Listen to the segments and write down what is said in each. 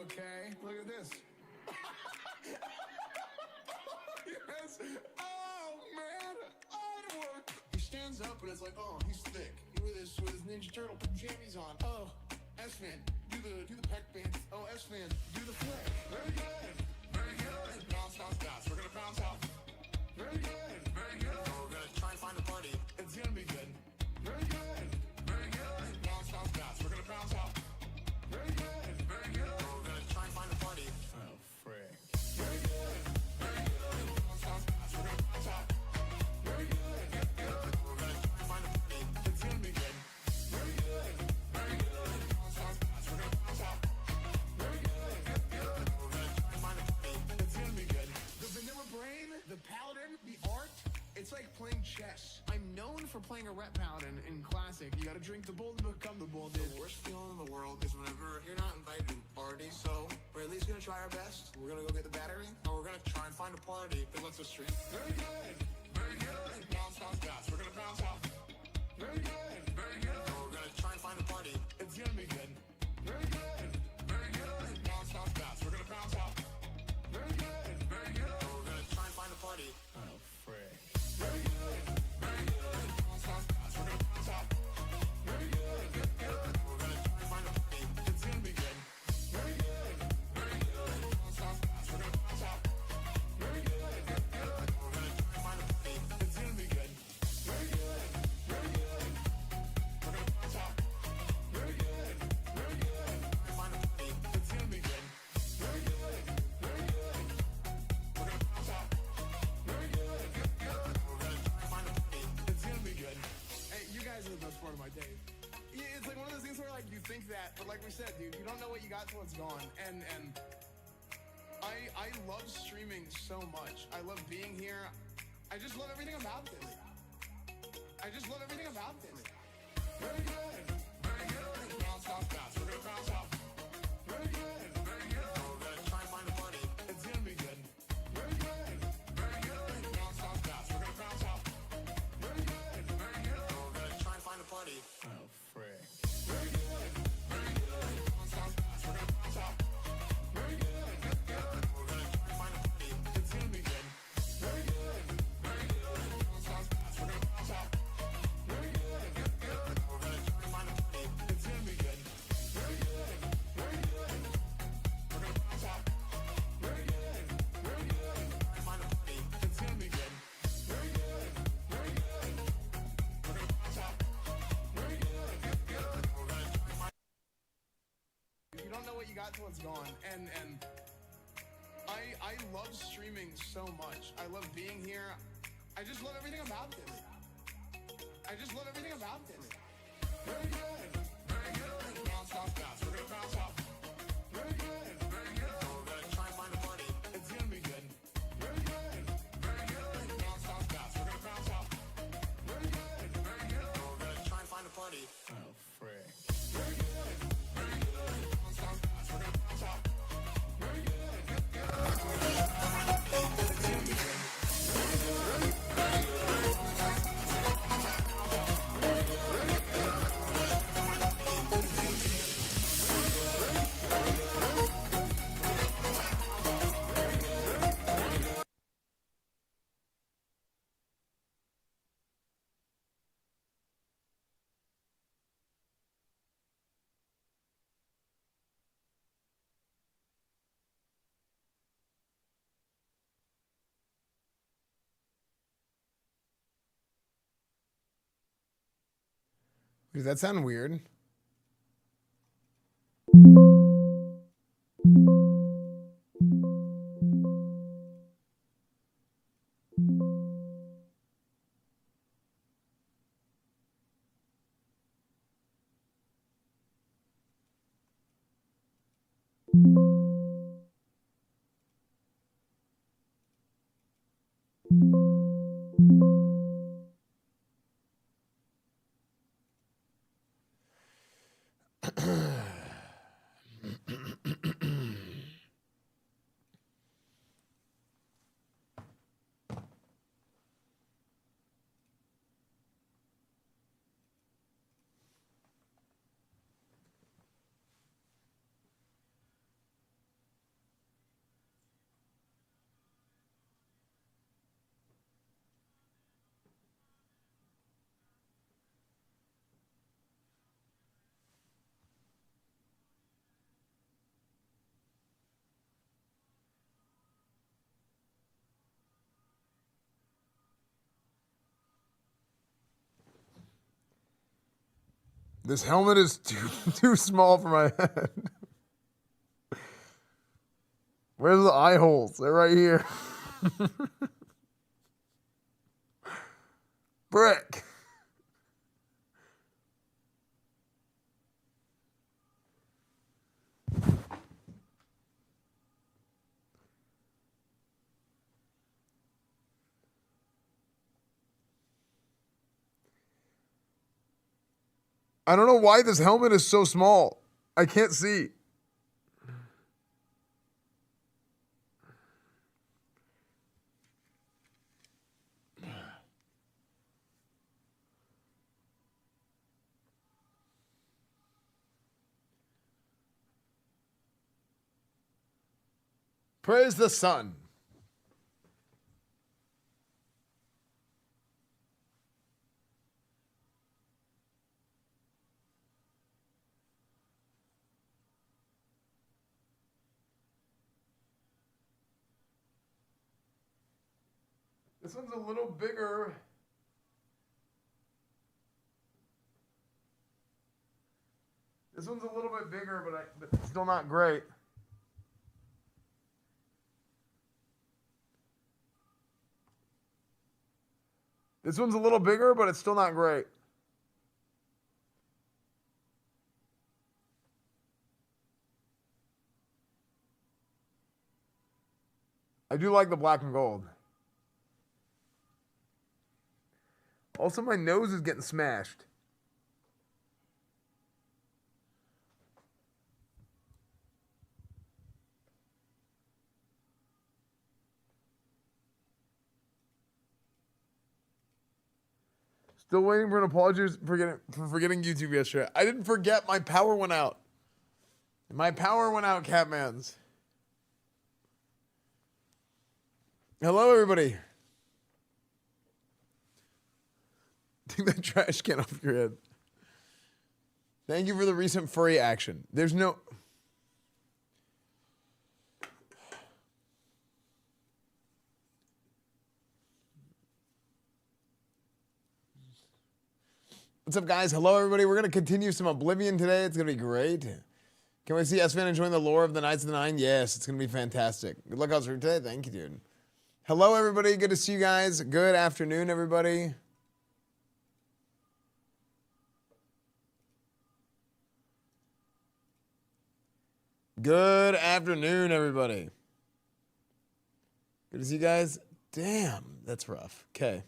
Okay, look at this. Yes. Oh man, artwork. He stands up and it's like, oh, he's thick. With his Ninja Turtle pajamas on. Oh, Esfand, do the peck band. Oh, Esfand, do the flick. Very good, very good. Bounce, bounce, bounce. We're gonna bounce out. Very good, very good. We're gonna try and find a party. It's gonna be good. Very good, very good. Bounce, bounce, bounce. We're gonna bounce out. Very good, very good. We're gonna try and find a party. Oh, frick. Very good, very good. Bounce, bounce, bounce. We're gonna bounce out. Very good, very good. We're gonna try and find a party. It's gonna be good. Very good, very good. Bounce, bounce, bounce. We're gonna bounce out. Very good, very good. We're gonna try and find a party. It's gonna be good. The vanilla brain, the paladin, the art. It's like playing chess. I'm known for playing a rep paladin in Classic. You gotta drink the bull to become the bull, dude. The worst feeling in the world is whenever you're not invited to a party. So we're at least gonna try our best. We're gonna go get the battery, and we're gonna try and find a party that lets us stream. Very good, very good. Bounce, bounce, bounce. We're gonna bounce out. Very good, very good. We're gonna try and find a party. It's gonna be good. Very good, very good. Bounce, bounce, bounce. We're gonna bounce out. Very good, very good. We're gonna try and find a party. Oh, frick. Very good, very good. Bounce, bounce, bounce. We're gonna bounce out. Very good, very good. We're gonna try and find a party. It's gonna be good. Very good, very good. Bounce, bounce, bounce. We're gonna bounce out. Very good, very good. We're gonna try and find a party. It's gonna be good. Very good, very good. We're gonna bounce out. Very good, very good. Find a party. It's gonna be good. Very good, very good. We're gonna bounce out. Very good, very good. We're gonna try and find a party. It's gonna be good. Hey, you guys are the best part of my day. Yeah, it's like one of those things where like you think that, but like we said, dude, you don't know what you got till it's gone. And I love streaming so much. I love being here. I just love everything about this. I just love everything about this. Very good, very good. Bounce, bounce, bounce. We're gonna bounce out. Very good, very good. We're gonna try and find a party. It's gonna be good. Very good, very good. Bounce, bounce, bounce. We're gonna bounce out. Very good, very good. We're gonna try and find a party. Oh, frick. Very good, very good. Bounce, bounce, bounce. We're gonna bounce out. Very good, very good. We're gonna try and find a party. It's gonna be good. Very good, very good. Bounce, bounce, bounce. We're gonna bounce out. Very good, very good. We're gonna try and find a party. It's gonna be good. Very good, very good. We're gonna bounce out. Very good, very good. Find a party. It's gonna be good. Very good, very good. We're gonna bounce out. Very good, very good. We're gonna try and find. You don't know what you got till it's gone. And I love streaming so much. I love being here. I just love everything about this. I just love everything about this. Very good, very good. Bounce, bounce, bounce. We're gonna bounce out. Very good, very good. We're gonna try and find a party. It's gonna be good. Very good, very good. Bounce, bounce, bounce. We're gonna bounce out. Very good, very good. We're gonna try and find a party. Oh, frick. Very good, very good. Bounce, bounce, bounce. We're gonna bounce out. Very good, very good. It's gonna be good. Very good, very good. Does that sound weird? This helmet is too small for my head. Where's the eye holes? They're right here. Brick. I don't know why this helmet is so small. I can't see. Praise the sun. This one's a little bigger. This one's a little bit bigger, but it's still not great. This one's a little bigger, but it's still not great. I do like the black and gold. Also, my nose is getting smashed. Still waiting for an apology for forgetting YouTube yesterday. I didn't forget. My power went out. My power went out, Catmans. Hello, everybody. Take that trash can off your head. Thank you for the recent furry action. There's no... What's up, guys? Hello, everybody. We're going to continue some Oblivion today. It's going to be great. Can we see Esfand enjoying the lore of the Knights of the Nine? Yes, it's going to be fantastic. Good luck out for today. Thank you, dude. Hello, everybody. Good to see you guys. Good afternoon, everybody. Good afternoon, everybody. Good to see you guys. Damn, that's rough. Okay.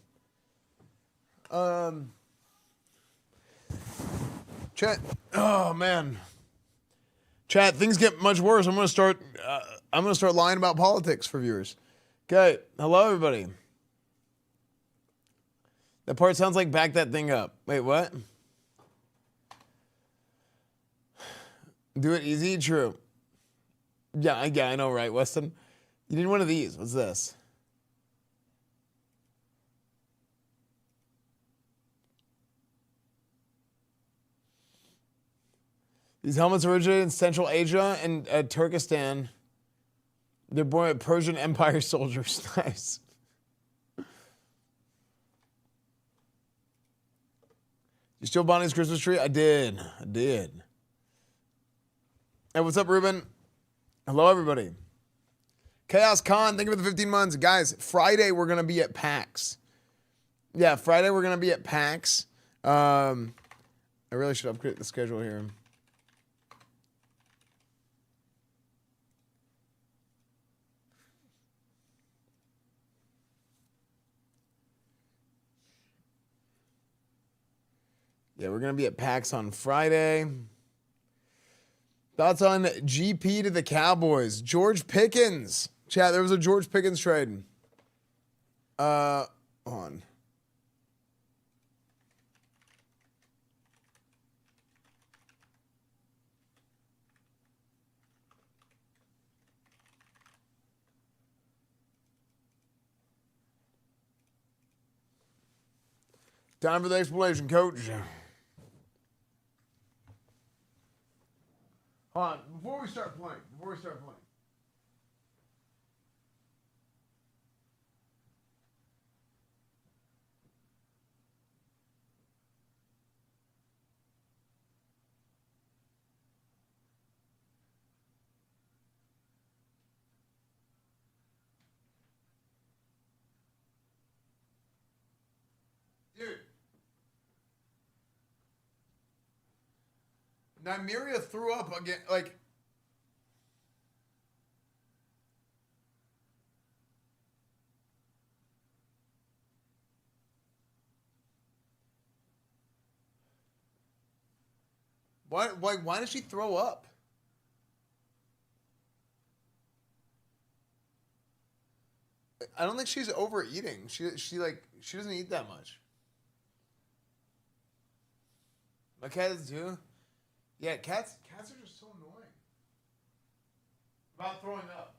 Chat. Oh man. Chat. Things get much worse. I'm gonna start lying about politics for viewers. Okay. Hello, everybody. That part sounds like back that thing up. Wait, what? Do it easy. True. Yeah, I know, right, Weston? You need one of these. What's this? These helmets originated in Central Asia and Turkestan. They're born at Persian Empire soldiers. Nice. You still Bonnie's Christmas tree? I did. Hey, what's up, Ruben? Hello, everybody. Chaos Con, thank you for the 15 months. Guys, Friday we're going to be at PAX. Yeah, Friday we're going to be at PAX. I really should upgrade the schedule here. Yeah, we're going to be at PAX on Friday. Thoughts on GP to the Cowboys? George Pickens. Chat, there was a George Pickens trade. Hold on. Time for the explanation, coach. Hold on, before we start playing. Nymeria threw up again. Like, why did she throw up? I don't think she's overeating. She doesn't eat that much. My cat is too. Yeah, cats are just so annoying. About throwing up.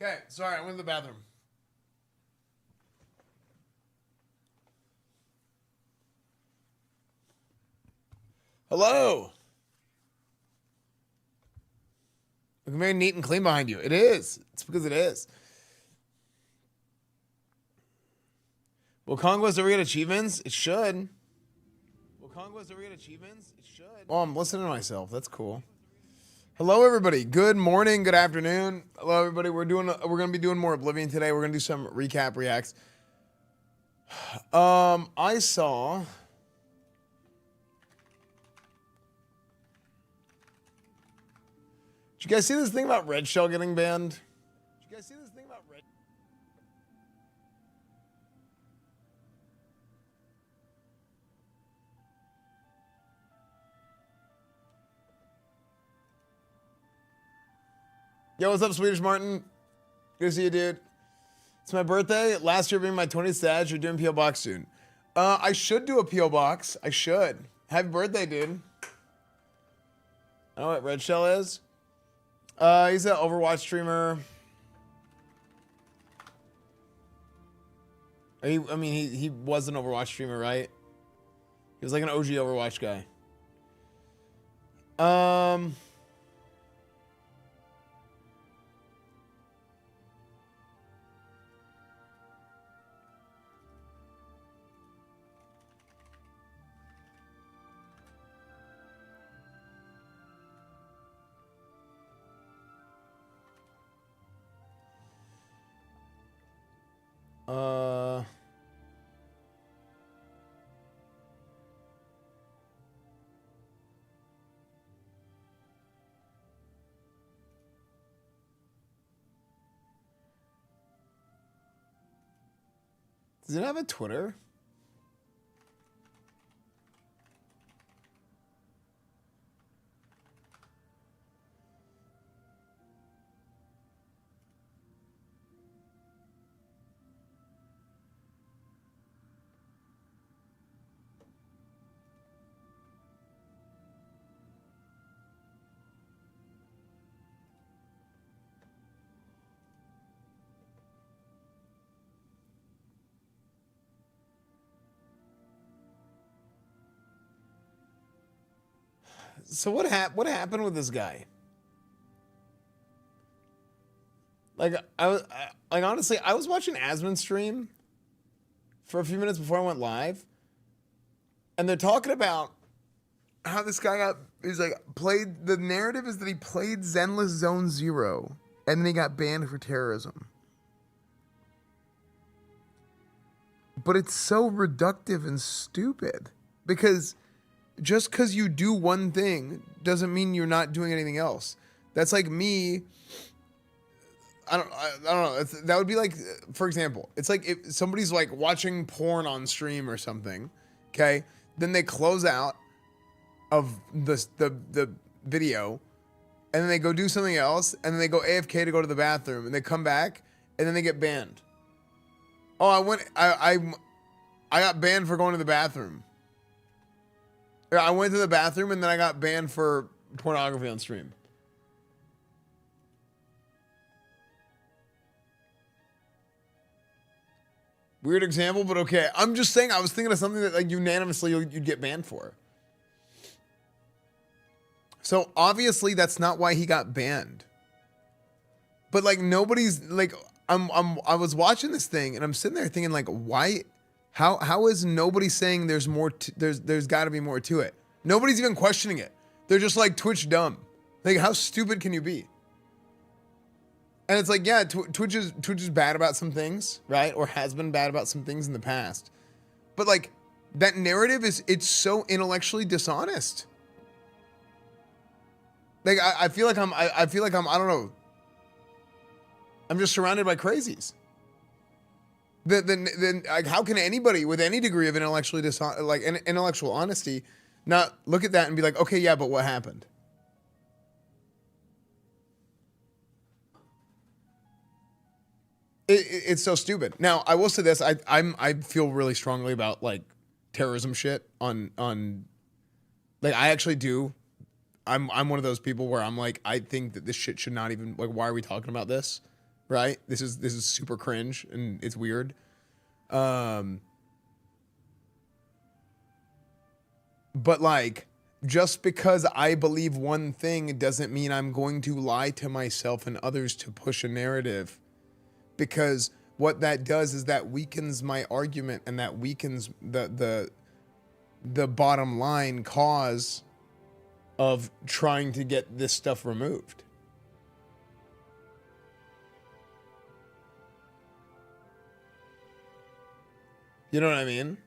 Okay, sorry, I went to the bathroom. Hello. Looking very neat and clean behind you. It is. It's because it is. Will Conquest ever get achievements? It should. Will Conquest ever get achievements? It should. Oh, I'm listening to myself. That's cool. Hello, everybody. Good morning. Good afternoon. Hello, everybody. We're gonna be doing more Oblivion today. We're gonna do some recap reacts. I saw. Did you guys see this thing about Red Shell getting banned? Yo, what's up, Swedish Martin? Good to see you, dude. It's my birthday. Last year being my 20th stage. You're doing P.O. Box soon. I should do a P.O. Box. I should. Happy birthday, dude. I know what Red Shell is. He's an Overwatch streamer. He was an Overwatch streamer, right? He was like an OG Overwatch guy. Does it have a Twitter? So what happened with this guy? Like honestly, I was watching Asmund stream for a few minutes before I went live, and they're talking about how this guy played. The narrative is that he played Zenless Zone Zero, and then he got banned for terrorism. But it's so reductive and stupid, because just because you do one thing doesn't mean you're not doing anything else. That's like me. I don't know. That would be like, for example, it's like if somebody's like watching porn on stream or something, okay? Then they close out of the video, and then they go do something else, and then they go AFK to go to the bathroom, and they come back, and then they get banned. Oh, I got banned for going to the bathroom. I went to the bathroom, and then I got banned for pornography on stream. Weird example, but okay. I'm just saying, I was thinking of something that like unanimously you'd get banned for. So obviously that's not why he got banned. But like nobody's like, I was watching this thing and I'm sitting there thinking like, why, how is nobody saying there's more, there's gotta be more to it? Nobody's even questioning it. They're just like, Twitch dumb. Like, how stupid can you be? And it's like, yeah, Twitch is bad about some things, right? Or has been bad about some things in the past. But like, that narrative it's so intellectually dishonest. Like, I feel like I don't know. I'm just surrounded by crazies. Then like, how can anybody with any degree of intellectual honesty not look at that and be like, okay, yeah, but what happened? It's so stupid. Now, I will say this: I feel really strongly about like terrorism shit on like I actually do. I'm one of those people where I'm like, I think that this shit should not even, like, why are we talking about this? Right? This is super cringe and it's weird. But like, just because I believe one thing doesn't mean I'm going to lie to myself and others to push a narrative. Because what that does is that weakens my argument, and that weakens the bottom line cause of trying to get this stuff removed. You know what I mean?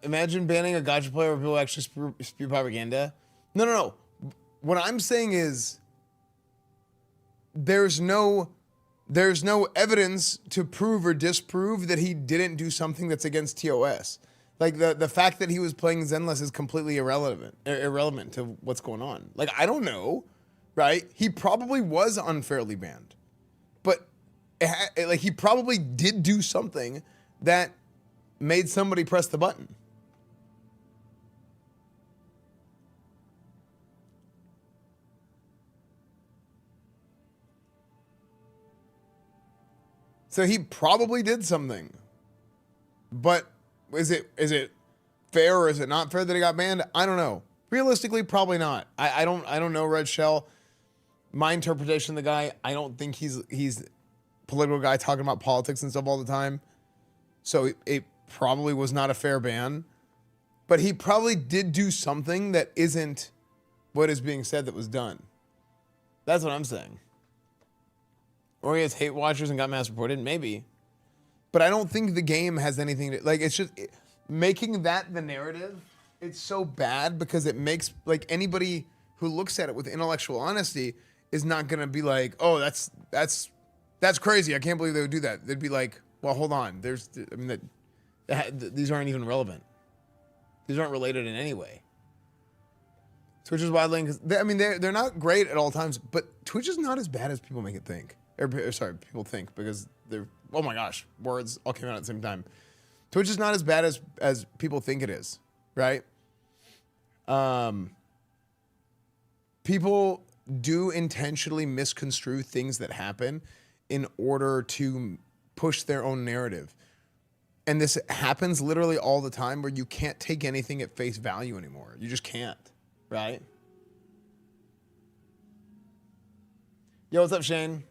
Imagine banning a gacha player where people actually spew propaganda. No. What I'm saying is there's no evidence to prove or disprove that he didn't do something that's against TOS. Like the fact that he was playing Zenless is completely irrelevant to what's going on. Like, I don't know, right? He probably was unfairly banned, but like he probably did do something that made somebody press the button. So he probably did something. But is it fair or is it not fair that he got banned? I don't know. Realistically, probably not. I don't know Red Shell. My interpretation of the guy, I don't think he's a political guy talking about politics and stuff all the time. So it probably was not a fair ban. But he probably did do something that isn't what is being said that was done. That's what I'm saying. Or he has hate watchers and got mass reported, maybe. But I don't think the game has anything to, like, it's just making that the narrative. It's so bad because it makes, like, anybody who looks at it with intellectual honesty is not going to be like, oh, that's crazy. I can't believe they would do that. They'd be like, well, hold on. These aren't even relevant. These aren't related in any way. Twitch is wildly, because they're not great at all times, but Twitch is not as bad as people make it think. Or sorry, people think, because they're, oh my gosh, words all came out at the same time. Twitch is not as bad as people think it is, right? People do intentionally misconstrue things that happen in order to push their own narrative. And this happens literally all the time where you can't take anything at face value anymore. You just can't, right? Yo, what's up, Shane?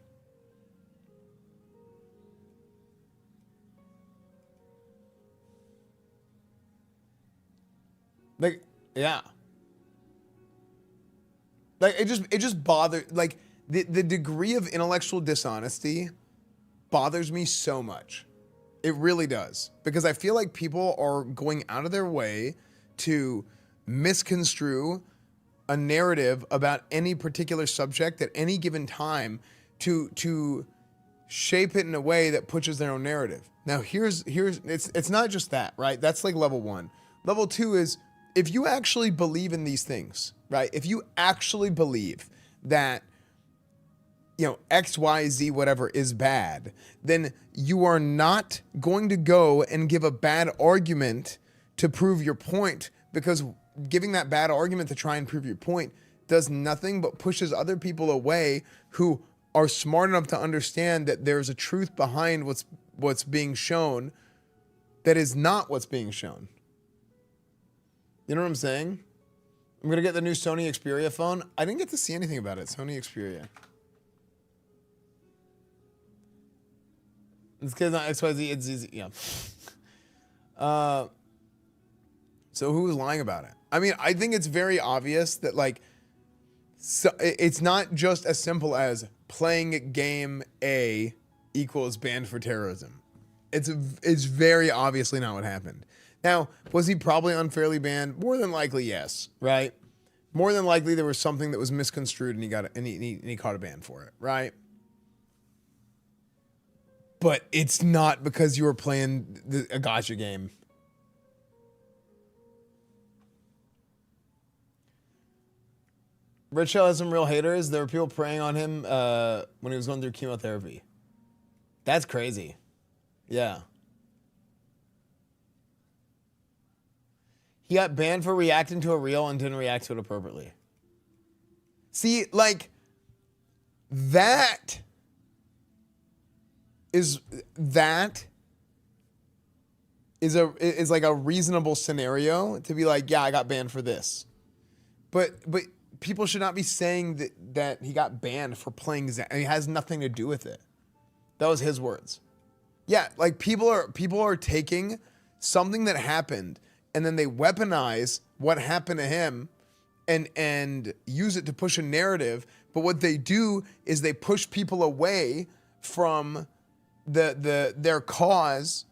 Like, yeah. Like, it just bothers, like, the degree of intellectual dishonesty bothers me so much. It really does. Because I feel like people are going out of their way to misconstrue a narrative about any particular subject at any given time to shape it in a way that pushes their own narrative. Now, here's it's not just that, right? That's like level 1. Level 2 is if you actually believe in these things, right? If you actually believe that, you know, X, Y, Z, whatever is bad, then you are not going to go and give a bad argument to prove your point, because giving that bad argument to try and prove your point does nothing but pushes other people away who are smart enough to understand that there's a truth behind what's being shown that is not what's being shown. You know what I'm saying? I'm going to get the new Sony Xperia phone. I didn't get to see anything about it. Sony Xperia. It's because not XYZ, it's easy. Yeah. So who was lying about it? I mean, I think it's very obvious that, like, so it's not just as simple as playing game A equals banned for terrorism. It's very obviously not what happened. Now, was he probably unfairly banned? More than likely, yes. Right? More than likely, there was something that was misconstrued, and he caught a ban for it. Right? But it's not because you were playing a gacha game. Rich Shell has some real haters. There were people preying on him when he was going through chemotherapy. That's crazy. Yeah. He got banned for reacting to a reel and didn't react to it appropriately. See, like, that is like a reasonable scenario to be like, yeah, I got banned for this. But people should not be saying that he got banned for playing Zen. It has nothing to do with it. That was his words. Yeah, like people are taking something that happened and then they weaponize what happened to him and use it to push a narrative. But what they do is they push people away from their cause,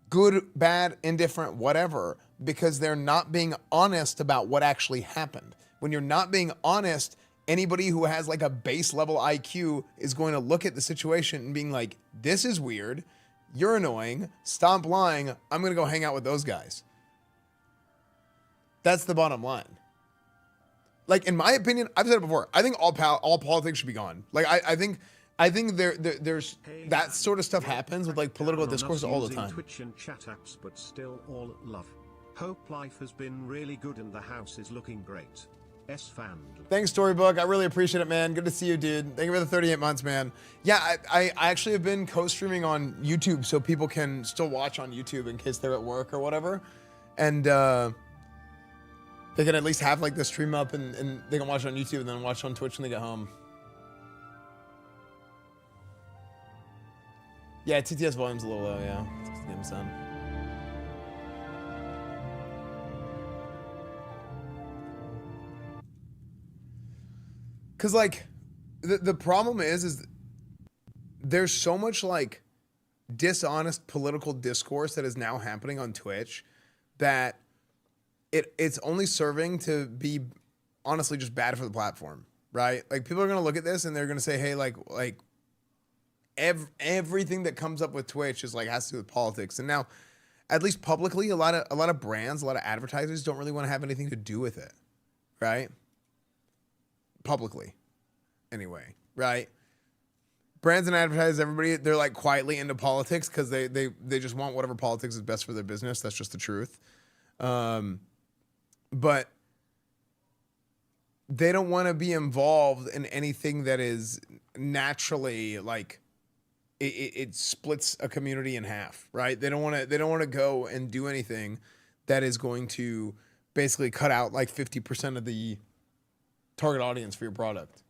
good, bad, indifferent, whatever, because they're not being honest about what actually happened. When you're not being honest, anybody who has like a base level IQ is going to look at the situation and being like, this is weird. You're annoying. Stop lying. I'm going to go hang out with those guys. That's the bottom line. Like, in my opinion, I've said it before. I think all politics should be gone. Like, I think there's that sort of stuff happens with like political discourse all the time. Twitch and chat apps, but still all love. Hope life has been really good and the house is looking great. Esfand. Thanks, Storybook. I really appreciate it, man. Good to see you, dude. Thank you for the 38 months, man. Yeah, I actually have been co-streaming on YouTube so people can still watch on YouTube in case they're at work or whatever. And they can at least have like the stream up and they can watch it on YouTube and then watch on Twitch when they get home. Yeah, TTS volume's a little low, yeah. 60%. Because, like, the problem is there's so much, like, dishonest political discourse that is now happening on Twitch that it's only serving to be, honestly, just bad for the platform, right? Like, people are going to look at this and they're going to say, hey, like everything that comes up with Twitch is, like, has to do with politics. And now, at least publicly, a lot of brands, a lot of advertisers don't really want to have anything to do with it, right? Publicly, anyway, right? Brands and advertisers, everybody, they're like quietly into politics because they just want whatever politics is best for their business. That's just the truth. But they don't want to be involved in anything that is naturally like it splits a community in half, right? They don't want to go and do anything that is going to basically cut out like 50% of the target audience for your product.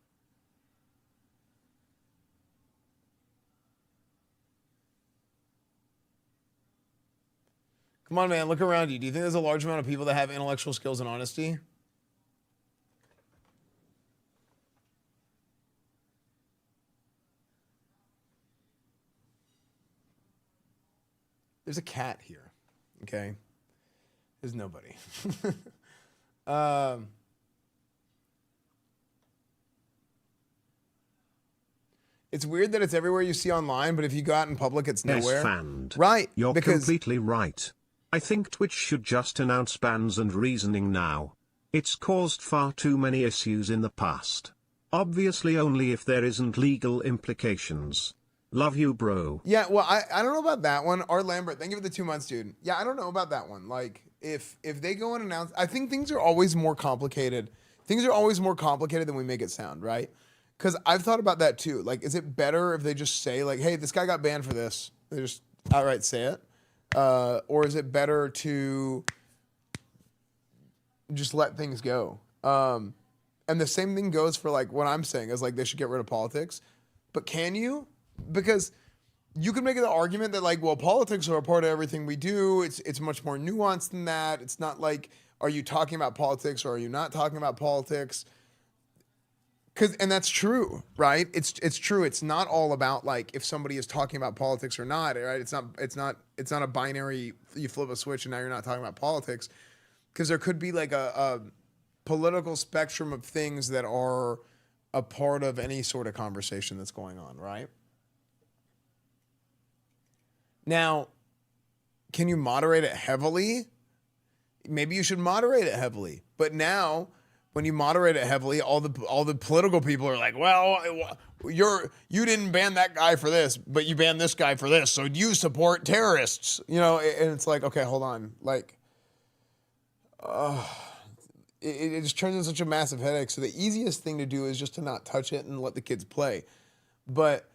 Come on, man, look around you. Do you think there's a large amount of people that have intellectual skills and honesty? There's a cat here, okay? There's nobody. It's weird that it's everywhere you see online, but if you go out in public, it's nowhere. Esfand. Right. You're because completely right. I think Twitch should just announce bans and reasoning now. It's caused far too many issues in the past. Obviously only if there isn't legal implications. Love you, bro. Yeah, well, I don't know about that one. Art Lambert, thank you for the 2 months, dude. Yeah, I don't know about that one. Like, if they go and announce, I think things are always more complicated. Things are always more complicated than we make it sound, right? Because I've thought about that too. Like, is it better if they just say, like, hey, this guy got banned for this? They just outright say it? Or is it better to just let things go? And the same thing goes for, like, what I'm saying is, like, they should get rid of politics. But can you? Because you could make the argument that, like, well, politics are a part of everything we do. It's much more nuanced than that. It's not like, are you talking about politics or are you not talking about politics? And that's true, right? It's true. It's not all about, like, if somebody is talking about politics or not, right? It's not a binary, you flip a switch and now you're not talking about politics. Because there could be, like, a political spectrum of things that are a part of any sort of conversation that's going on, right? Now, can you moderate it heavily? Maybe you should moderate it heavily. But now, when you moderate it heavily, all the political people are like, well, you didn't ban that guy for this, but you banned this guy for this, so you support terrorists, you know? And it's like, okay, hold on, like, it just turns into such a massive headache. So the easiest thing to do is just to not touch it and let the kids play. But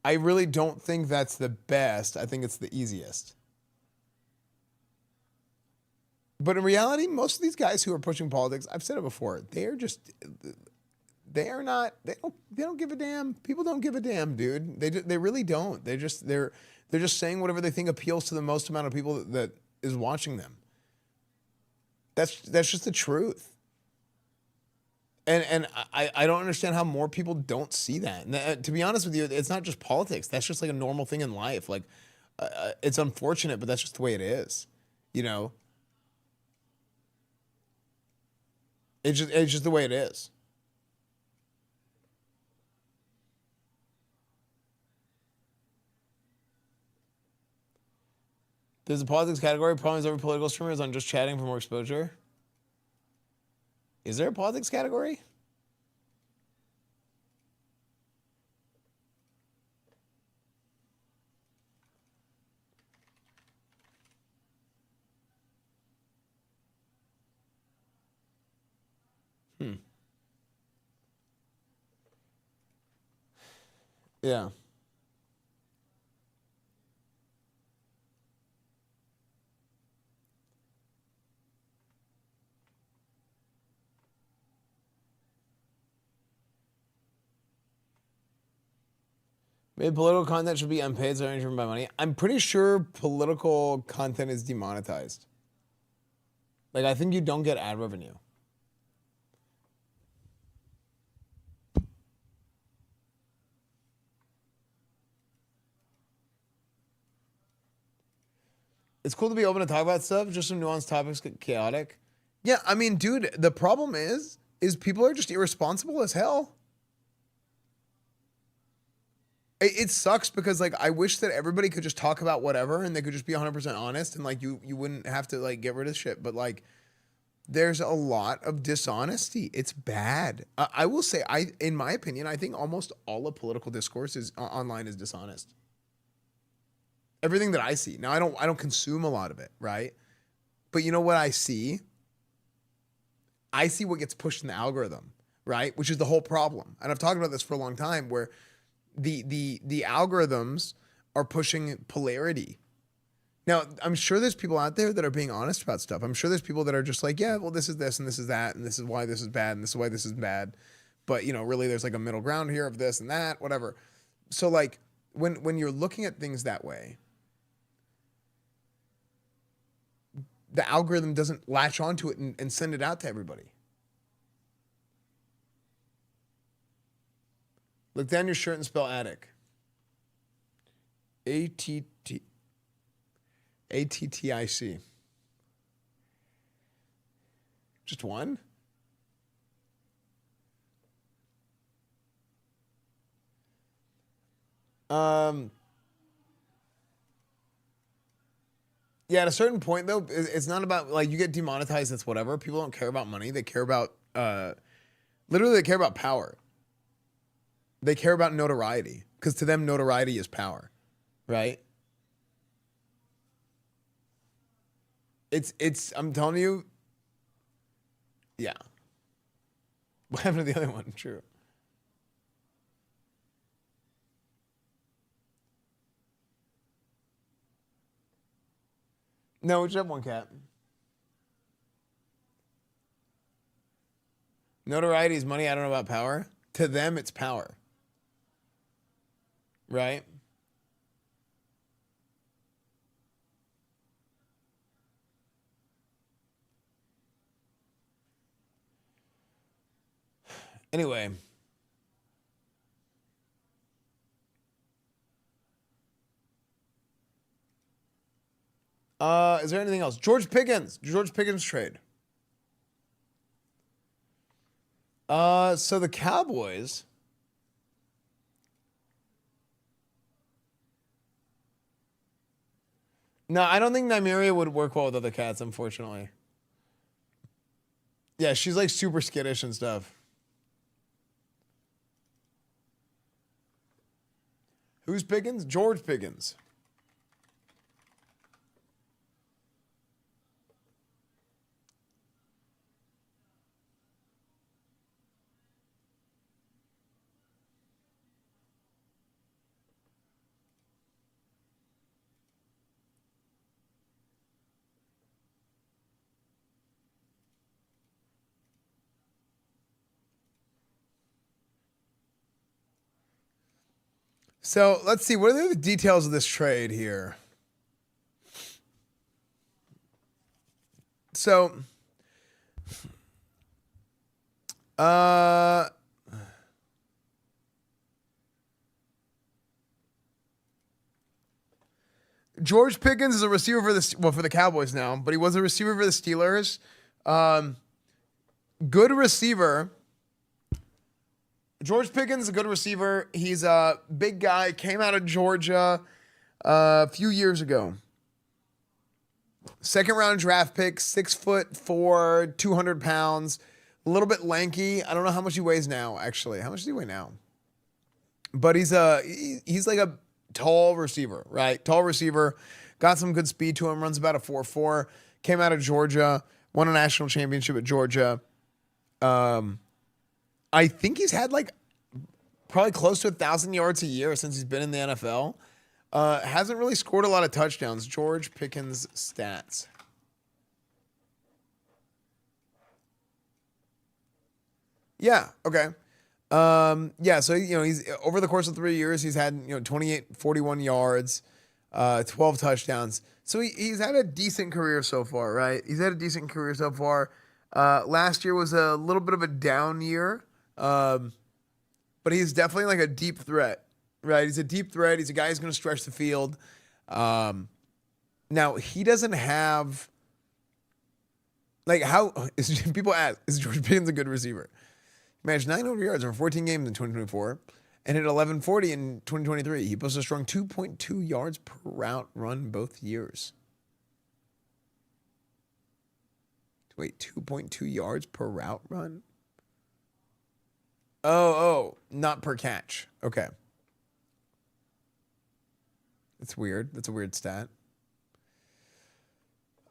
I really don't think that's the best. I think it's the easiest. But in reality, most of these guys who are pushing politics, I've said it before, they don't give a damn. People don't give a damn, dude. They really don't. They're just saying whatever they think appeals to the most amount of people that is watching them. That's just the truth. And I don't understand how more people don't see that. And to be honest with you, it's not just politics. That's just like a normal thing in life. Like, it's unfortunate, but that's just the way it is. You know? It's just the way it is. There's a politics category. Problems every political streamer is on just chatting for more exposure. Is there a politics category? Yeah. Maybe political content should be unpaid, so driven by money. I'm pretty sure political content is demonetized. Like, I think you don't get ad revenue. It's cool to be open to talk about stuff, just some nuanced topics get chaotic. Yeah, I mean, dude, the problem is people are just irresponsible as hell. It sucks because, like, I wish that everybody could just talk about whatever and they could just be 100% honest and, like, you wouldn't have to, like, get rid of shit. But, like, there's a lot of dishonesty. It's bad. I will say, in my opinion, I think almost all of political discourse is online is dishonest. Everything that I see. Now, I don't consume a lot of it, right? But you know what I see? I see what gets pushed in the algorithm, right? Which is the whole problem. And I've talked about this for a long time, where the algorithms are pushing polarity. Now, I'm sure there's people out there that are being honest about stuff. I'm sure there's people that are just like, yeah, well, this is this and this is that, and this is why this is bad, and this is why this is bad. But, you know, really there's like a middle ground here of this and that, whatever. So like when you're looking at things that way, the algorithm doesn't latch onto it and send it out to everybody. Look down your shirt and spell attic. A-T-T. A-T-T-I-C. Just one? Yeah, at a certain point, though, it's not about, like, you get demonetized, that's whatever. People don't care about money. They care about, literally, they care about power. They care about notoriety. Because to them, notoriety is power. Right? I'm telling you, yeah. What happened to the other one? True. No, we just have one cat. Notoriety is money. I don't know about power. To them, it's power. Right? Anyway. Is there anything else? George Pickens trade. So the Cowboys. No, I don't think Nymeria would work well with other cats, unfortunately. Yeah, she's like super skittish and stuff. Who's Pickens? George Pickens. So let's see. What are the details of this trade here? So, George Pickens is a receiver for the Cowboys now, but he was a receiver for the Steelers. Good receiver. George Pickens is a good receiver. He's a big guy. Came out of Georgia a few years ago. Second round draft pick, 6'4", 200 pounds, a little bit lanky. I don't know how much he weighs now, actually. How much does he weigh now? But he's like a tall receiver, right? Tall receiver, got some good speed to him, runs about a 4.4. Came out of Georgia, won a national championship at Georgia. I think he's had like probably close to 1,000 yards a year since he's been in the NFL. Hasn't really scored a lot of touchdowns. George Pickens stats. Yeah. Okay. Yeah. So, you know, he's over the course of 3 years, he's had, 28, 41 yards, 12 touchdowns. So he's had a decent career so far, right? He's had a decent career so far. Last year was a little bit of a down year. But he's definitely like a deep threat, right? He's a deep threat. He's a guy who's going to stretch the field. Now he doesn't have like people ask, is George Pickens a good receiver? He managed 900 yards over 14 games in 2024 and hit 1140 in 2023. He posted a strong 2.2 yards per route run both years. Wait, 2.2 yards per route run? Oh, not per catch. Okay. That's weird. That's a weird stat.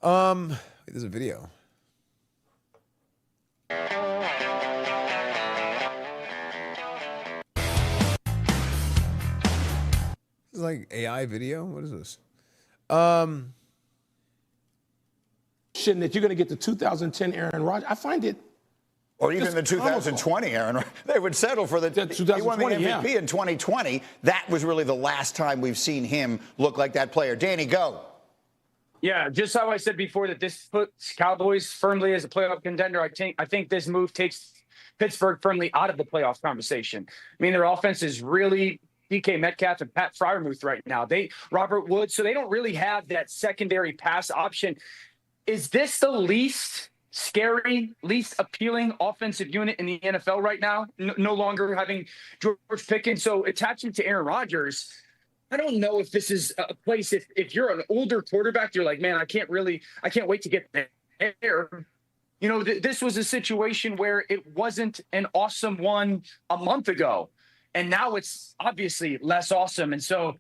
Wait, there's a video. like AI video? What is this? That you're going to get the 2010 Aaron Rodgers. I find it. Or even the 2020 Aaron, they would settle for the 2020. He won the MVP in 2020. That was really the last time we've seen him look like that player. Danny, go. Yeah, just how I said before that this puts Cowboys firmly as a playoff contender. I think this move takes Pittsburgh firmly out of the playoff conversation. I mean, their offense is really DK Metcalf and Pat Freiermuth right now. Robert Woods, so they don't really have that secondary pass option. Is this the least scary, least appealing offensive unit in the NFL right now? No longer having George Pickens. So attaching to Aaron Rodgers, I don't know if this is a place, if you're an older quarterback, you're like, man, I can't wait to get there. You know, this was a situation where it wasn't an awesome one a month ago, and now it's obviously less awesome. And so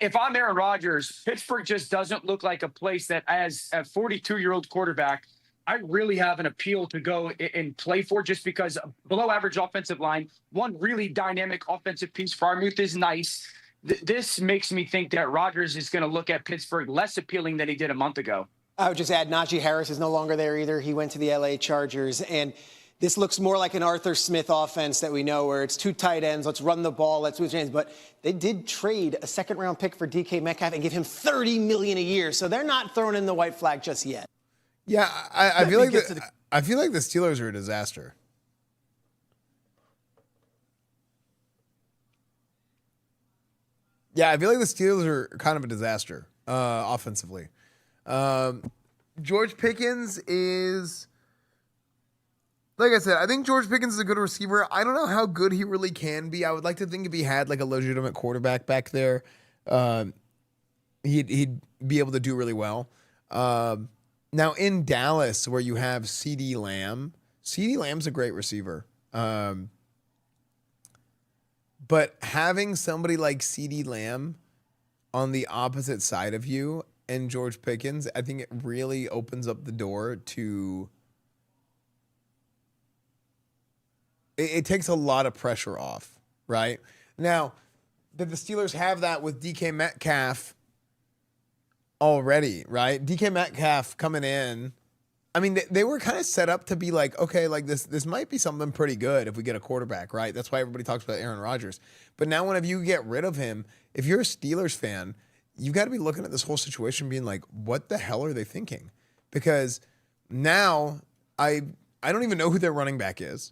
if I'm Aaron Rodgers, Pittsburgh just doesn't look like a place that, as a 42-year-old quarterback, I really have an appeal to go and play for, just because below average offensive line, one really dynamic offensive piece. Freiermuth is nice. This makes me think that Rodgers is going to look at Pittsburgh less appealing than he did a month ago. I would just add Najee Harris is no longer there either. He went to the LA Chargers, and this looks more like an Arthur Smith offense that we know, where it's two tight ends, let's run the ball, let's move chains. But they did trade a second-round pick for DK Metcalf and give him $30 million a year, so they're not throwing in the white flag just yet. Yeah, I feel like I feel like the Steelers are a disaster. Yeah, I feel like the Steelers are kind of a disaster offensively. George Pickens is, like I said, I think George Pickens is a good receiver. I don't know how good he really can be. I would like to think if he had like a legitimate quarterback back there, he'd be able to do really well. Now in Dallas, where you have CeeDee Lamb's a great receiver. But having somebody like CeeDee Lamb on the opposite side of you and George Pickens, I think it really opens up the door to... It takes a lot of pressure off, right? Now, did the Steelers have that with DK Metcalf already, right? DK Metcalf coming in, I mean, they were kind of set up to be like, okay, like this might be something pretty good if we get a quarterback, right? That's why everybody talks about Aaron Rodgers. But now whenever you get rid of him, if you're a Steelers fan, you've got to be looking at this whole situation being like, what the hell are they thinking? Because now I don't even know who their running back is.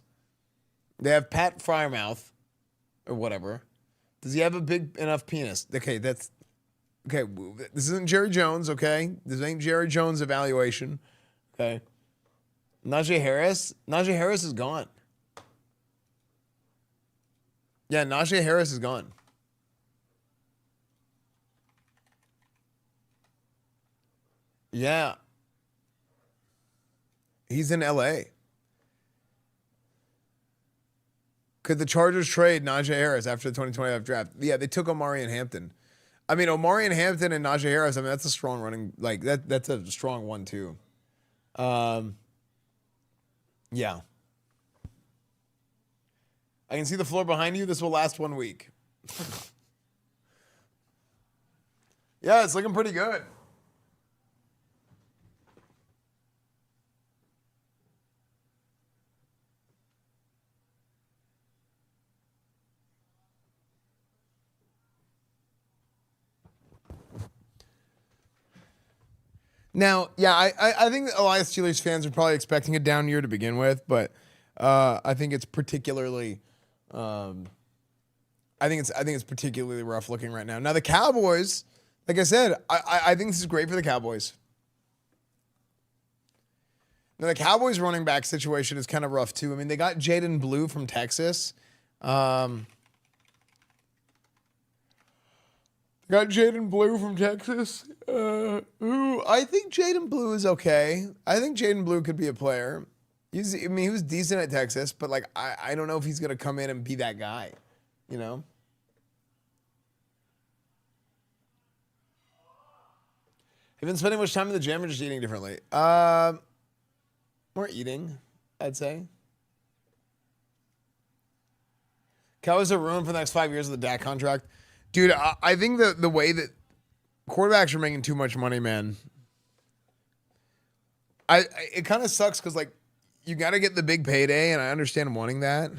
They have Pat Freiermuth or whatever. Does he have a big enough penis? Okay, this isn't Jerry Jones, okay? This ain't Jerry Jones evaluation. Okay. Najee Harris is gone. Yeah, Najee Harris is gone. Yeah. He's in LA. Could the Chargers trade Najee Harris after the 2025 draft? Yeah, they took Omari and Hampton. I mean, Omari and Hampton and Najee Harris, I mean, that's a strong running, like that's a strong one too. Yeah. I can see the floor behind you. This will last 1 week. Yeah, it's looking pretty good. Now, yeah, I think a lot of Steelers fans are probably expecting a down year to begin with, but I think it's particularly, I think it's particularly rough looking right now. Now the Cowboys, like I said, I think this is great for the Cowboys. Now the Cowboys running back situation is kind of rough too. I mean, they got Jaden Blue from Texas. Got Jaden Blue from Texas, who I think Jaden Blue is okay. I think Jaden Blue could be a player. He was decent at Texas, but like I don't know if he's gonna come in and be that guy, you know. Have you been spending much time in the gym or just eating differently? More eating, I'd say. Cowboys are ruined for the next 5 years of the Dak contract. Dude, I think the way that quarterbacks are making too much money, man. It kind of sucks because like you got to get the big payday, and I understand wanting that.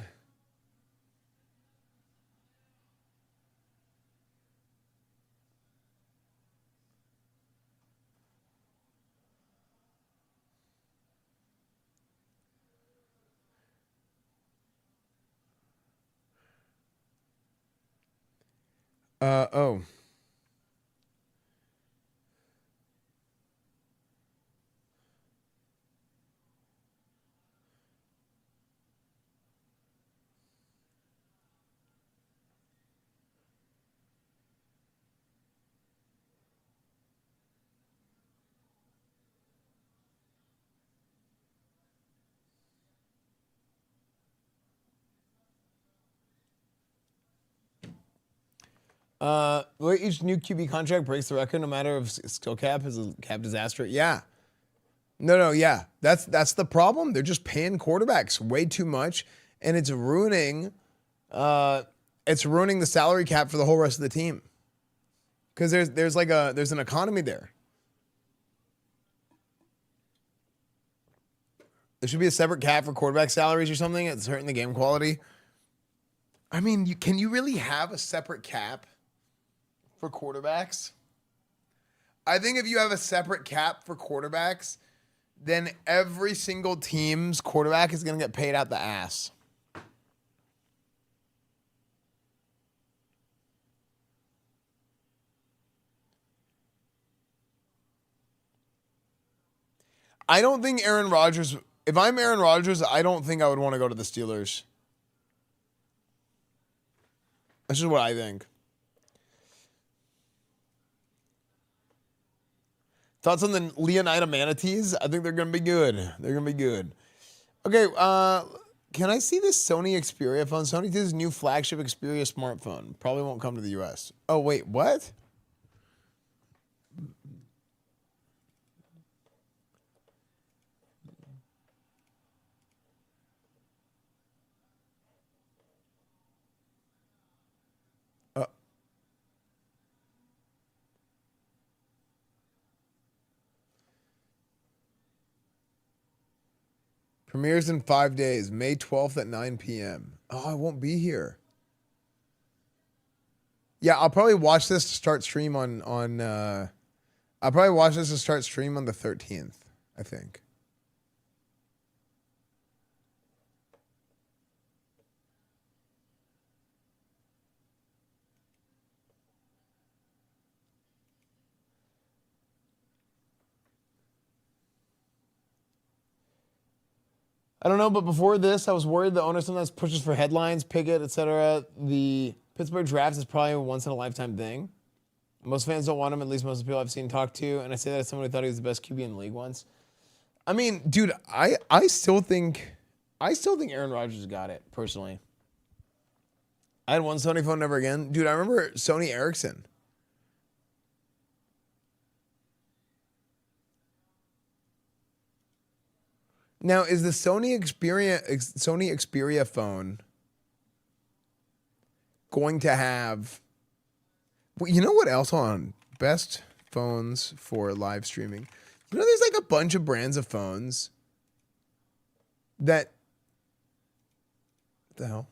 Oh. Where each new QB contract breaks the record, no matter if skill cap is a cap disaster. Yeah. No, yeah. That's the problem. They're just paying quarterbacks way too much, and it's ruining the salary cap for the whole rest of the team. Because there's an economy there. There should be a separate cap for quarterback salaries or something. It's hurting the game quality. I mean, can you really have a separate cap for quarterbacks? I think if you have a separate cap for quarterbacks, then every single team's quarterback is going to get paid out the ass. I don't think Aaron Rodgers, if I'm Aaron Rodgers, I don't think I would want to go to the Steelers. That's just what I think. Thoughts on the Leonida Manatees? I think they're going to be good. They're going to be good. Okay, can I see this Sony Xperia phone? Sony did his new flagship Xperia smartphone. Probably won't come to the US. Oh, wait, what? Premieres in 5 days, May 12th at 9 p.m. Oh, I won't be here. Yeah, I'll probably watch this to start stream on I'll probably watch this to start stream on the 13th, I think. I don't know, but before this, I was worried the owner sometimes pushes for headlines, Pickett, etc. The Pittsburgh draft is probably a once-in-a-lifetime thing. Most fans don't want him, at least most of the people I've seen talk to, and I say that as someone who thought he was the best QB in the league once. I mean, dude, I still think Aaron Rodgers got it, personally. I had one Sony phone, never again. Dude, I remember Sony Ericsson. Now, is the Sony Xperia phone going to have... Well, you know what else on best phones for live streaming? You know, there's like a bunch of brands of phones that... What the hell?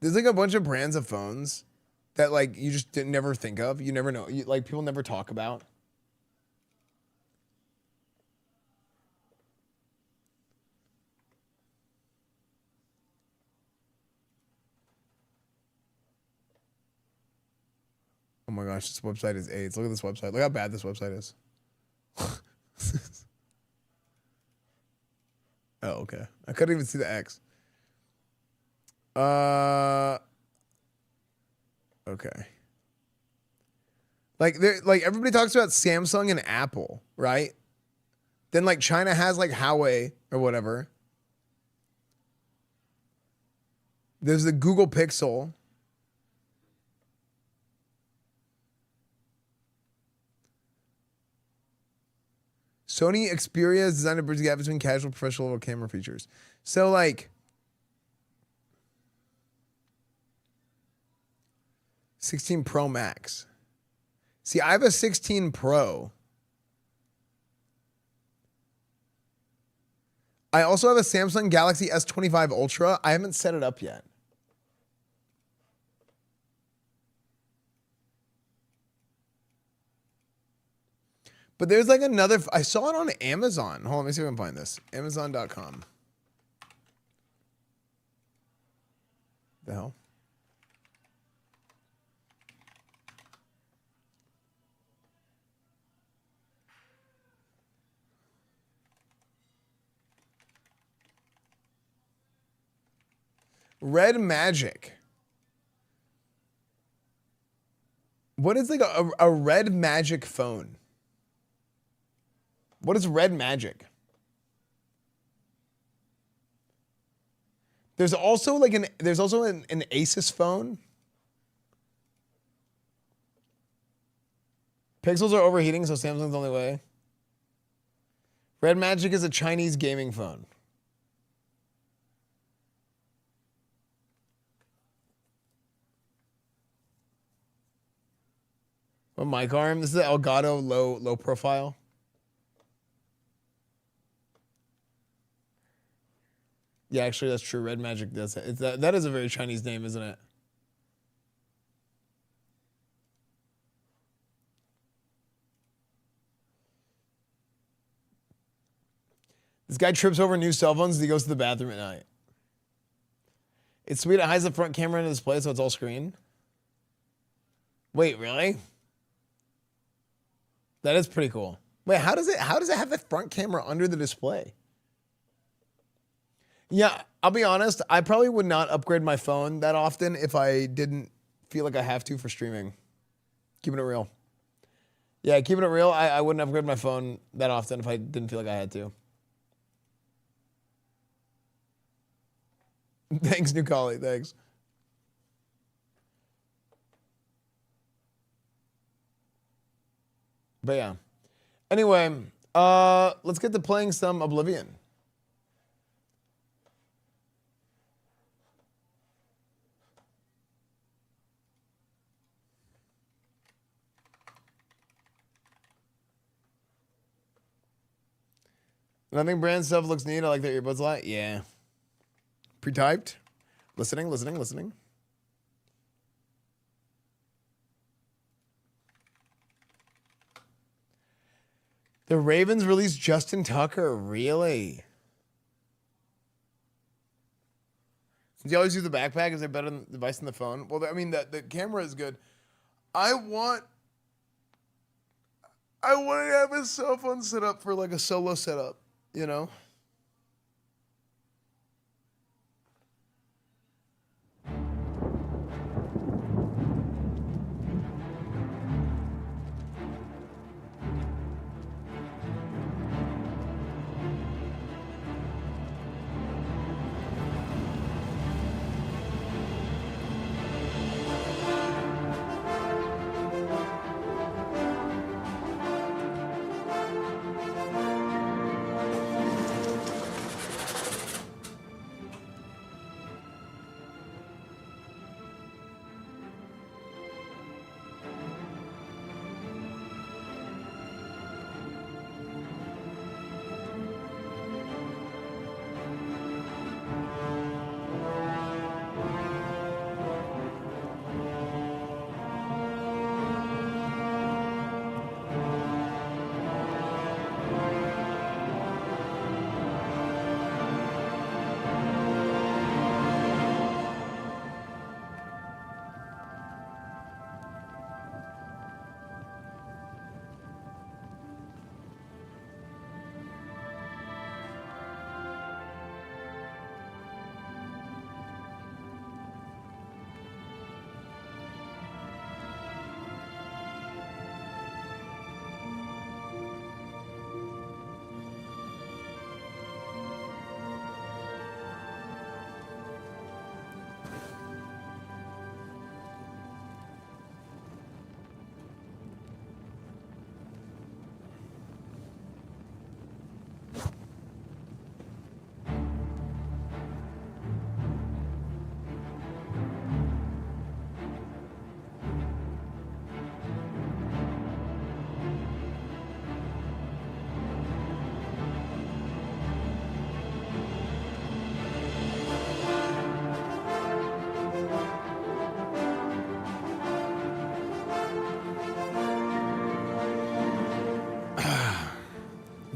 There's like a bunch of brands of phones that like you just didn't never think of. You never know. Like people never talk about. Oh my gosh, this website is AIDS. Look at this website. Look how bad this website is. Oh, okay. I couldn't even see the X. Okay. Like everybody talks about Samsung and Apple, right? Then like China has like Huawei or whatever. There's the Google Pixel. Sony Xperia is designed to bridge the gap between casual and professional camera features. So, like, 16 Pro Max. See, I have a 16 Pro. I also have a Samsung Galaxy S25 Ultra. I haven't set it up yet. But there's like another, I saw it on Amazon. Hold on, let me see if I can find this. Amazon.com. The hell? Red Magic. What is like a Red Magic phone? What is Red Magic? There's also like an Asus phone. Pixels are overheating, so Samsung's the only way. Red Magic is a Chinese gaming phone. What mic arm? This is the Elgato low profile. Yeah, actually, that's true. Red Magic does it. That is a very Chinese name, isn't it? This guy trips over new cell phones as he goes to the bathroom at night. It's sweet. It hides the front camera in the display, so it's all screen. Wait, really? That is pretty cool. Wait, how does it have the front camera under the display? Yeah, I'll be honest. I probably would not upgrade my phone that often if I didn't feel like I have to for streaming. Keeping it real. Yeah, keeping it real. I wouldn't upgrade my phone that often if I didn't feel like I had to. Thanks, new colleague. Thanks. But yeah. Anyway, let's get to playing some Oblivion. Nothing brand stuff looks neat. I like that earbuds a lot. Yeah. Pre-typed. Listening. The Ravens released Justin Tucker. Really? Since you always use the backpack, is there better than the device than the phone? Well, I mean, the camera is good. I want to have a cell phone set up for like a solo setup, you know?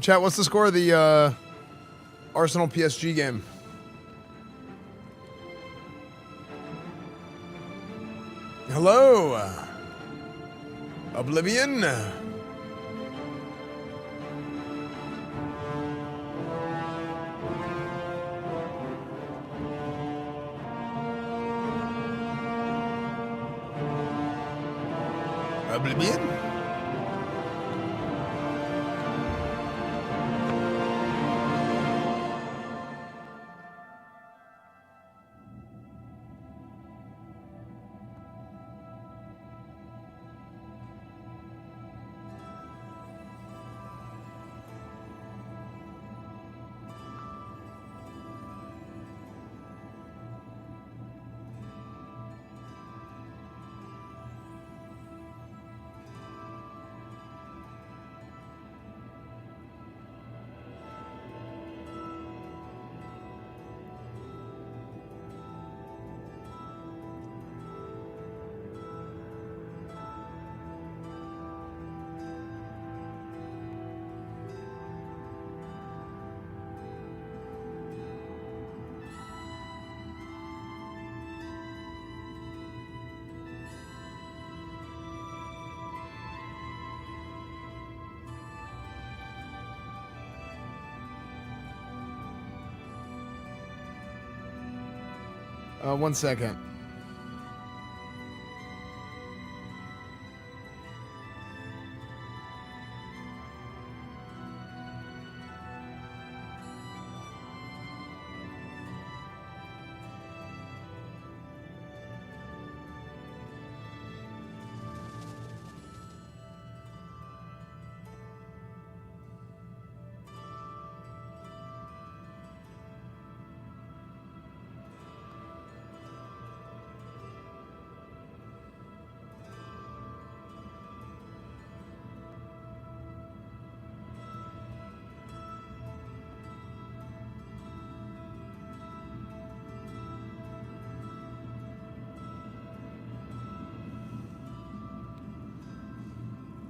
Chat, what's the score of the Arsenal PSG game? Hello, Oblivion. Oblivion. One second.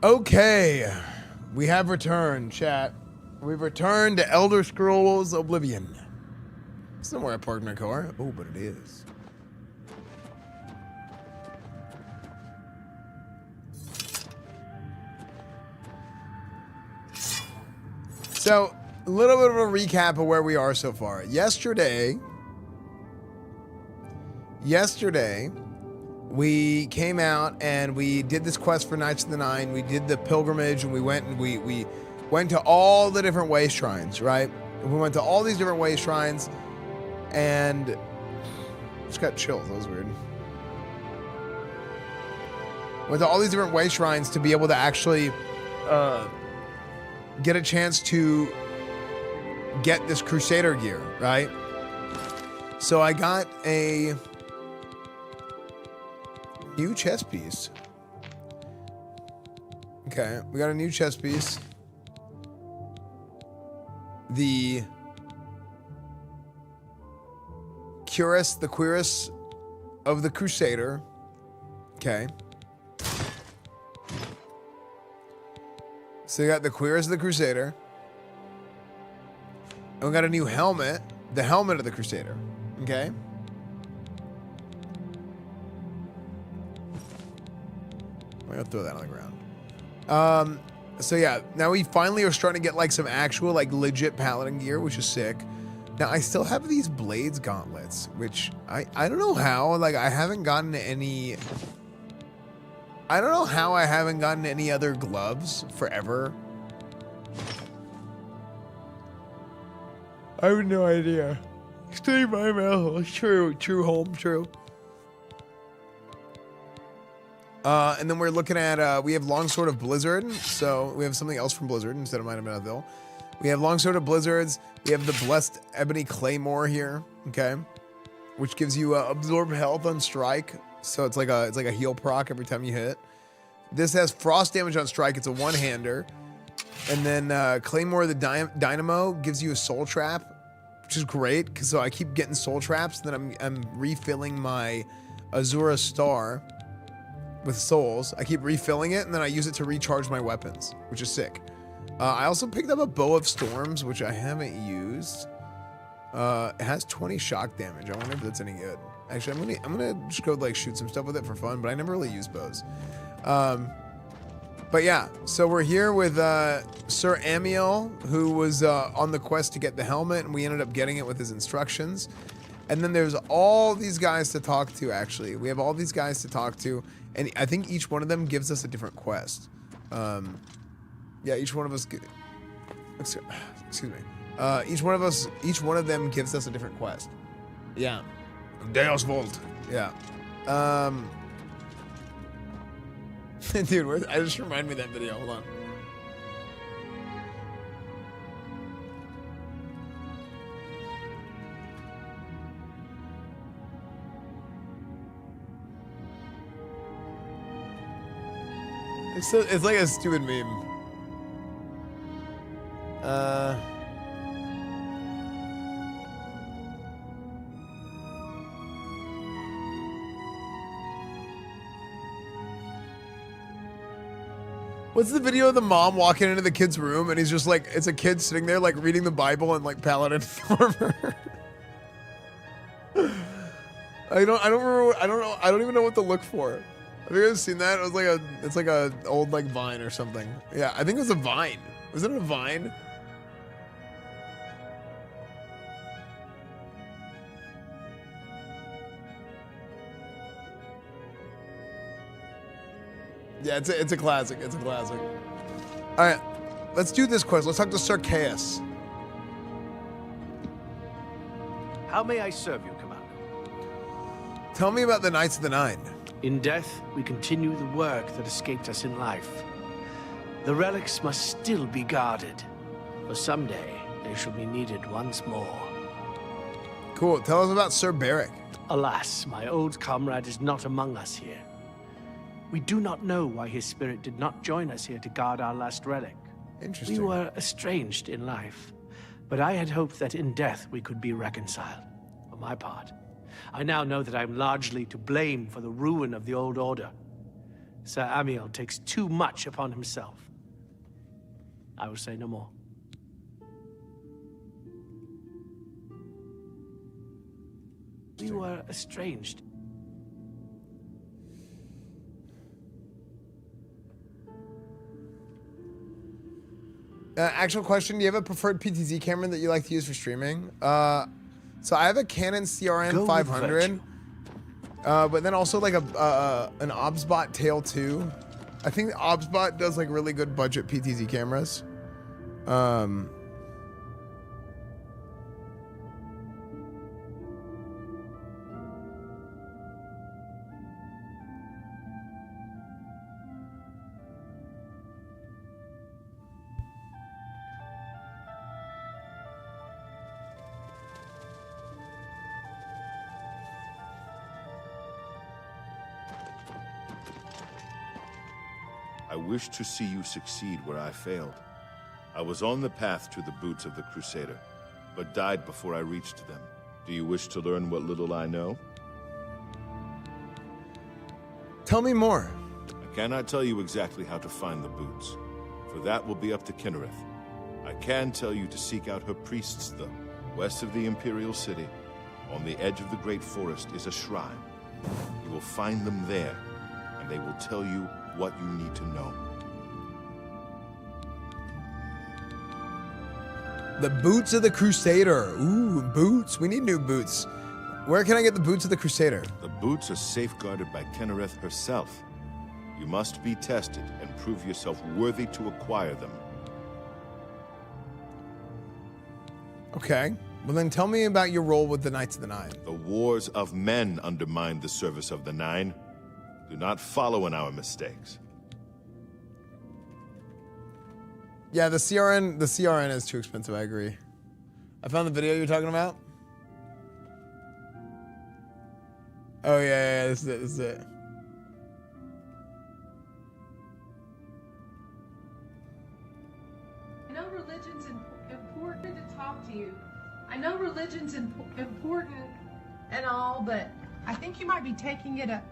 Okay, we have returned, chat. We've returned to Elder Scrolls Oblivion. It's not where I parked my car. Oh, but it is. So, a little bit of a recap of where we are so far. Yesterday, we came out and we did this quest for Knights of the Nine. We did the pilgrimage and we went to all the different way shrines, right? We went to all these different way shrines and just got chills. That was weird. Went to all these different way shrines to be able to actually get a chance to get this Crusader gear, right? So I got a new chess piece. Okay, we got a new chess piece. The cuirass of the Crusader. Okay. So you got the cuirass of the Crusader. And we got a new helmet. The helmet of the Crusader. Okay. I'm gonna throw that on the ground. So yeah, now we finally are starting to get like some actual like legit paladin gear, which is sick. Now I still have these blades gauntlets, which I don't know how, like I haven't gotten any. I don't know how I haven't gotten any other gloves forever. I have no idea. Stay my mouth. True, home, true. And then we're looking at, we have Longsword of Blizzard. So we have something else from Blizzard instead of Might of Mouthville. We have Longsword of Blizzards. We have the Blessed Ebony Claymore here, okay? Which gives you absorb health on strike. So it's like a heal proc every time you hit. This has frost damage on strike. It's a one-hander. And then Claymore of the Dynamo gives you a soul trap, which is great because so I keep getting soul traps. And then I'm refilling my Azura Star with souls. I keep refilling it, and then I use it to recharge my weapons, which is sick. I also picked up a Bow of Storms, which I haven't used. It has 20 shock damage. I wonder if that's any good. Actually, I'm gonna just go like shoot some stuff with it for fun, but I never really use bows. But yeah, so we're here with Sir Amiel, who was on the quest to get the helmet, and we ended up getting it with his instructions. And then there's all these guys to talk to, actually. We have all these guys to talk to, and I think each one of them gives us a different quest. Yeah, each one of us... Excuse me. Each one of them gives us a different quest. Yeah. Deus Volt. Yeah. Dude, I just remind me of that video. Hold on. It's like a stupid meme. What's the video of the mom walking into the kid's room and he's just like, it's a kid sitting there like reading the Bible and like Paladin armor. I don't even know what to look for. Have you guys seen that? It's like a old like Vine or something. Yeah, I think it was a Vine. Was it a Vine? Yeah, it's a classic. It's a classic. All right, let's do this quest. Let's talk to Sir Chaos. How may I serve you, Commander? Tell me about the Knights of the Nine. In death, we continue the work that escaped us in life. The relics must still be guarded, for someday they shall be needed once more. Cool. Tell us about Sir Beric. Alas, my old comrade is not among us here. We do not know why his spirit did not join us here to guard our last relic. Interesting. We were estranged in life, but I had hoped that in death we could be reconciled. For my part, I now know that I am largely to blame for the ruin of the old order. Sir Amiel takes too much upon himself. I will say no more. We were estranged. Actual question, do you have a preferred PTZ camera that you like to use for streaming? So I have a Canon CRN 500, but then also like an Obsbot Tail 2. I think the Obsbot does like really good budget PTZ cameras. I wish to see you succeed where I failed. I was on the path to the boots of the Crusader, but died before I reached them. Do you wish to learn what little I know? Tell me more. I cannot tell you exactly how to find the boots, for that will be up to Kinnereth. I can tell you to seek out her priests, though. West of the Imperial City, on the edge of the Great Forest, is a shrine. You will find them there, and they will tell you what you need to know. The boots of the Crusader. Ooh, boots. We need new boots. Where can I get the boots of the Crusader? The boots are safeguarded by Kinnereth herself. You must be tested and prove yourself worthy to acquire them. Okay. Well, then tell me about your role with the Knights of the Nine. The wars of men undermine the service of the Nine. Do not follow in our mistakes. Yeah, the CRN is too expensive, I agree. I found the video you're talking about. Oh yeah, this is it. I know religion's important to talk to you. I know religion's important and all, but I think you might be taking it a...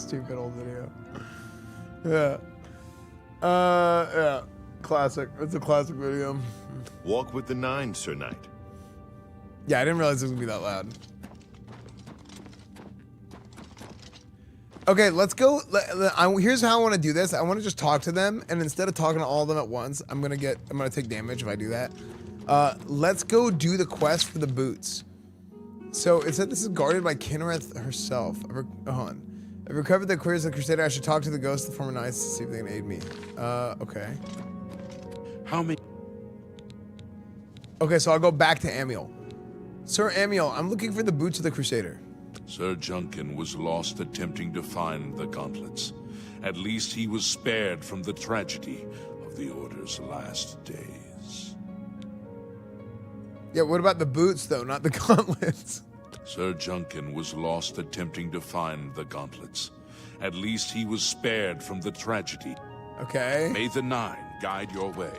Stupid old video. Yeah. Yeah. Classic. It's a classic video. Walk with the 9, Sir Knight. Yeah, I didn't realize it was gonna be that loud. Okay, let's go. Here's how I want to do this. I want to just talk to them, and instead of talking to all of them at once, I'm gonna take damage if I do that. Let's go do the quest for the boots. So it said this is guarded by Kinnereth herself. Hold on. I've recovered the queries of the Crusader. I should talk to the ghosts of the former knights to see if they can aid me. Okay. How many? Okay, so I'll go back to Amiel. Sir Amiel, I'm looking for the boots of the Crusader. Sir Junkin was lost attempting to find the gauntlets. At least he was spared from the tragedy of the Order's last days. Yeah, what about the boots, though, not the gauntlets? Sir Junkin was lost attempting to find the gauntlets. At least he was spared from the tragedy. Okay. May the 9 guide your way.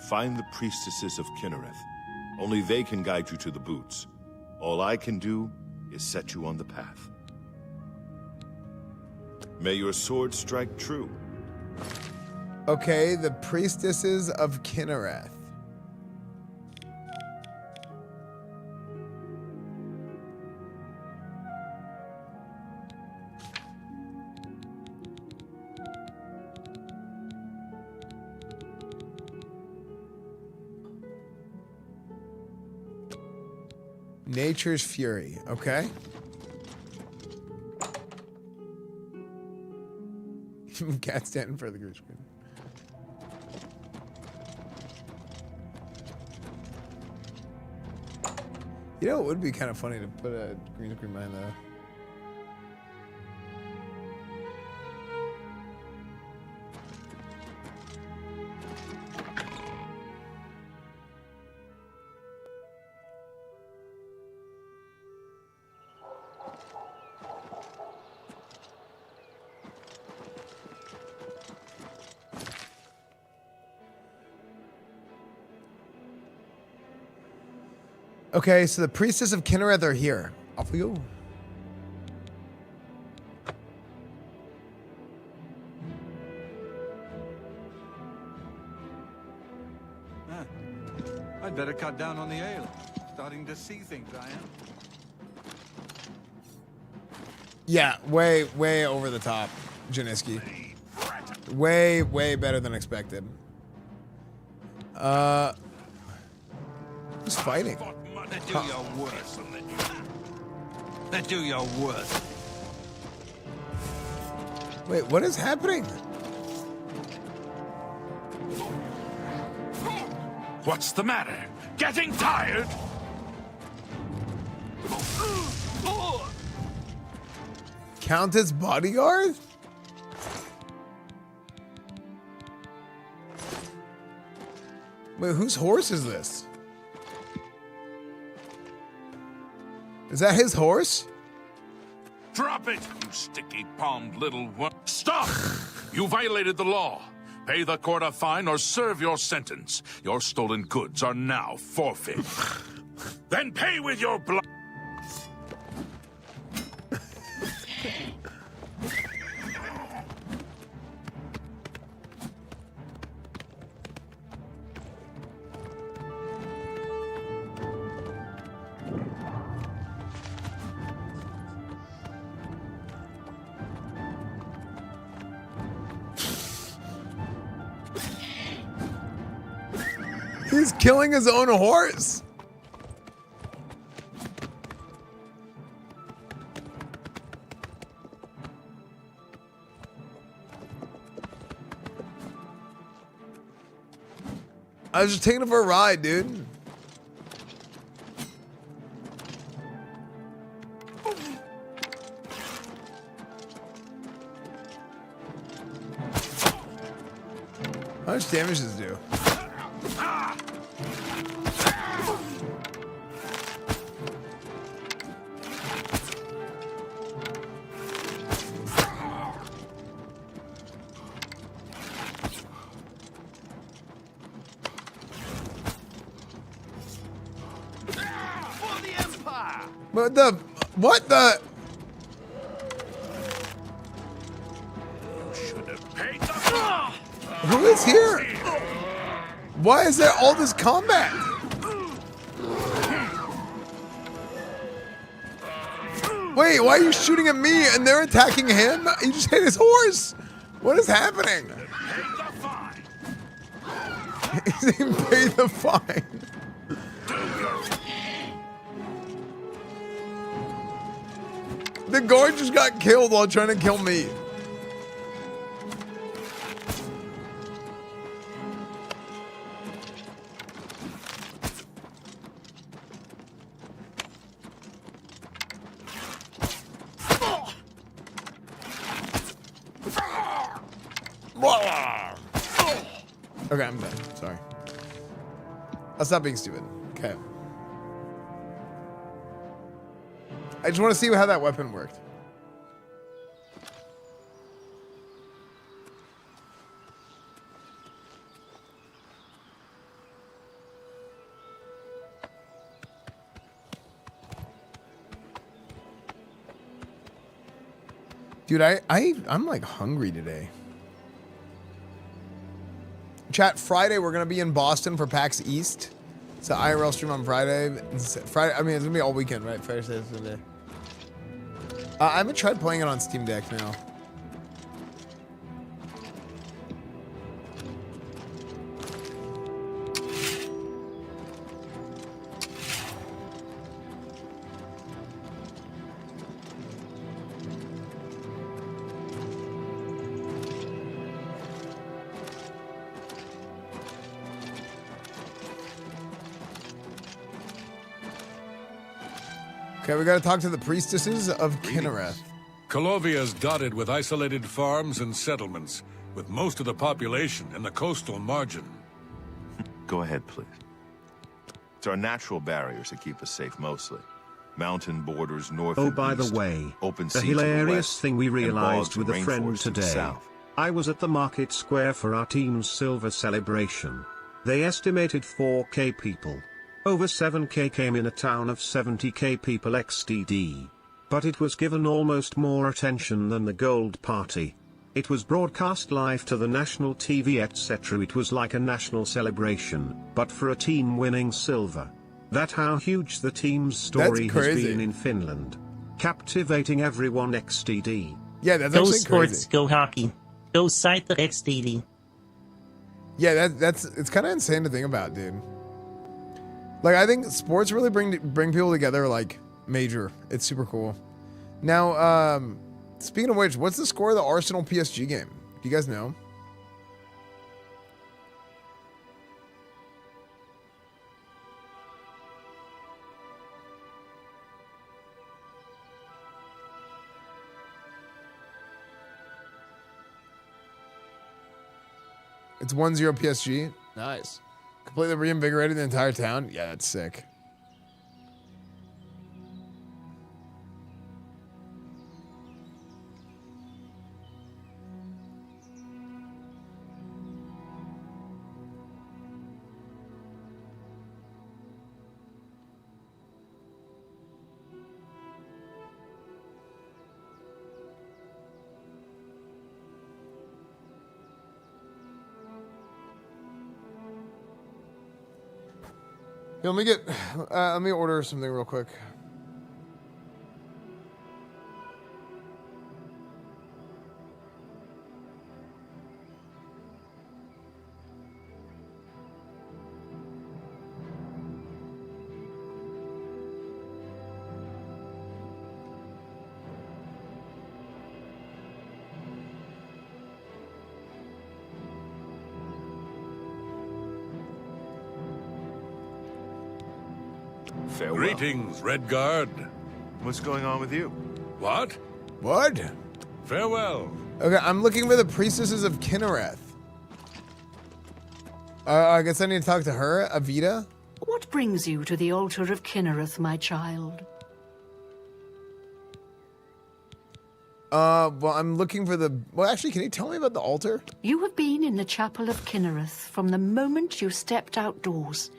Find the priestesses of Kinnereth. Only they can guide you to the boots. All I can do is set you on the path. May your sword strike true. Okay, the priestesses of Kinnereth. Nature's Fury, okay. Cat standing for the green screen. You know, it would be kind of funny to put a green screen behind that. Okay, so the priestess of Kinnereth are here. Off we go. I'd better cut down on the ale. Starting to see things, I am. Yeah, way over the top, Janiski. Way better than expected. Who's fighting? They do your worst. They do your worst. Wait, what is happening? What's the matter? Getting tired? Countess bodyguard? Wait, whose horse is this? Is that his horse? Drop it, you sticky-palmed little worm. Stop! You violated the law. Pay the court a fine or serve your sentence. Your stolen goods are now forfeit. Then pay with your blood. He's killing his own horse. I was just taking him for a ride, dude. How much damage does it do? What the? Who is here? Why is there all this combat? Wait, why are you shooting at me and they're attacking him? He just hit his horse. What is happening? He's saying pay the fine. The guard just got killed while trying to kill me. Okay, I'm done. Sorry. I'll stop being stupid. Okay. I just want to see how that weapon worked. Dude, I'm like hungry today. Chat, Friday we're gonna be in Boston for PAX East. It's an IRL stream on Friday. Friday, I mean it's gonna be all weekend, right? Friday, Saturday, Sunday. I haven't tried playing it on Steam Deck now. Okay, we gotta talk to the priestesses of Kinnereth. Kalovia is dotted with isolated farms and settlements, with most of the population in the coastal margin. Go ahead, please. It's our natural barriers that keep us safe mostly. Mountain borders north and by east, the way, open a sea to the hilarious west, thing we and realized bogs with a and friend rainforests to the today. south. I was at the market square for our team's silver celebration. They estimated 4K people. Over 7K came in a town of 70K people XDD. But it was given almost more attention than the gold party. It was broadcast live to the national TV etc. It was like a national celebration, but for a team winning silver. That's how huge the team's story has been in Finland. Captivating everyone XDD. Yeah, that's go actually sports, crazy. Go hockey. Go side the XDD. Yeah, it's kind of insane to think about, dude. Like, I think sports really bring people together, like, major. It's super cool. Now, speaking of which, what's the score of the Arsenal PSG game? Do you guys know? It's 1-0 PSG. Nice. Completely reinvigorated the entire town. Yeah, that's sick. Yeah, let me order something real quick. Farewell. Greetings, Redguard. What's going on with you? What? What? Farewell. Okay, I'm looking for the priestesses of Kinnereth. I guess I need to talk to her, Avita. What brings you to the altar of Kinnereth, my child? Well, I'm looking for the... Well, actually, can you tell me about the altar? You have been in the chapel of Kinnereth from the moment you stepped outdoors.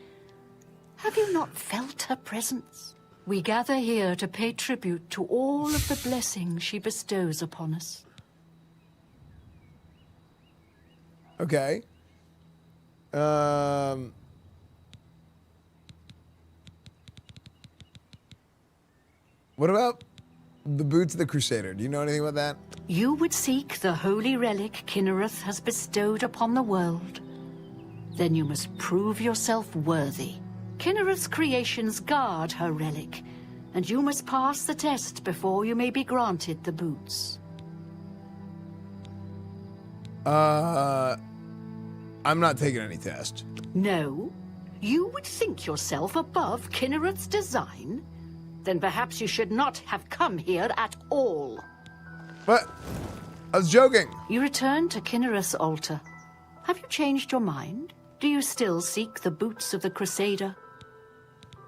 Have you not felt her presence? We gather here to pay tribute to all of the blessings she bestows upon us. Okay. What about the boots of the Crusader? Do you know anything about that? You would seek the holy relic Kinnereth has bestowed upon the world. Then you must prove yourself worthy. Kinnereth's creations guard her relic, and you must pass the test before you may be granted the boots. I'm not taking any test. No? You would think yourself above Kinnereth's design? Then perhaps you should not have come here at all. But I was joking. You return to Kinnereth's altar. Have you changed your mind? Do you still seek the boots of the Crusader?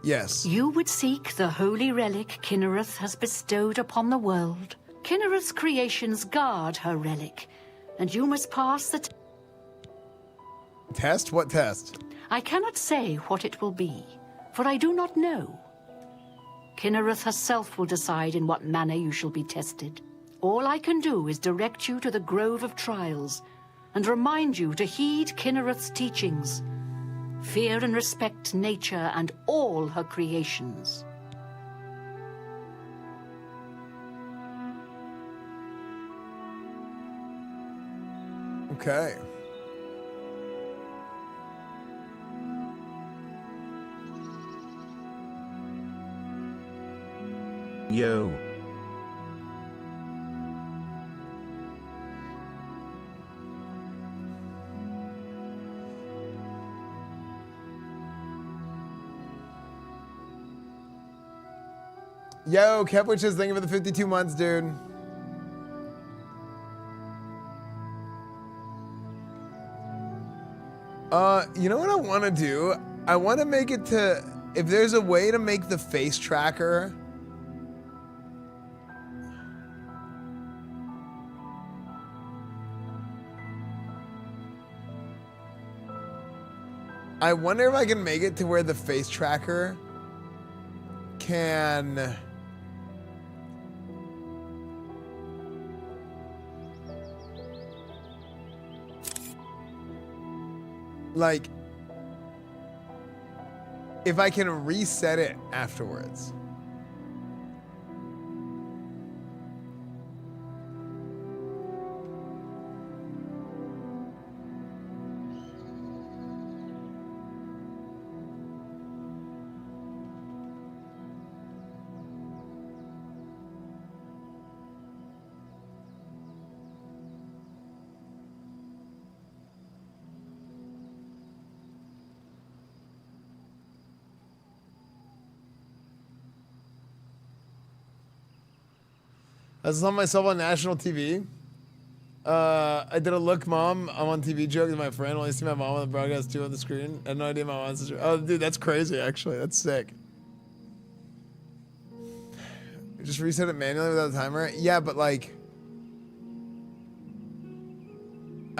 Yes. You would seek the holy relic Kinnereth has bestowed upon the world. Kinnereth's creations guard her relic, and you must pass the test? What test? I cannot say what it will be, for I do not know. Kinnereth herself will decide in what manner you shall be tested. All I can do is direct you to the Grove of Trials, and remind you to heed Kinnereth's teachings. Fear and respect nature and all her creations. Okay. Yo. Yo, Kepwich says thank you for the 52 months, dude. You know what I want to do? I want to make it to, if there's a way to make the face tracker I wonder if I can make it to where the face tracker can like if I can reset it afterwards. I saw myself on national TV. I did a look, mom, I'm on TV joke with my friend. Only see my mom on the broadcast too on the screen. I had no idea my mom's sister. Oh, dude, that's crazy, actually. That's sick. Just reset it manually without a timer? Yeah, but like,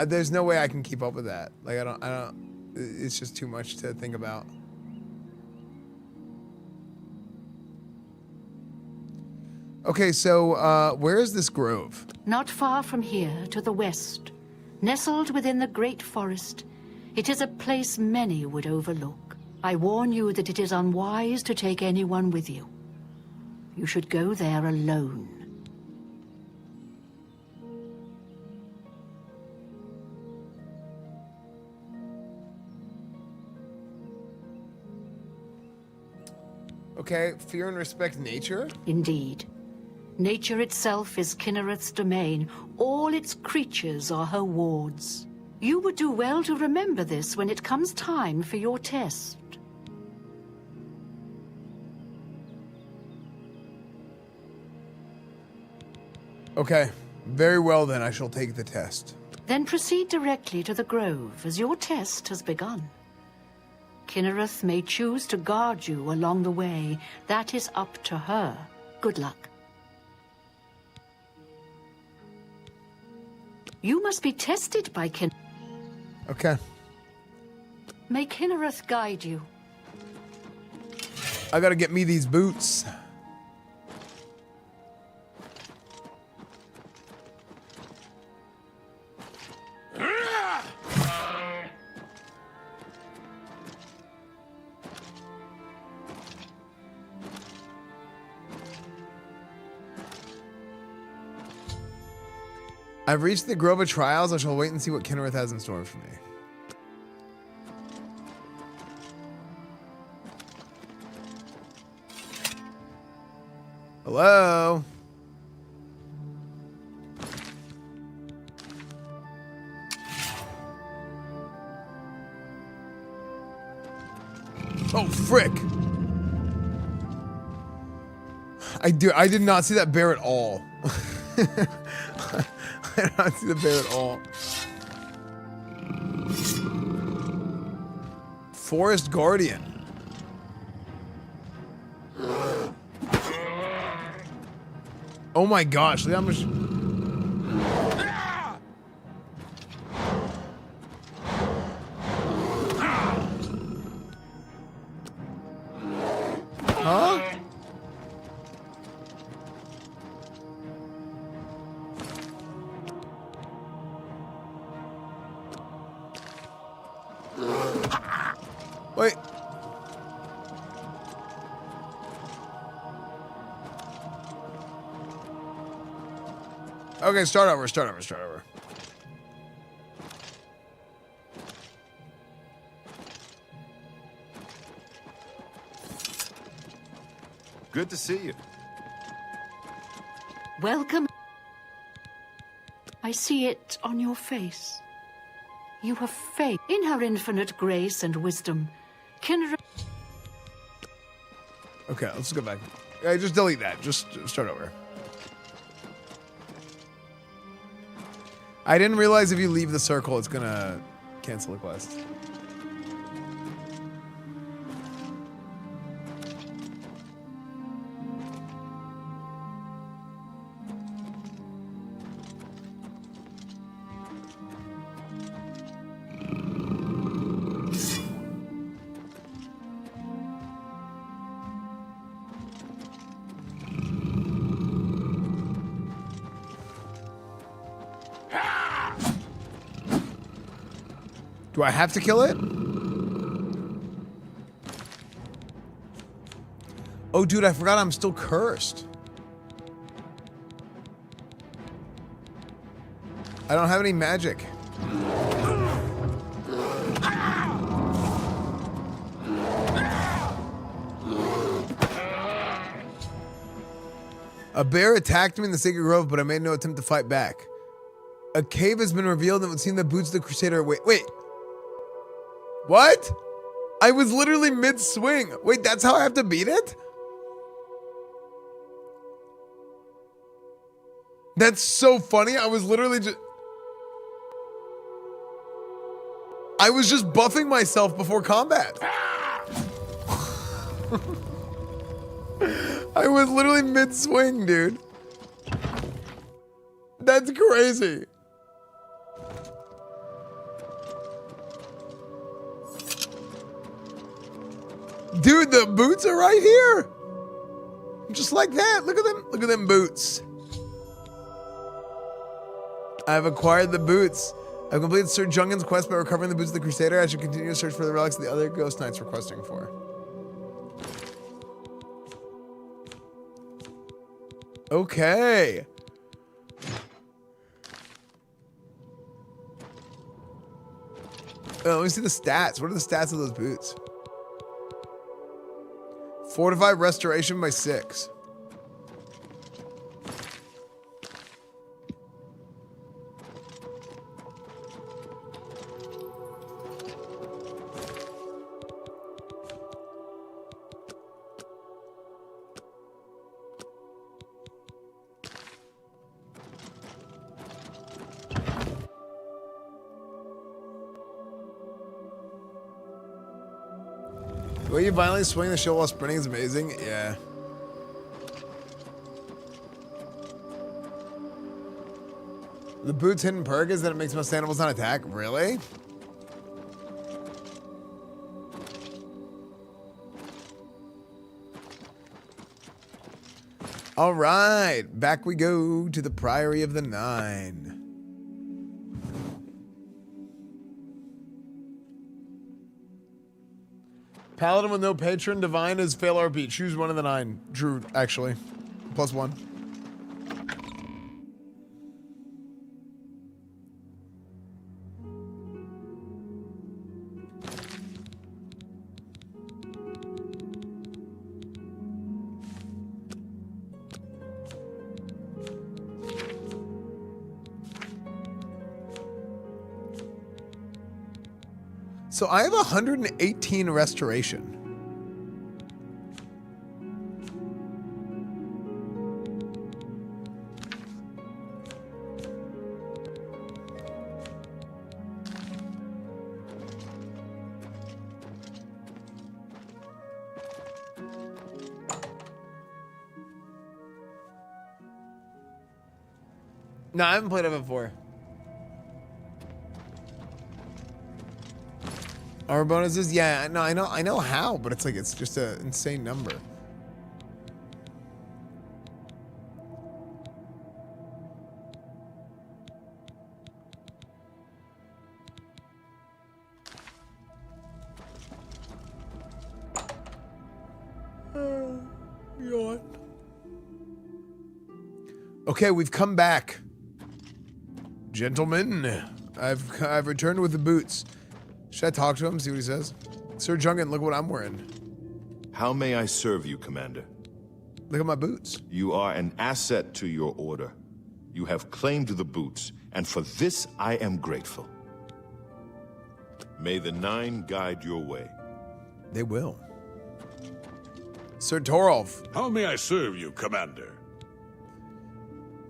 there's no way I can keep up with that. Like, I don't, it's just too much to think about. Okay, so where is this grove? Not far from here, to the west, nestled within the great forest, it is a place many would overlook. I warn you that it is unwise to take anyone with you. You should go there alone. Okay, fear and respect nature? Indeed. Nature itself is Kinnereth's domain. All its creatures are her wards. You would do well to remember this when it comes time for your test. Okay, very well then, I shall take the test. Then proceed directly to the grove, as your test has begun. Kinnereth may choose to guard you along the way. That is up to her. Good luck. You must be tested by Kinnereth. Okay. May Kinnereth guide you. I gotta get me these boots. I've reached the Grove of Trials. I shall wait and see what Kinnereth has in store for me. Hello? Oh, frick. I did not see that bear at all. I did not see the bear at all. Forest Guardian. Oh my gosh, look how much. Huh? Wait. Okay, start over. Good to see you. Welcome. I see it on your face. You have faith in her infinite grace and wisdom. Kinnereth. Okay, let's go back. Yeah, just delete that. Just start over. I didn't realize if you leave the circle, it's gonna cancel the quest. Do I have to kill it? Oh, dude, I forgot I'm still cursed. I don't have any magic. A bear attacked me in the Sacred Grove, but I made no attempt to fight back. A cave has been revealed that would seem the boots of the Crusader. Wait. What? I was literally mid-swing. Wait, that's how I have to beat it? That's so funny. I was literally just... I was just buffing myself before combat. I was literally mid-swing, dude. That's crazy. Dude, the boots are right here. Just like that. Look at them. Look at them boots. I've acquired the boots. I've completed Sir Jungan's quest by recovering the boots of the Crusader. I should continue to search for the relics the other ghost knights were questing for. Okay. Let me see the stats. What are the stats of those boots? Fortified restoration by 6. The way you violently swing the shield while sprinting is amazing. Yeah. The boot's hidden perk is that it makes most animals not attack. Really? All right, back we go to the Priory of the Nine. Paladin with no patron, divine is fail RP. Choose one of the 9. Drew, actually. +1. So I have 118 restoration. No, I haven't played it before. Our bonuses? Yeah, no, I know how, but it's like it's just an insane number. Yawn. Okay, we've come back. Gentlemen, I've returned with the boots. Should I talk to him, see what he says? Sir Jungan, look what I'm wearing. How may I serve you, Commander? Look at my boots. You are an asset to your order. You have claimed the boots, and for this I am grateful. May the Nine guide your way. They will. Sir Torolf. How may I serve you, Commander?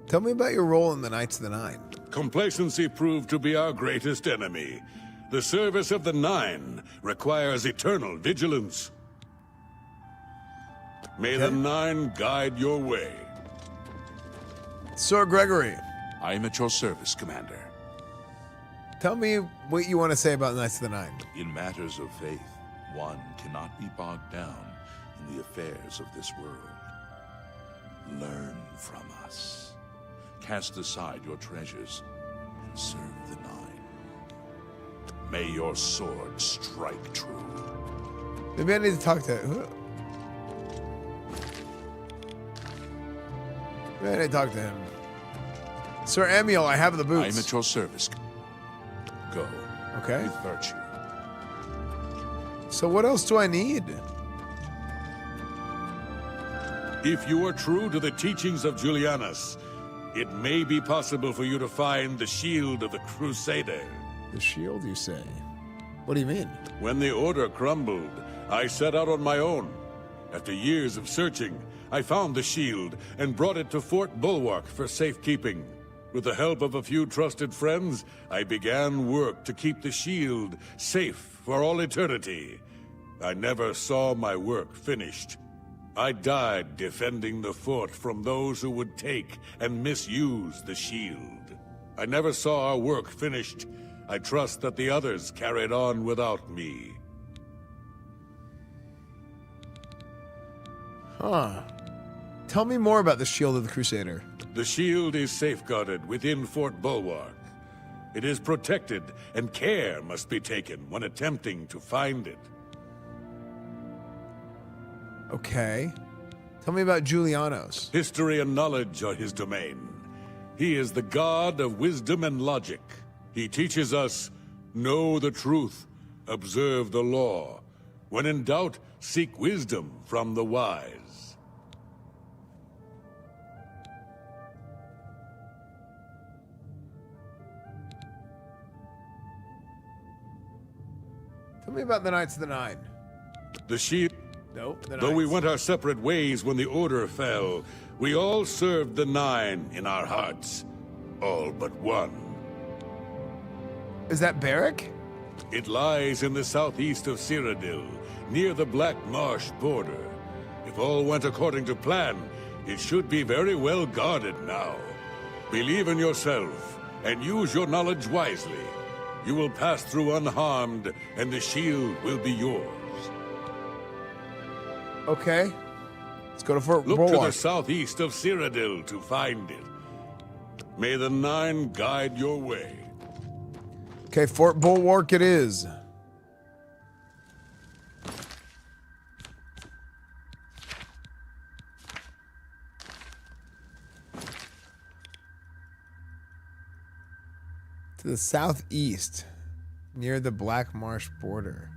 Tell me about your role in the Knights of the Nine. Complacency proved to be our greatest enemy. The service of the Nine requires eternal vigilance. May the Nine guide your way. Sir Gregory. I am at your service, Commander. Tell me what you want to say about Knights of the Nine. In matters of faith, one cannot be bogged down in the affairs of this world. Learn from us. Cast aside your treasures and serve the Nine. May your sword strike true. Maybe I need to talk to... Maybe I need to talk to him. Sir Amiel, I have the boots. I am at your service. Go. Okay. With virtue. So what else do I need? If you are true to the teachings of Julianus, it may be possible for you to find the shield of the Crusader. The shield, you say? What do you mean? When the Order crumbled, I set out on my own. After years of searching, I found the shield and brought it to Fort Bulwark for safekeeping. With the help of a few trusted friends, I began work to keep the shield safe for all eternity. I never saw my work finished. I died defending the fort from those who would take and misuse the shield. I never saw our work finished. I trust that the others carried on without me. Huh. Tell me more about the Shield of the Crusader. The shield is safeguarded within Fort Bulwark. It is protected, and care must be taken when attempting to find it. Okay. Tell me about Julianos. History and knowledge are his domain. He is the god of wisdom and logic. He teaches us, know the truth, observe the law. When in doubt, seek wisdom from the wise. Tell me about the Knights of the Nine. The shield... No, the Though we Knights. went our separate ways when the Order fell, we all served the Nine in our hearts. All but one. Is that Barrack? It lies in the southeast of Cyrodiil, near the Black Marsh border. If all went according to plan, it should be very well guarded now. Believe in yourself, and use your knowledge wisely. You will pass through unharmed, and the shield will be yours. Okay. Let's go to Fort Look to the Bulwark. southeast of Cyrodiil to find it. May the Nine guide your way. Okay, Fort Bulwark it is. To the southeast, near the Black Marsh border.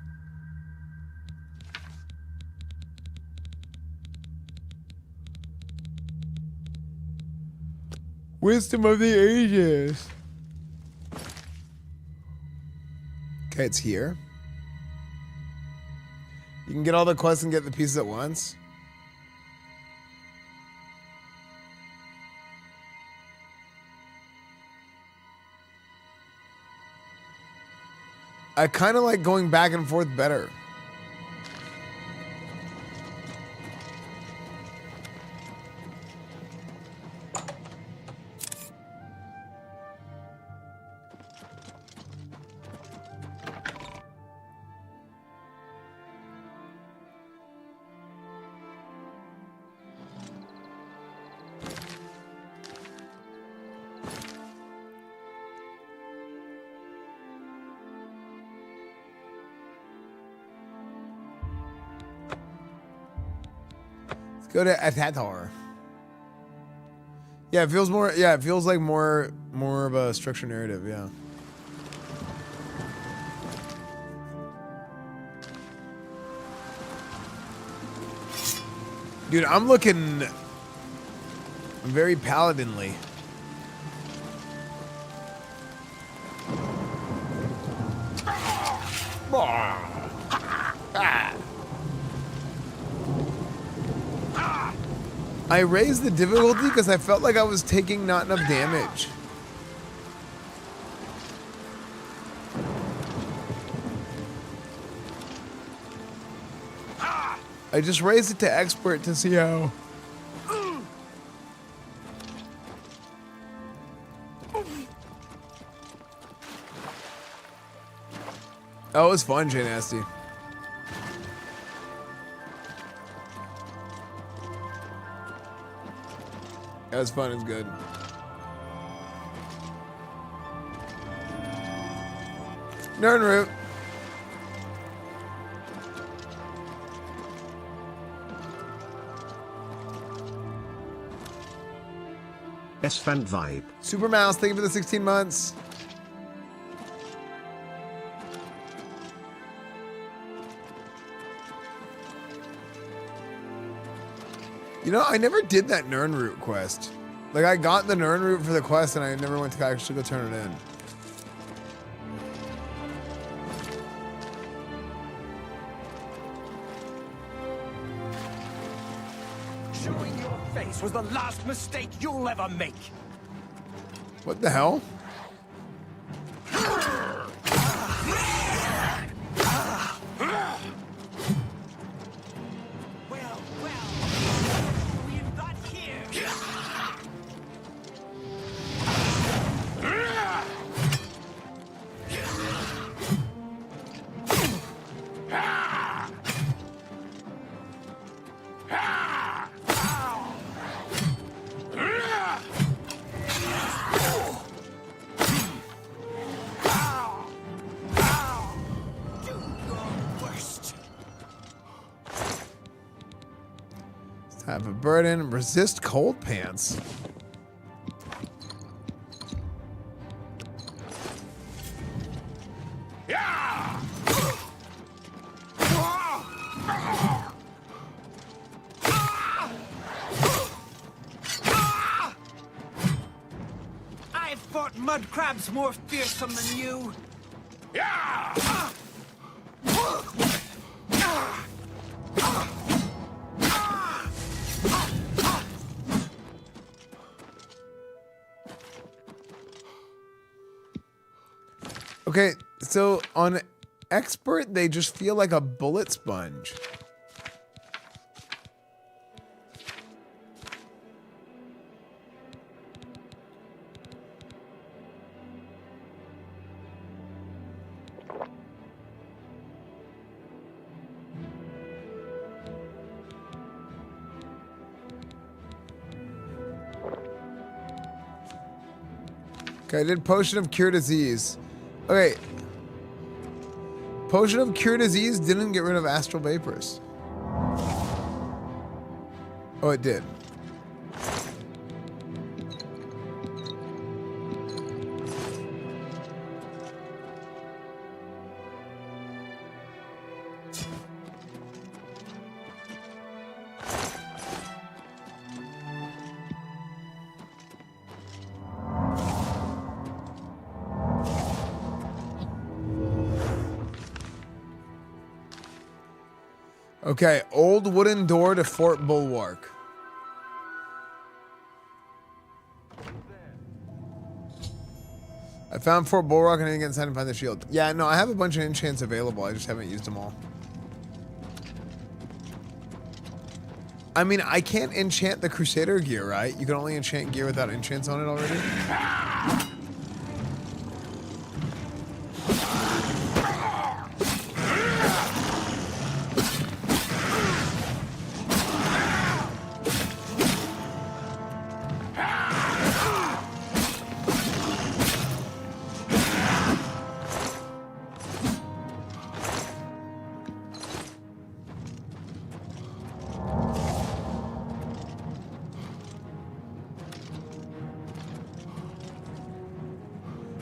Wisdom of the ages. Okay, it's here. You can get all the quests and get the pieces at once. I kind of like going back and forth better. Go to Athatar. Yeah, it feels more. Yeah, it feels like more of a structured narrative. Yeah. Dude, I'm looking very paladinly. I raised the difficulty because I felt like I was taking not enough damage. I just raised it to expert to see how. Oh, it was fun, Jay Nasty. That was fun. It was good. Nern root. Esfand vibe. Super Mouse, thank you for the 16 months. You know, I never did that Nern root quest. Like, I got the Nern root for the quest and I never went to actually go turn it in. Showing your face was the last mistake you'll ever make. What the hell? Have a burden. Resist cold pants. I've fought mud crabs more fearsome than you. Okay, so on expert, they just feel like a bullet sponge. Okay, I did Potion of Cure Disease. Okay. Potion of Cure Disease didn't get rid of Astral Vapors. Oh, it did. Okay, old wooden door to Fort Bulwark. I found Fort Bulwark and I didn't get inside and find the shield. Yeah, no, I have a bunch of enchants available. I just haven't used them all. I mean, I can't enchant the Crusader gear, right? You can only enchant gear without enchants on it already?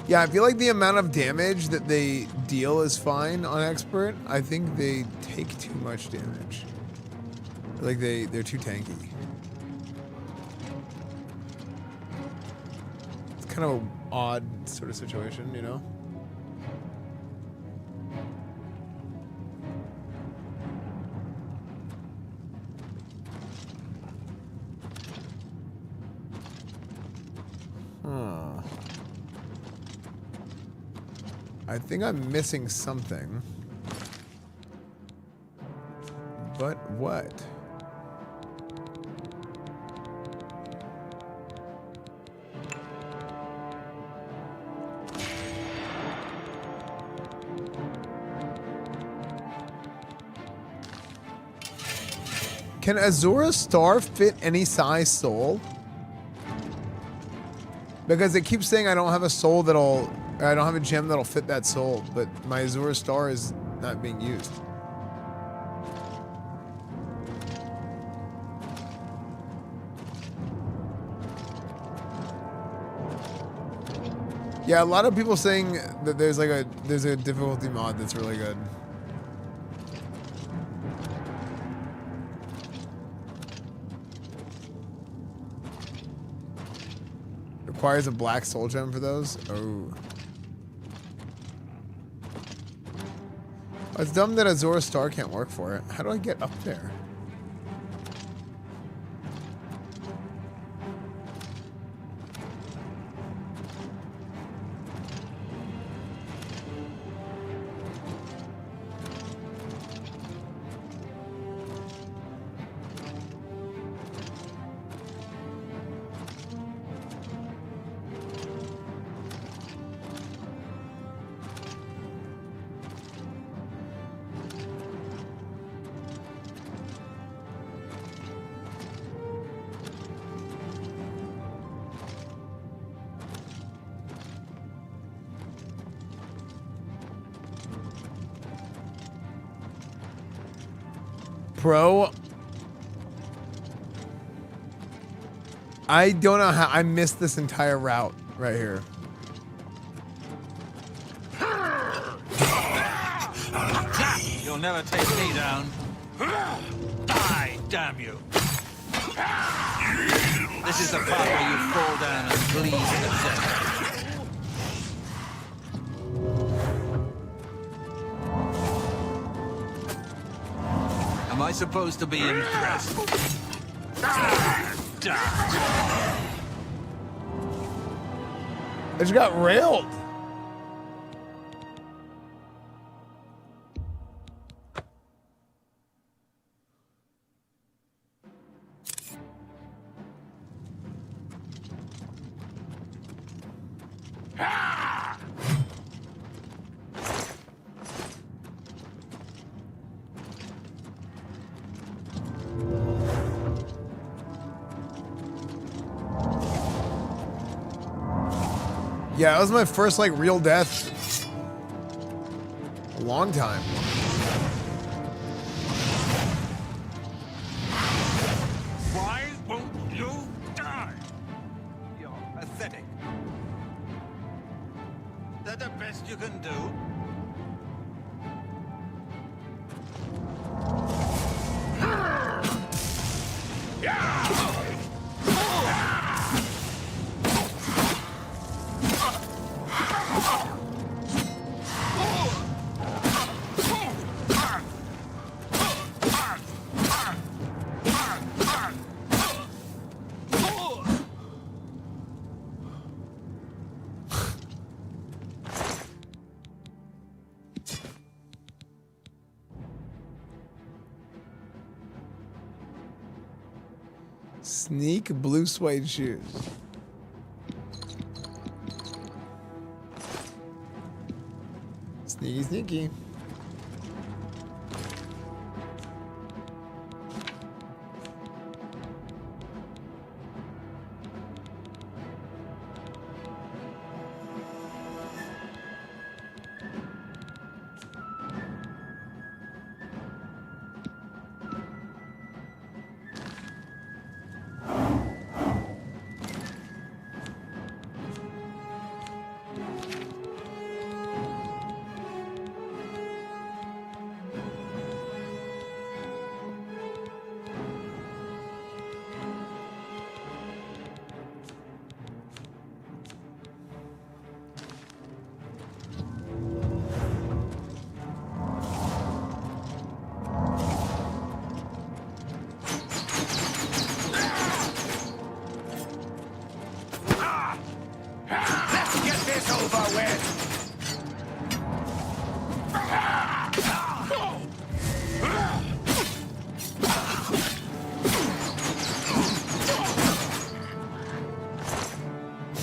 Yeah, I feel like the amount of damage that they deal is fine on Expert. I think they take too much damage. Like they're too tanky. It's kind of an odd sort of situation, you know? Huh. I think I'm missing something. But what? Can Azura's Star fit any size soul? Because it keeps saying I don't have a soul that'll... I don't have a gem that'll fit that soul, but my Azura Star is not being used. Yeah, a lot of people saying that there's a difficulty mod that's really good. Requires a black soul gem for those? Oh. It's dumb that Azura Star can't work for it. How do I get up there? Bro, I don't know how I missed this entire route right here. You'll never take me down. Die, damn you. This is the part where you fall down and bleed to death. Am I supposed to be impressed? I just got railed. Yeah, that was my first, like, real death. A long time. Why won't you die? You're pathetic. Is that the best you can do? Sneak blue suede shoes. Sneaky, sneaky.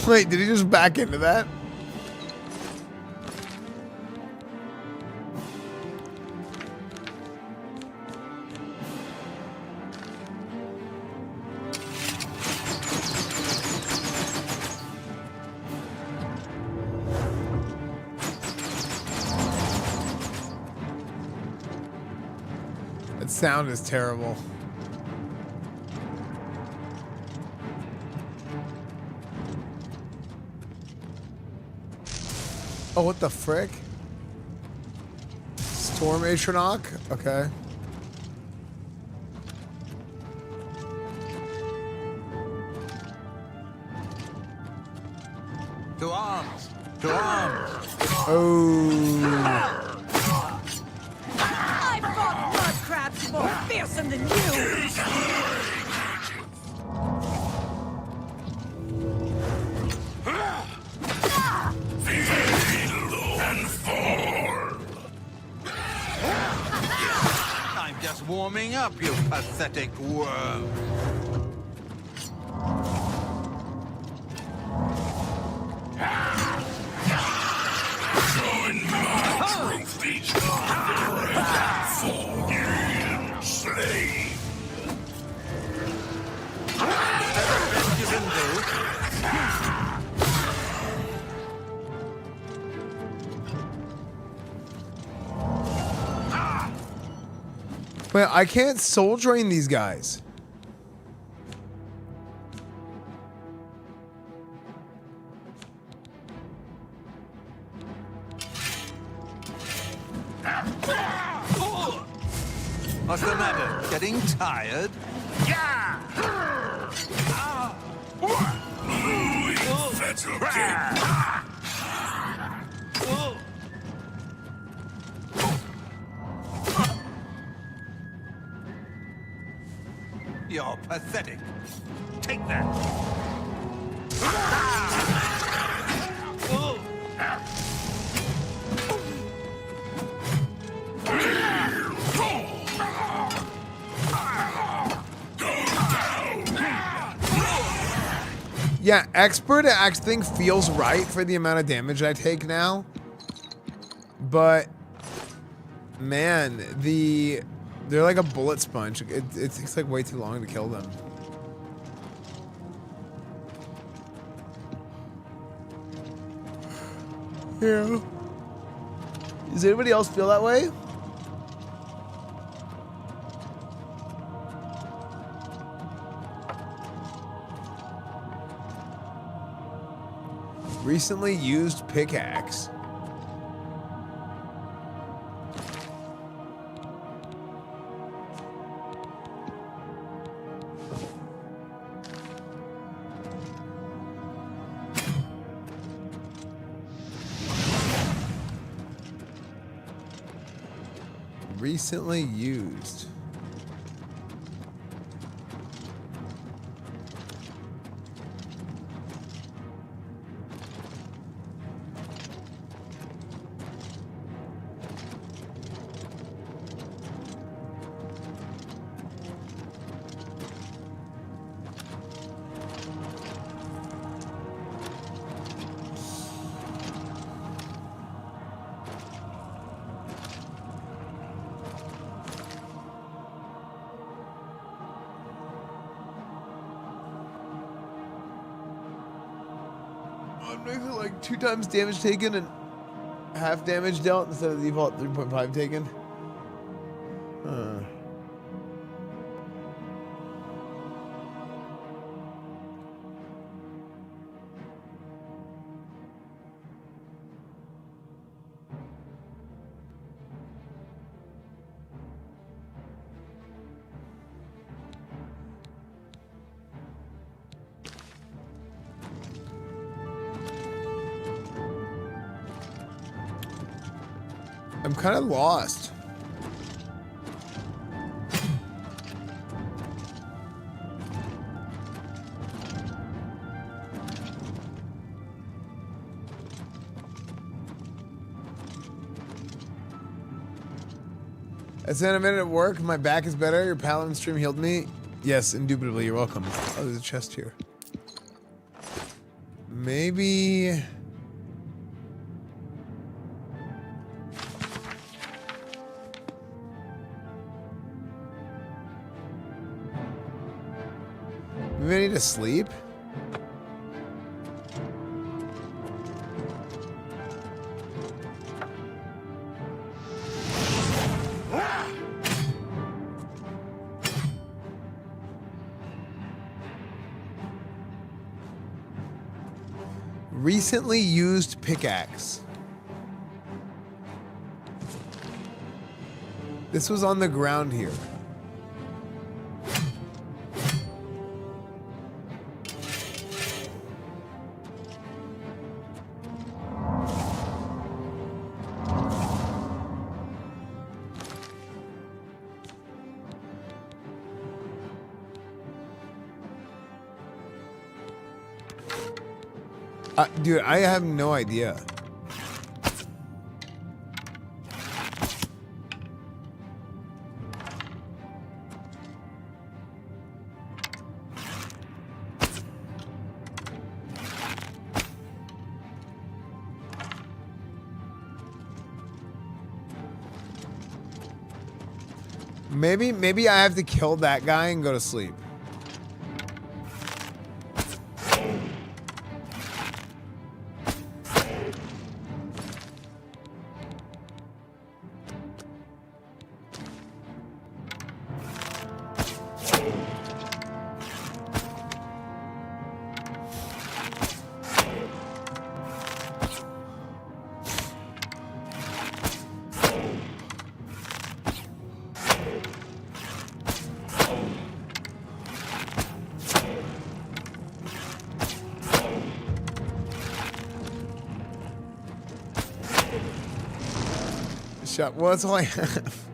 Wait, did he just back into that? That sound is terrible. Oh, what the frick? Storm Atronach? Okay. To arms! To arms! Oh. I fought mud crabs more fearsome than you! I'm just warming up, you pathetic worm. Join my trophies for you slave. Best you can do. Wait, I can't soul drain these guys. What's the matter? Getting tired? That's okay. You're pathetic. Take that. Yeah, expert I think feels right for the amount of damage I take now. But man, they're like a bullet sponge. It takes like way too long to kill them. Yeah. Does anybody else feel that way? Recently used pickaxe. Recently used. Mod makes it like 2 times damage taken and half damage dealt instead of the default 3.5 taken. I'm kind of lost. I spent a minute at work. My back is better. Your Paladin stream healed me. Yes, indubitably. You're welcome. Oh, there's a chest here. Maybe... Maybe I need to sleep? Recently used pickaxe. This was on the ground here. Dude, I have no idea. Maybe I have to kill that guy and go to sleep. Shut. Well, that's all I have.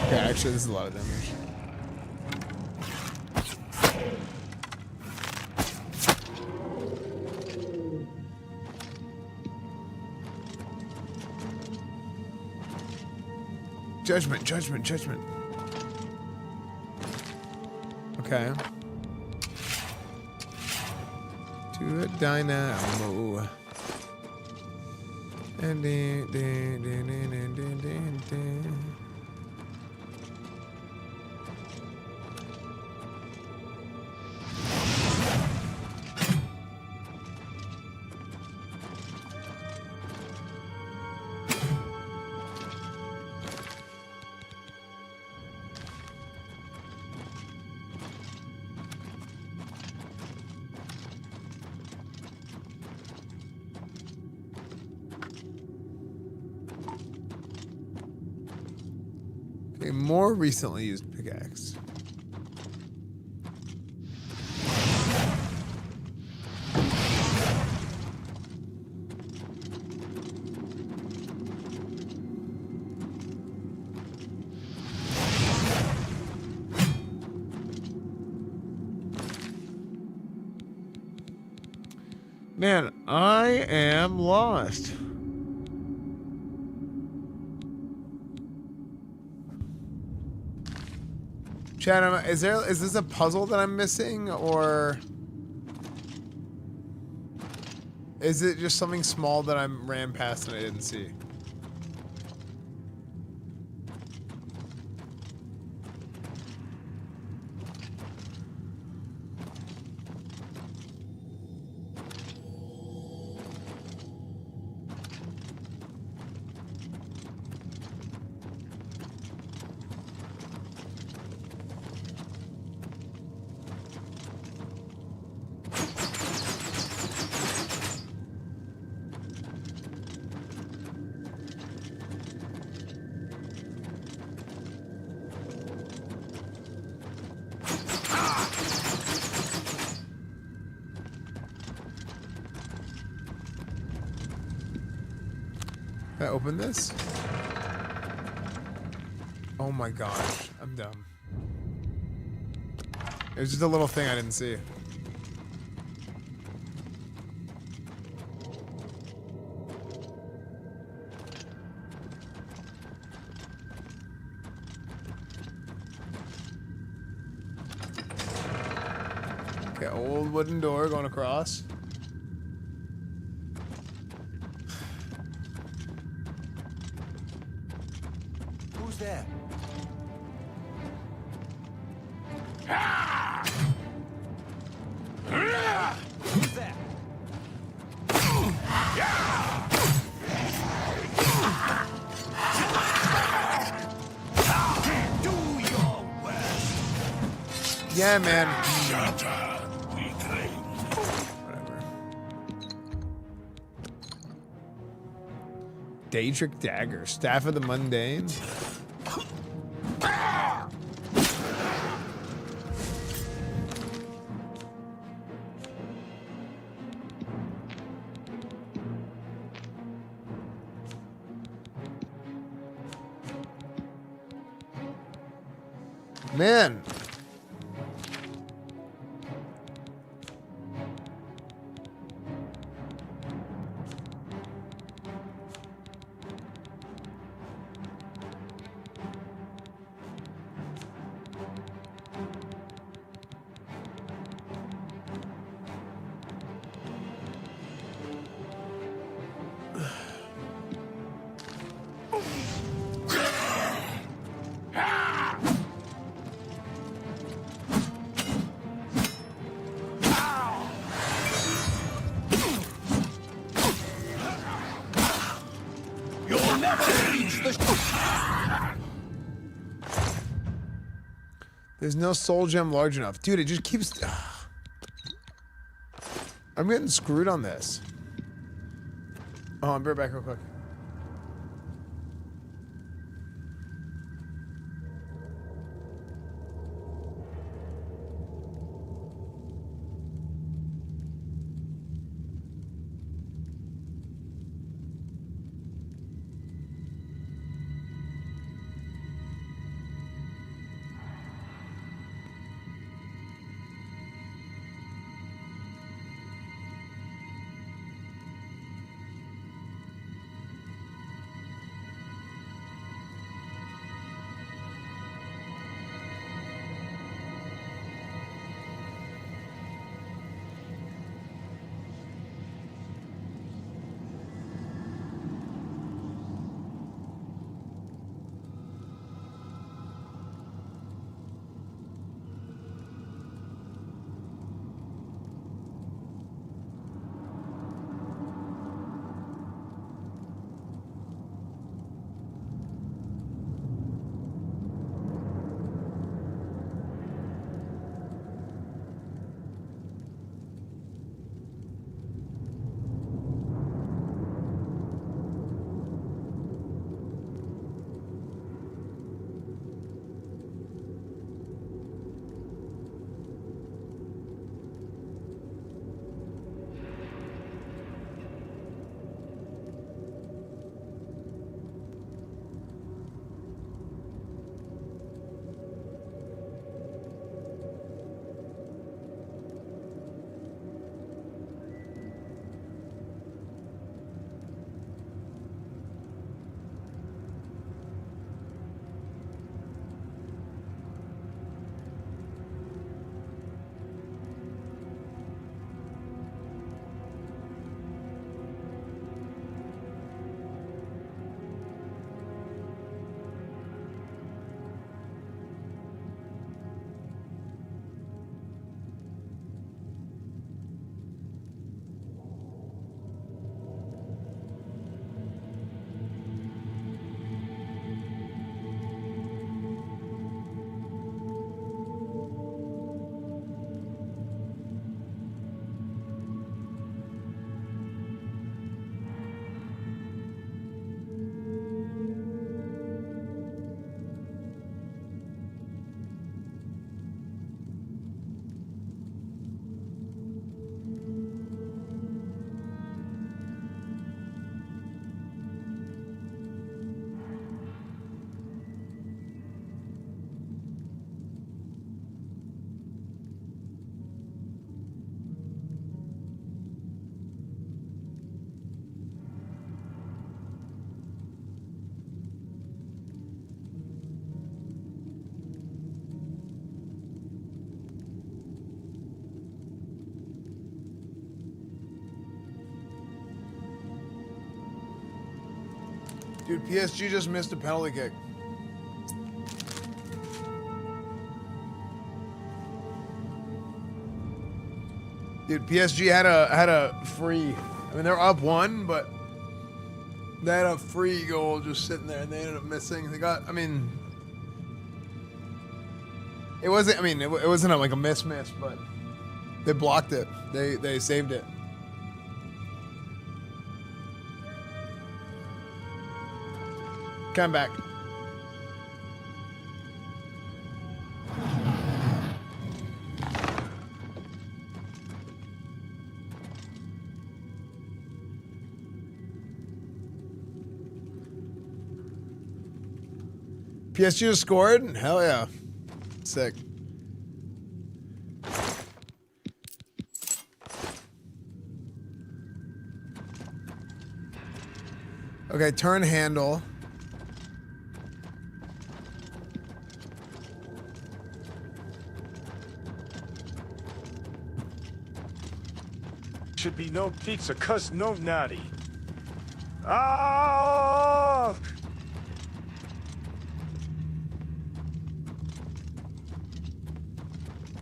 Okay, actually, this is a lot of damage. Judgment, judgment, judgment. Okay. To a dynamo. And a more recently used pickaxe. Man, I am lost. Chad, is this a puzzle that I'm missing, or is it just something small that I ran past and I didn't see? Can I open this? Oh my gosh, I'm dumb. It was just a little thing I didn't see. Okay, old wooden door going across. Who's there? Who's there? Do your worst. Yeah, man. Whatever. Daedric Dagger, Staff of the Mundane. Man. You'll never reach the... There's no soul gem large enough. Dude, it just keeps... I'm getting screwed on this. Oh, I'll be right back real quick. Dude, PSG just missed a penalty kick. Dude, PSG had a free. I mean, they're up 1, but they had a free goal just sitting there, and they ended up missing. They got. I mean, it wasn't. I mean, it wasn't like a miss, but they blocked it. They saved it. Come back. PSG just scored? Hell yeah. Sick. Okay, turn handle. Should be no pizza, cuz no natty. Ah!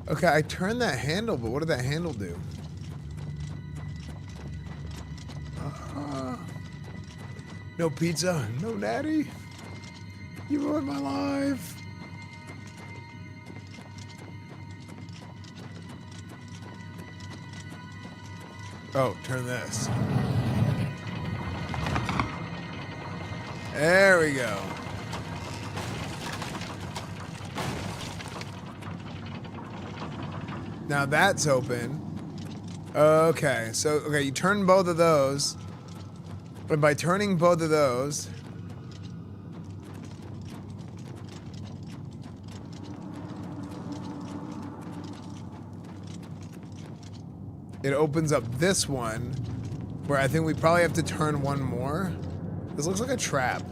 Okay, I turned that handle, but what did that handle do? No pizza, no natty. You ruined my life. Oh, turn this. There we go. Now that's open. Okay, so, okay, you turn both of those. But by turning both of those, it opens up this one, where I think we probably have to turn one more. This looks like a trap.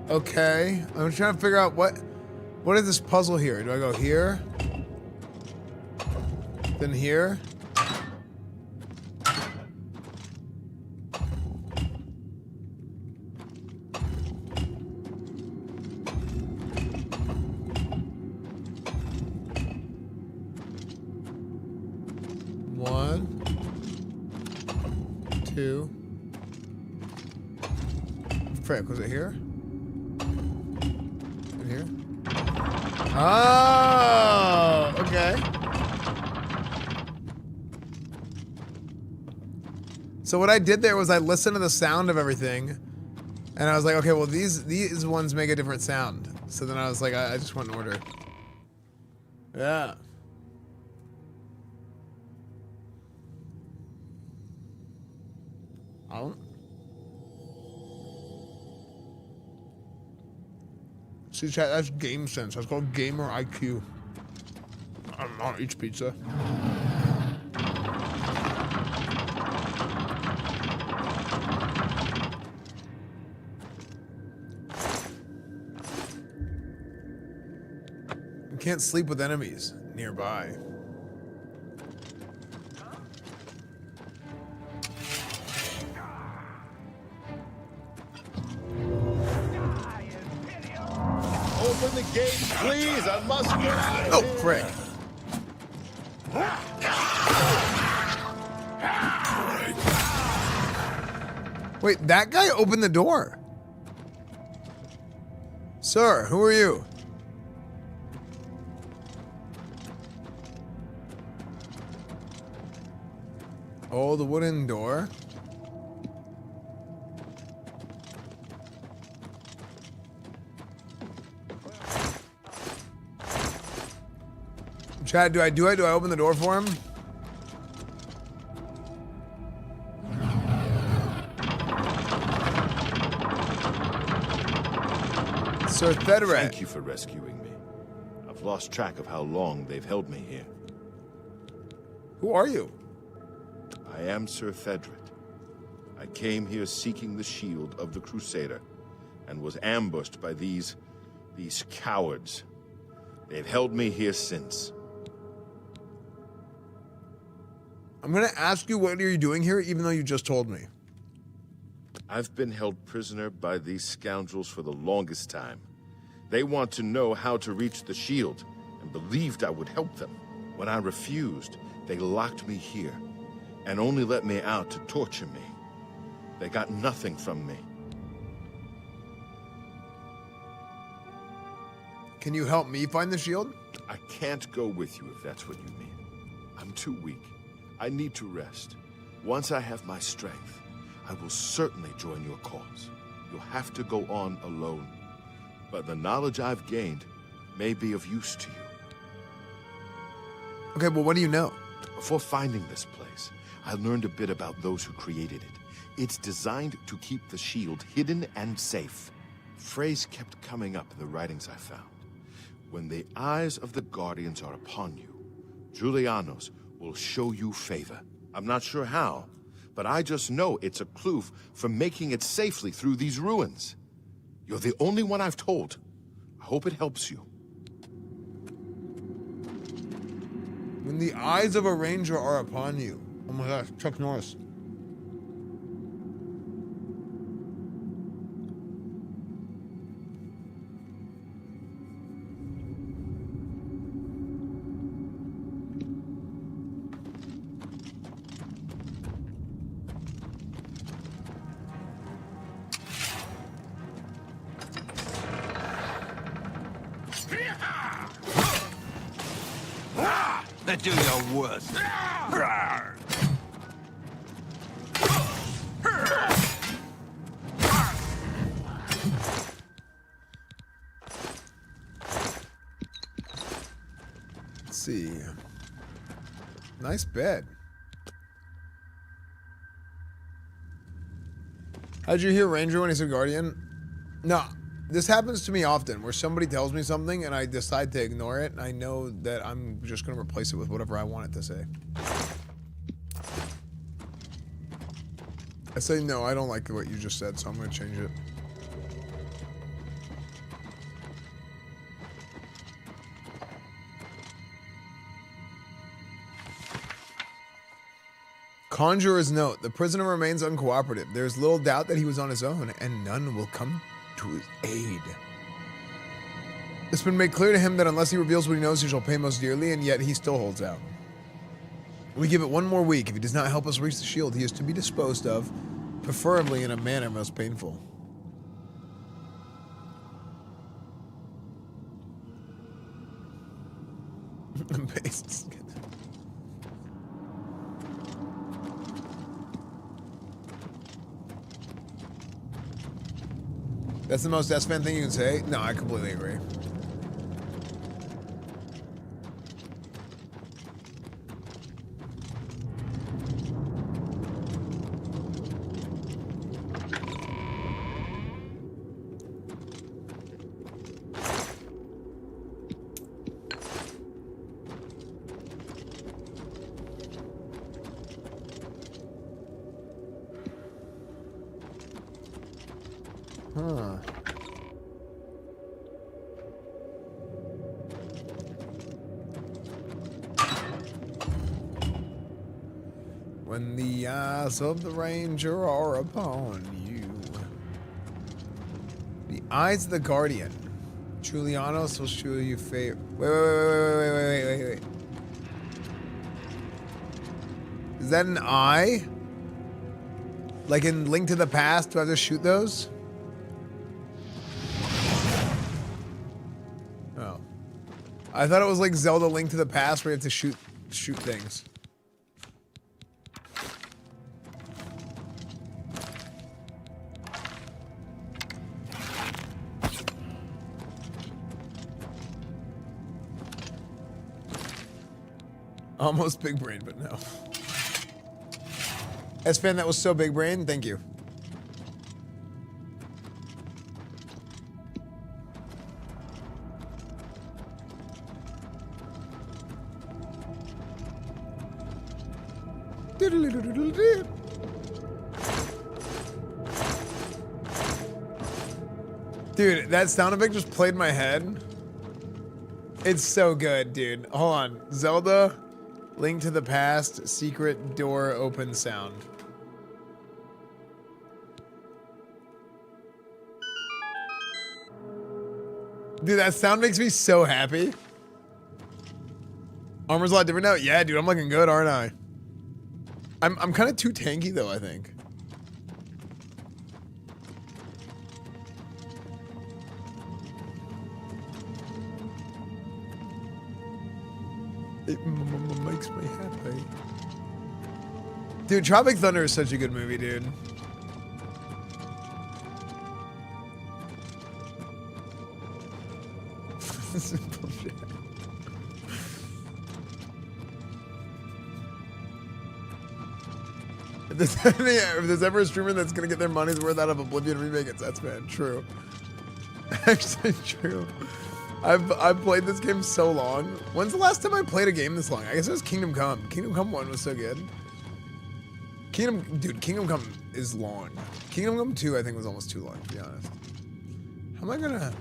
Okay, I'm trying to figure out what is this puzzle here? Do I go here? Then here? One, two. Frick, was it here? Here? Oh, okay. So what I did there was I listened to the sound of everything, and I was like, okay, well these ones make a different sound. So then I was like, I just went in order. Yeah. See, chat, that's game sense. That's called gamer IQ. I don't know, each pizza. You can't sleep with enemies nearby. Open the gate, please. I must get out of here. Oh, frick. Wait, that guy opened the door. Sir, who are you? Oh, the wooden door. Chad, do I do it? Do I open the door for him? Sir Thedret. Thank you for rescuing me. I've lost track of how long they've held me here. Who are you? I am Sir Thedret. I came here seeking the shield of the Crusader and was ambushed by these cowards. They've held me here since. I'm going to ask you what are you doing here, even though you just told me. I've been held prisoner by these scoundrels for the longest time. They want to know how to reach the shield and believed I would help them. When I refused, they locked me here and only let me out to torture me. They got nothing from me. Can you help me find the shield? I can't go with you if that's what you mean. I'm too weak. I need to rest. Once I have my strength, I will certainly join your cause. You'll have to go on alone. But the knowledge I've gained may be of use to you. Okay, well, what do you know? Before finding this place, I learned a bit about those who created it. It's designed to keep the shield hidden and safe. A phrase kept coming up in the writings I found. When the eyes of the Guardians are upon you, Julianos will show you favor. I'm not sure how, but I just know it's a clue for making it safely through these ruins. You're the only one I've told. I hope it helps you. When the eyes of a ranger are upon you. Oh my gosh, Chuck Norris. Do your worst. Let's see. Nice bed. How'd you hear Ranger when he said Guardian? No. This happens to me often, where somebody tells me something and I decide to ignore it, and I know that I'm just going to replace it with whatever I want it to say. I say, no, I don't like what you just said, so I'm going to change it. Conjurer's note. The prisoner remains uncooperative. There's little doubt that he was on his own, and none will come to his aid. It's been made clear to him that unless he reveals what he knows, he shall pay most dearly, and yet he still holds out. We give it one more week. If he does not help us reach the shield, he is to be disposed of, preferably in a manner most painful. That's the most Esfand thing you can say? No, I completely agree. Huh. When the eyes of the ranger are upon you. The eyes of the guardian. Julianos will show you favor. Wait. Is that an eye? Like in Link to the Past, do I have to shoot those? Oh. I thought it was like Zelda Link to the Past where you have to shoot things. Almost big brain, but no. Esfand, that was so big brain. Thank you. Dude, that sound effect just played in my head. It's so good, dude. Hold on. Zelda, Link to the Past, secret door open sound. Dude, that sound makes me so happy. Armor's a lot different now. Yeah, dude, I'm looking good, aren't I? I'm kind of too tanky though, I think. It makes me happy. Dude, Tropic Thunder is such a good movie, dude. This is bullshit. If there's ever a streamer that's gonna get their money's worth out of Oblivion Remake, it's Esfand. True. Actually, true. I've played this game so long. When's the last time I played a game this long? I guess it was Kingdom Come. Kingdom Come 1 was so good. Kingdom Come is long. Kingdom Come 2, I think, was almost too long, to be honest. How am I gonna...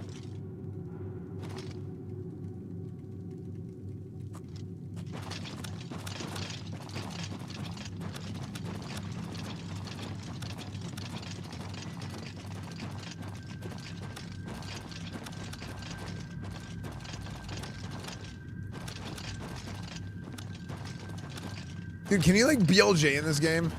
Dude, can you like BLJ in this game?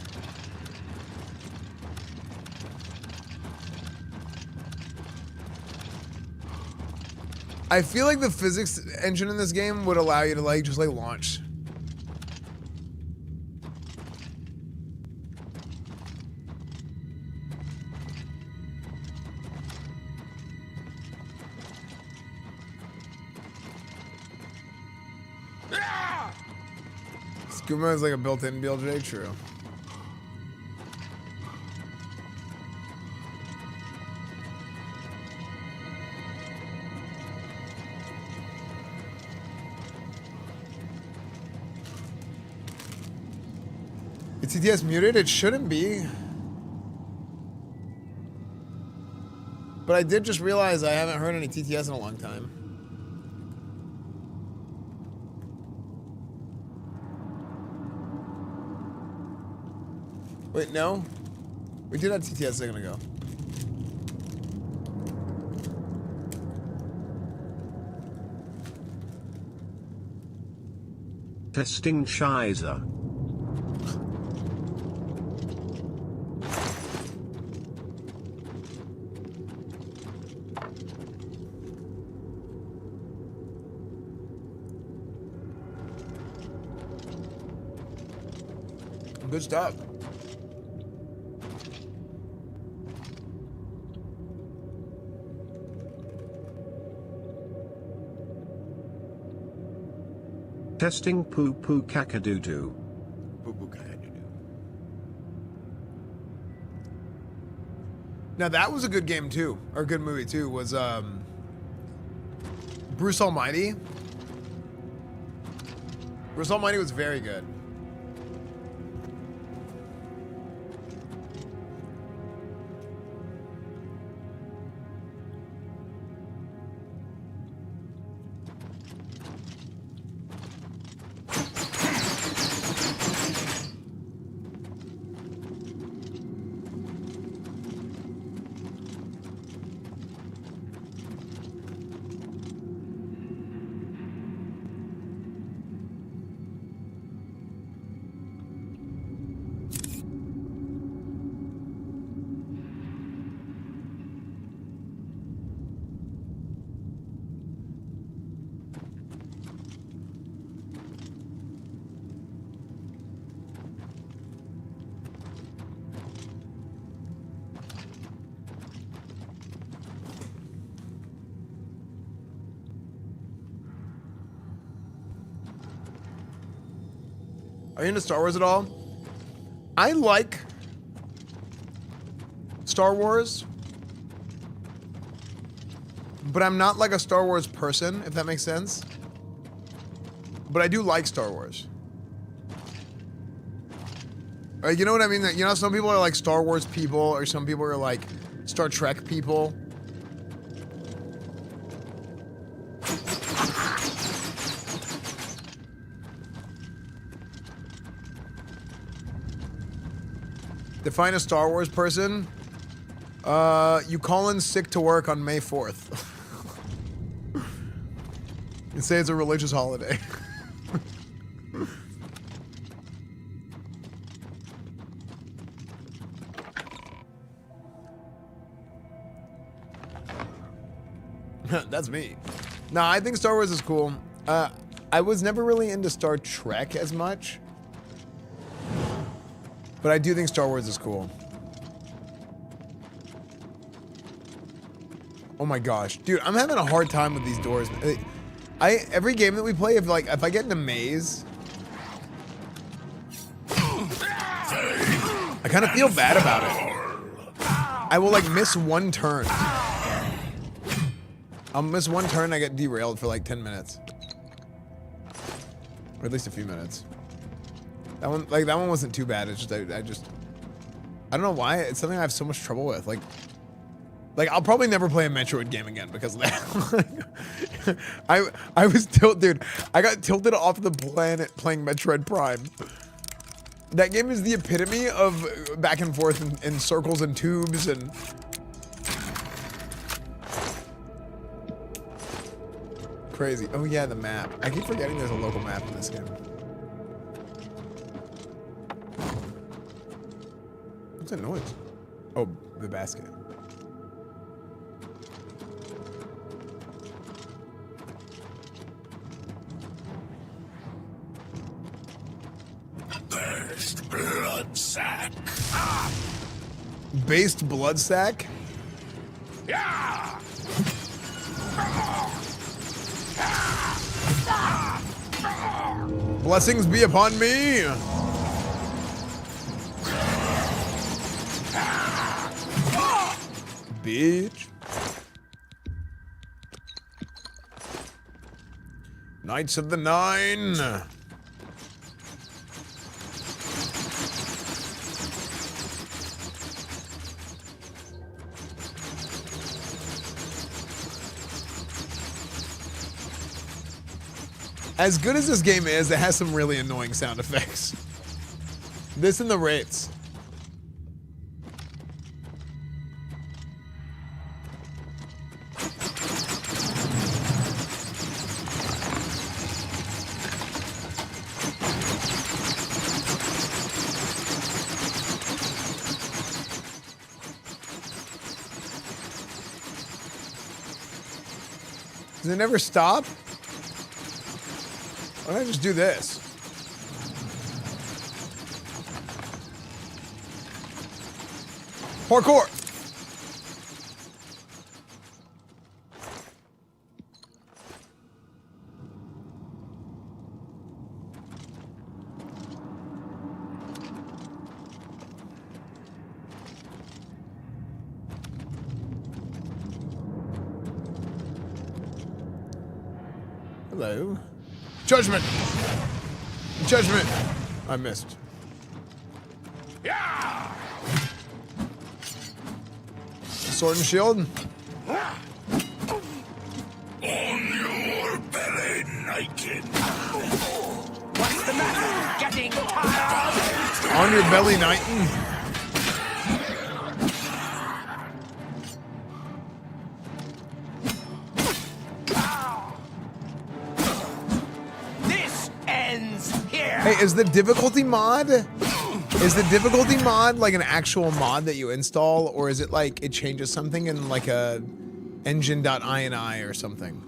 I feel like the physics engine in this game would allow you to like just like launch. Skooma is like a built-in BLJ, true. Is TTS muted? It shouldn't be. But I did just realize I haven't heard any TTS in a long time. Wait, no? We did have TTS a second ago. Testing Shiza. Good stuff. Testing poo poo kakadoodoo. Poo poo kakadoodoo. Now that was a good game too, or a good movie too, was Bruce Almighty. Bruce Almighty was very good. Are you into Star Wars at all? I like Star Wars, but I'm not like a Star Wars person, if that makes sense. But I do like Star Wars. You know what I mean? You know, some people are like Star Wars people, or some people are like Star Trek people. Define a Star Wars person. You call in sick to work on May 4th. And say it's a religious holiday. That's me. No, I think Star Wars is cool. I was never really into Star Trek as much. But I do think Star Wars is cool. Oh my gosh. Dude, I'm having a hard time with these doors. Every game that we play, if I get in a maze, I kind of feel bad about it. I will like miss one turn. I'll miss one turn, I get derailed for like 10 minutes. Or at least a few minutes. That one wasn't too bad. It's just I don't know why. It's something I have so much trouble with. Like I'll probably never play a Metroid game again because of that. I was tilted, dude. I got tilted off the planet playing Metroid Prime. That game is the epitome of back and forth in circles and tubes and. Crazy. Oh yeah, the map. I keep forgetting there's a local map in this game. What's that noise? Oh, the basket. Based blood sack. Based blood sack? Yeah. Blessings be upon me. Bitch. Knights of the Nine. As good as this game is, it has some really annoying sound effects. This and the rates. Does it never stop? Why don't I just do this? Parkour! Hello. Judgment! Judgment! I missed. Yeah. Sword and shield? On your belly, Niken. What's the matter? Getting tired? On your belly, Nighton. Hey, is the difficulty mod? Is the difficulty mod like an actual mod that you install, or is it like it changes something in like a engine.ini or something?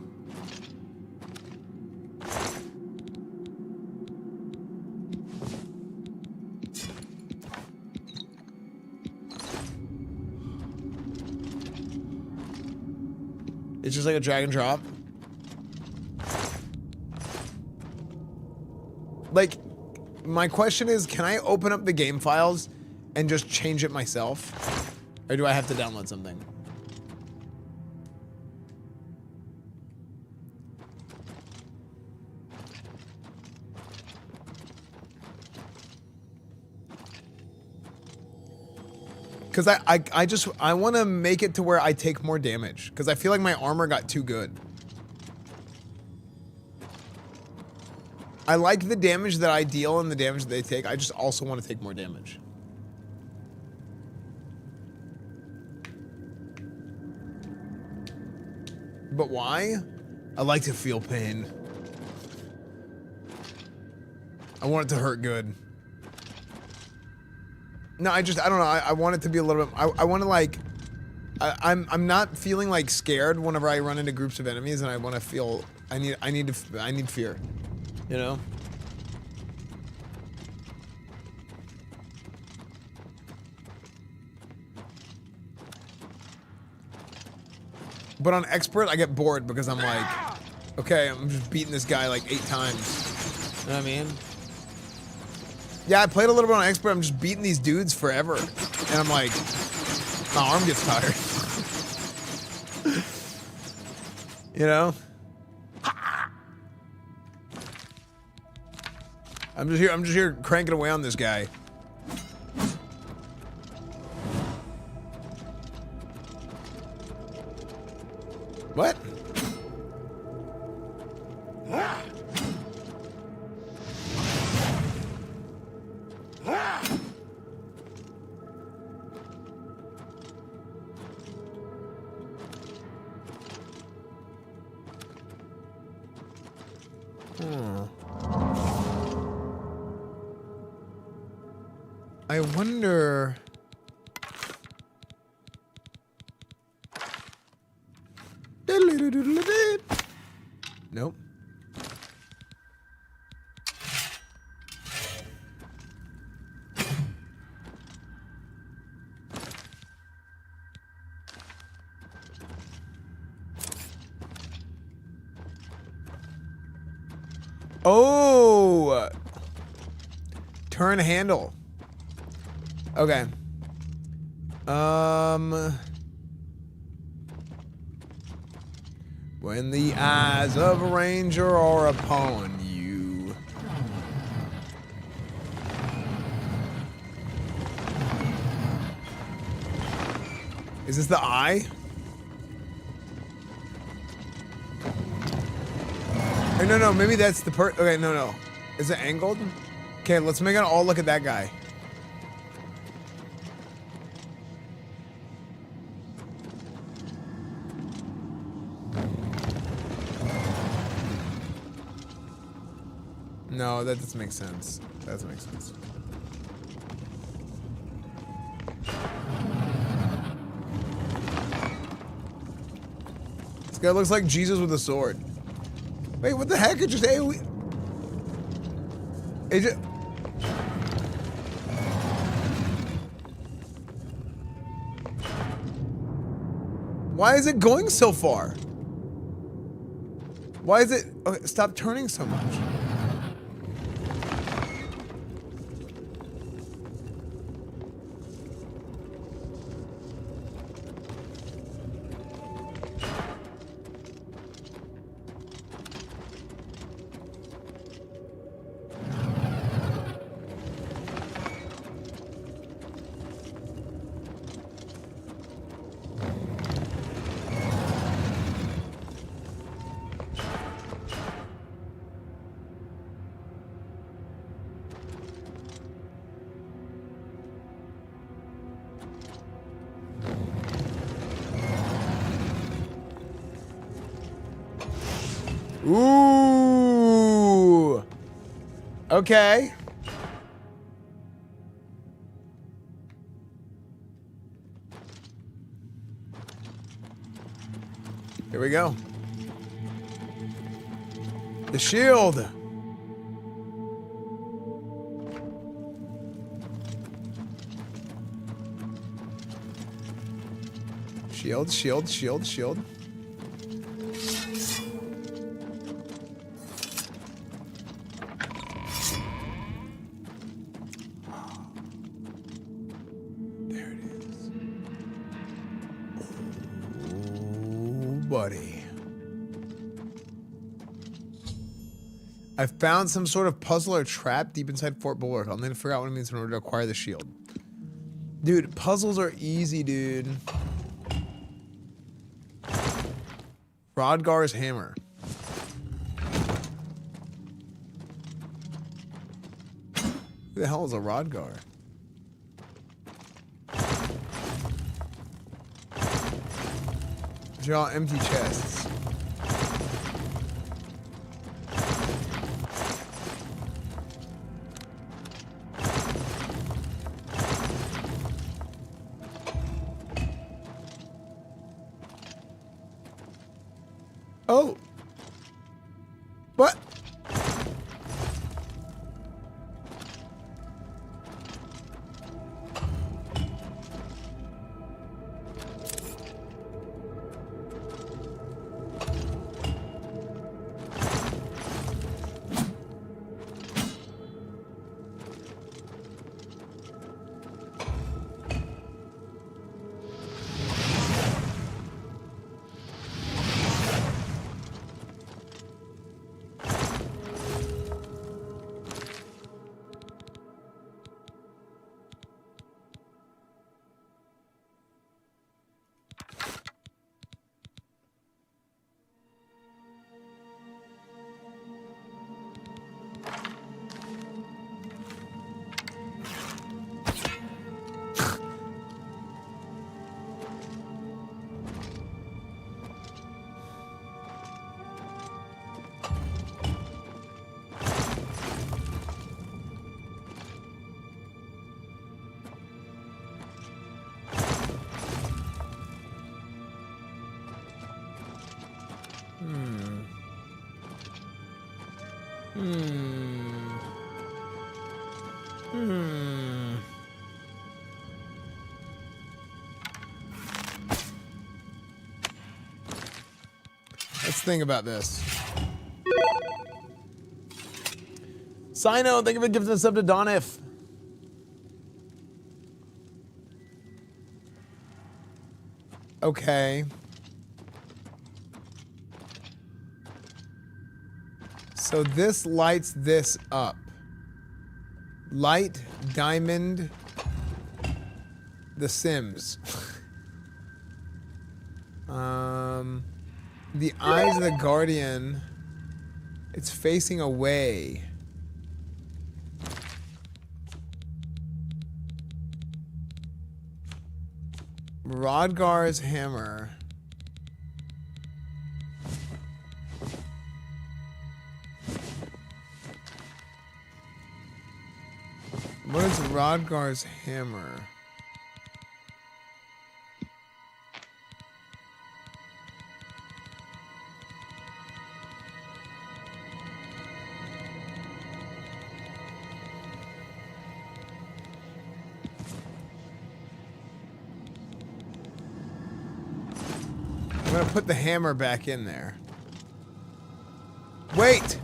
It's just like a drag and drop. Like, my question is, can I open up the game files and just change it myself? Or do I have to download something? Because I want to make it to where I take more damage. Because I feel like my armor got too good. I like the damage that I deal and the damage that they take. I just also want to take more damage. But why? I like to feel pain. I want it to hurt good. No, I don't know. I want it to be a little bit. I want to like. I'm not feeling like scared whenever I run into groups of enemies, and I want to feel. I need fear. You know. But on expert, I get bored because I'm like, okay, I'm just beating this guy like 8 times. You know what I mean? Yeah, I played a little bit on expert. I'm just beating these dudes forever. And I'm like, my arm gets tired. You know? I'm just here cranking away on this guy. What? I wonder. Nope. Oh! Turn handle. Okay. When the eyes of a ranger are upon you. Is this the eye? Or no, maybe that's the okay, no. Is it angled? Okay, let's make it all look at that guy. No, that doesn't make sense. That doesn't make sense. This guy looks like Jesus with a sword. Wait, what the heck? It just AoE. It just. Why is it going so far? Why is it? Okay, stop turning so much. Ooh. Okay. Here we go. The shield. Shield, shield, shield, shield. nobody. I found some sort of puzzle or trap deep inside Fort Bulwark. I'll need to figure out what it means in order to acquire the shield. Dude, puzzles are easy, dude. Rodgar's hammer. Who the hell is a Rodgar? These are all empty chests. Oh. What? Let's think about this. Sino, thank you for giving us up to Donif. Okay. So this lights this up. Light, diamond, The Sims. The eyes of the Guardian. It's facing away. Rodgar's hammer. What is Rodgar's hammer? I'm gonna put the hammer back in there. Wait!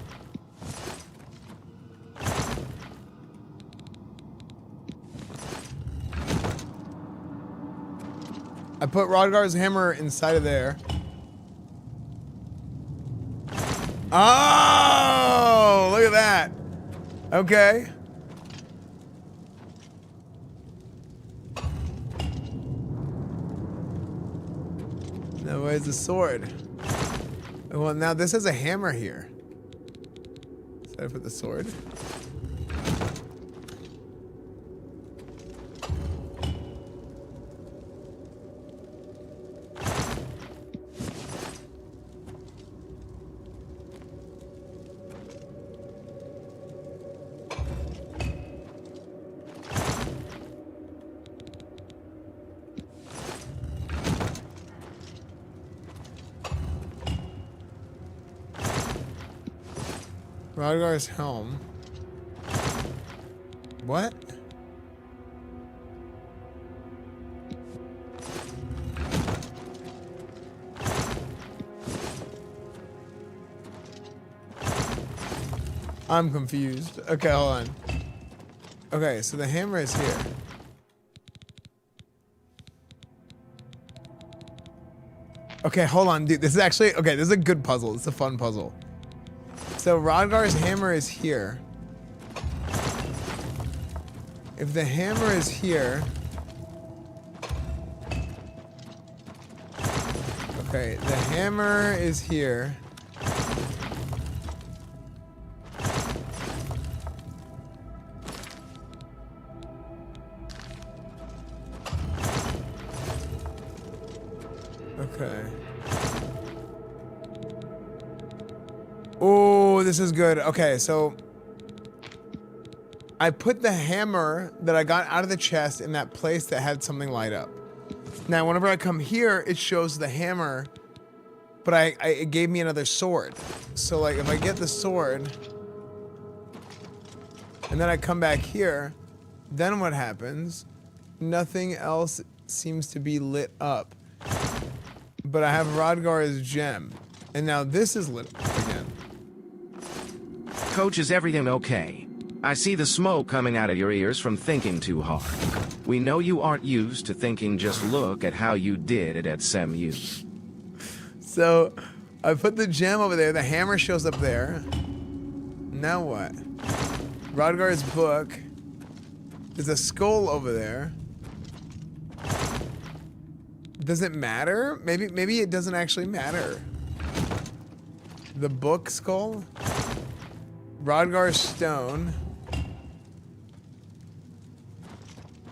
I put Rodgar's hammer inside of there. Oh, look at that. Okay. Now where's the sword? Well, now this has a hammer here. So I put the sword. Rodgar's helm. What? I'm confused. Okay, hold on. Okay, so the hammer is here. Okay, hold on, dude. This is actually, okay, this is a good puzzle. It's a fun puzzle. So Rodgar's hammer is here. If the hammer is here... Okay, the hammer is here. Okay. Oh, this is good. Okay, so I put the hammer that I got out of the chest in that place that had something light up. Now, whenever I come here, it shows the hammer, but it gave me another sword. So, like, if I get the sword, and then I come back here, then what happens? Nothing else seems to be lit up. But I have Rodgar's gem, and now this is lit up again. Coach, is everything okay? I see the smoke coming out of your ears from thinking too hard. We know you aren't used to thinking, just look at how you did it at SEMU. So, I put the gem over there, the hammer shows up there. Now what? Rodgar's book. There's a skull over there. Does it matter? Maybe it doesn't actually matter. The book skull? Rodgar's stone.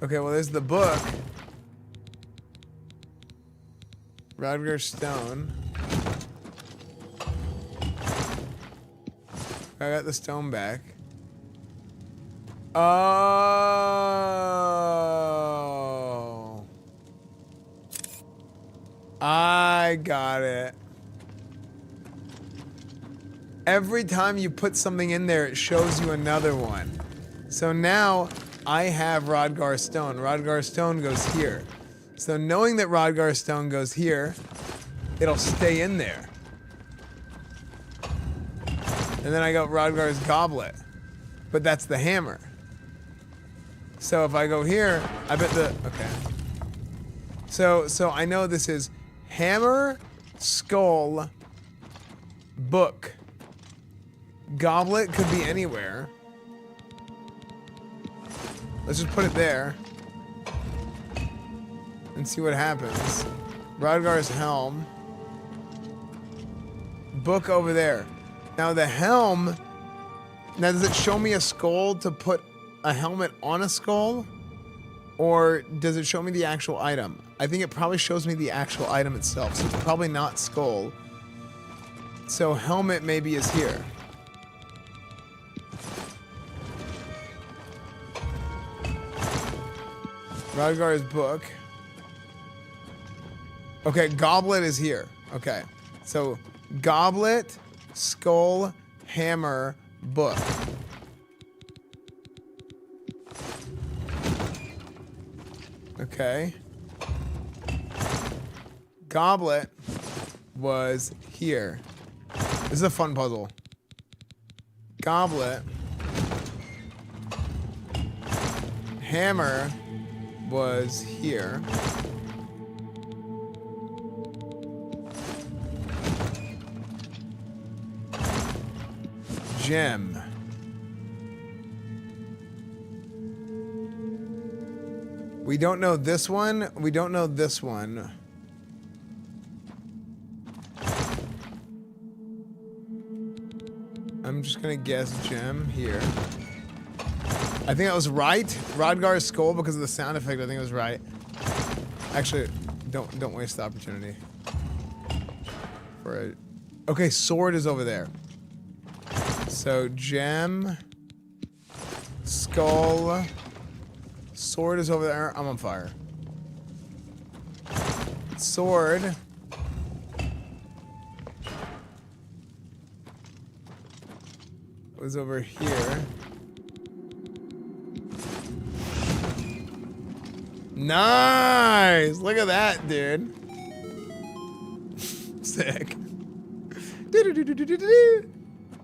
Okay, well, there's the book. Rodgar's stone. I got the stone back. Oh. I got it. Every time you put something in there, it shows you another one. So now I have Rodgar's stone. Rodgar's stone goes here. So knowing that Rodgar's stone goes here, it'll stay in there. And then I got Rodgar's goblet. But that's the hammer. So if I go here, I bet the... Okay. So I know this is hammer, skull, book. Goblet could be anywhere. Let's just put it there. And see what happens. Rodgar's helm. Book over there. Now the helm... Now does it show me a skull to put a helmet on a skull? Or does it show me the actual item? I think it probably shows me the actual item itself. So it's probably not skull. So helmet maybe is here. Rodgar's book. Okay, goblet is here. Okay, so goblet, skull, hammer, book. Okay. Goblet was here. This is a fun puzzle. Goblet. Hammer was here. Gem. We don't know this one. We don't know this one. I'm just gonna guess gem here. I think I was right. Rodgar's skull, because of the sound effect, I think it was right. Actually, don't waste the opportunity. For a... Okay, sword is over there. So gem, skull, sword is over there. I'm on fire. Sword. Was over here. Nice! Look at that, dude. Sick.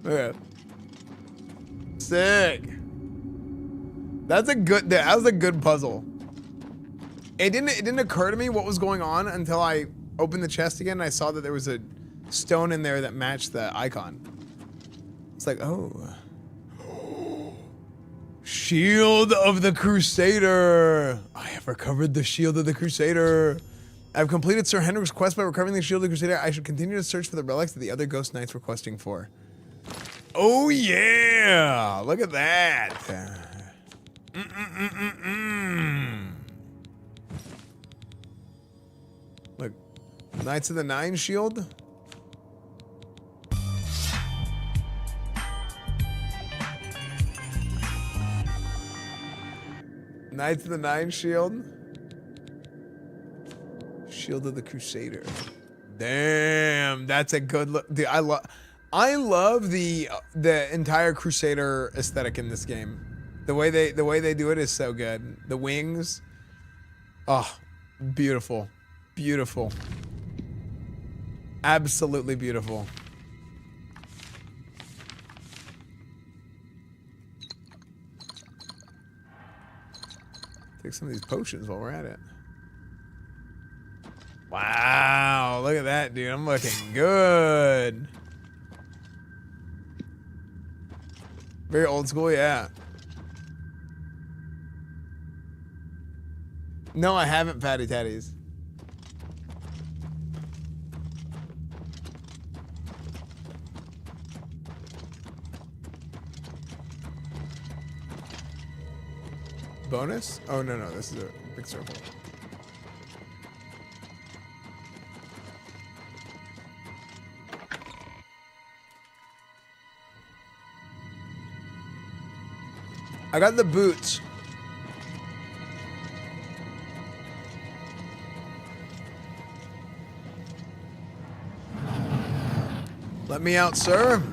Okay. Sick. That was a good puzzle. It didn't occur to me what was going on until I opened the chest again and I saw that there was a stone in there that matched the icon. It's like, oh. Shield of the Crusader. I have recovered the Shield of the Crusader. I've completed Sir Henrik's quest by recovering the Shield of the Crusader. I should continue to search for the relics that the other ghost knights were questing for. Oh yeah! Look at that. Look, Knights of the Nine shield. Knights of the Nine shield. Shield of the Crusader. Damn, that's a good look. Dude, I love the entire Crusader aesthetic in this game. The way they do it is so good. The wings. Oh, beautiful. Beautiful. Absolutely beautiful. Take some of these potions while we're at it. Wow, look at that, dude. I'm looking good. Very old school, yeah. No, I haven't, Patty Tatties. Bonus? Oh, no, this is a big circle. I got the boots. Let me out, sir.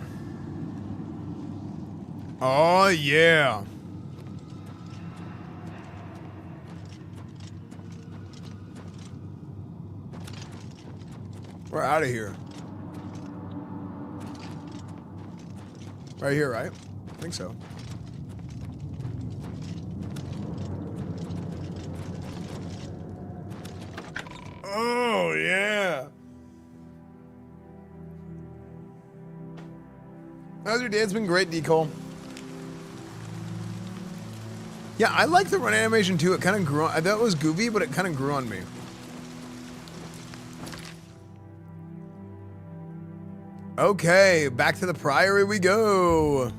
Oh, yeah. We're out of here. Right here, right? I think so. Oh, yeah. How's your day? It's been great, D-Cole. Yeah, I like the run animation too. It kind of grew on. I thought it was goofy, but it kind of grew on me. Okay, back to the Priory we go.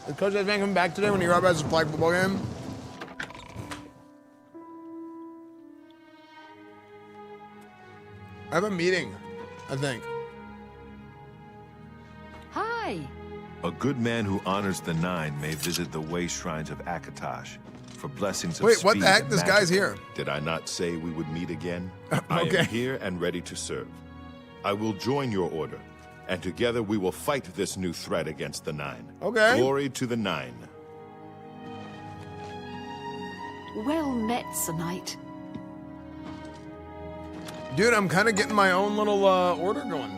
Is Coach Esfand coming back today when he has a flag football game? I have a meeting, I think. Hi. A good man who honors the Nine may visit the way shrines of Akatosh for blessings of Wait, speed what the heck? and This guy's magic. here. Did I not say we would meet again? I Okay. am here and ready to serve. I will join your order, and together we will fight this new threat against the Nine. Okay. Glory to the Nine. Well met, Sir Knight. Dude, I'm kind of getting my own little order going.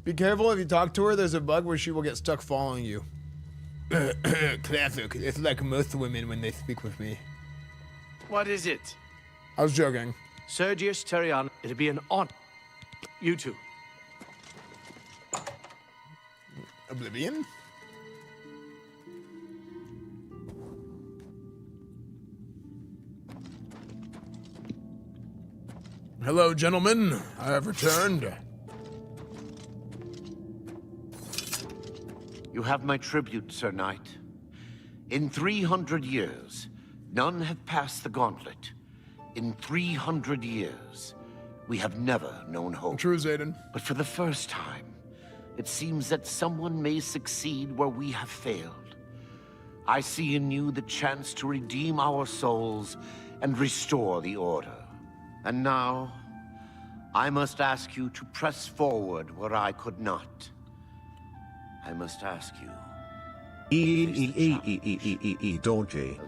Be careful if you talk to her. There's a bug where she will get stuck following you. Classic. It's like most women when they speak with me. What is it? I was joking. Sergius Terian, it'd be an honor. You two. Oblivion? Hello, gentlemen. I have returned. You have my tribute, Sir Knight. In 300 years, none have passed the gauntlet. In 300 years, we have never known hope. True, Zayden. But for the first time, it seems that someone may succeed where we have failed. I see in you the chance to redeem our souls and restore the Order. And now, I must ask you to press forward where I could not. I must ask you. Dodgy.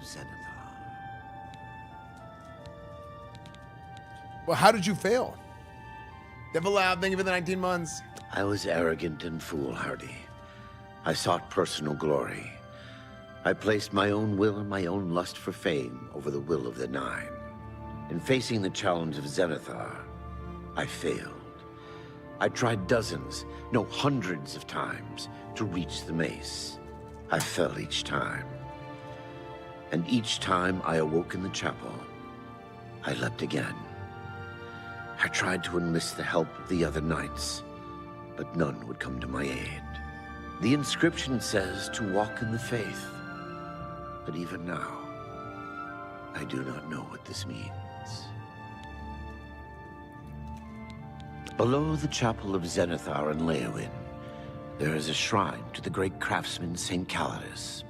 Well, how did you fail? Devil Lab, thank you for the 19 months. I was arrogant and foolhardy. I sought personal glory. I placed my own will and my own lust for fame over the will of the Nine. In facing the challenge of Zenithar, I failed. I tried dozens, no, hundreds of times to reach the mace. I fell each time. And each time I awoke in the chapel, I leapt again. I tried to enlist the help of the other knights, but none would come to my aid. The inscription says to walk in the faith, but even now, I do not know what this means. Below the chapel of Zenithar and Leowyn, there is a shrine to the great craftsman St. Calidus.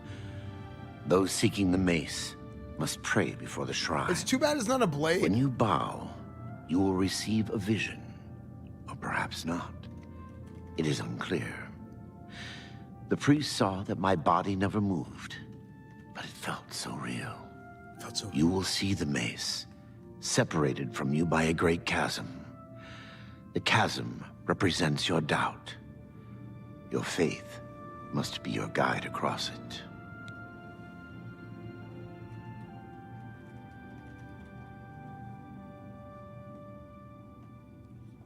Those seeking the mace must pray before the shrine. It's too bad it's not a blade. When you bow, you will receive a vision, or perhaps not. It is unclear. The priest saw that my body never moved, but it felt so real. You will see the mace, separated from you by a great chasm. The chasm represents your doubt. Your faith must be your guide across it.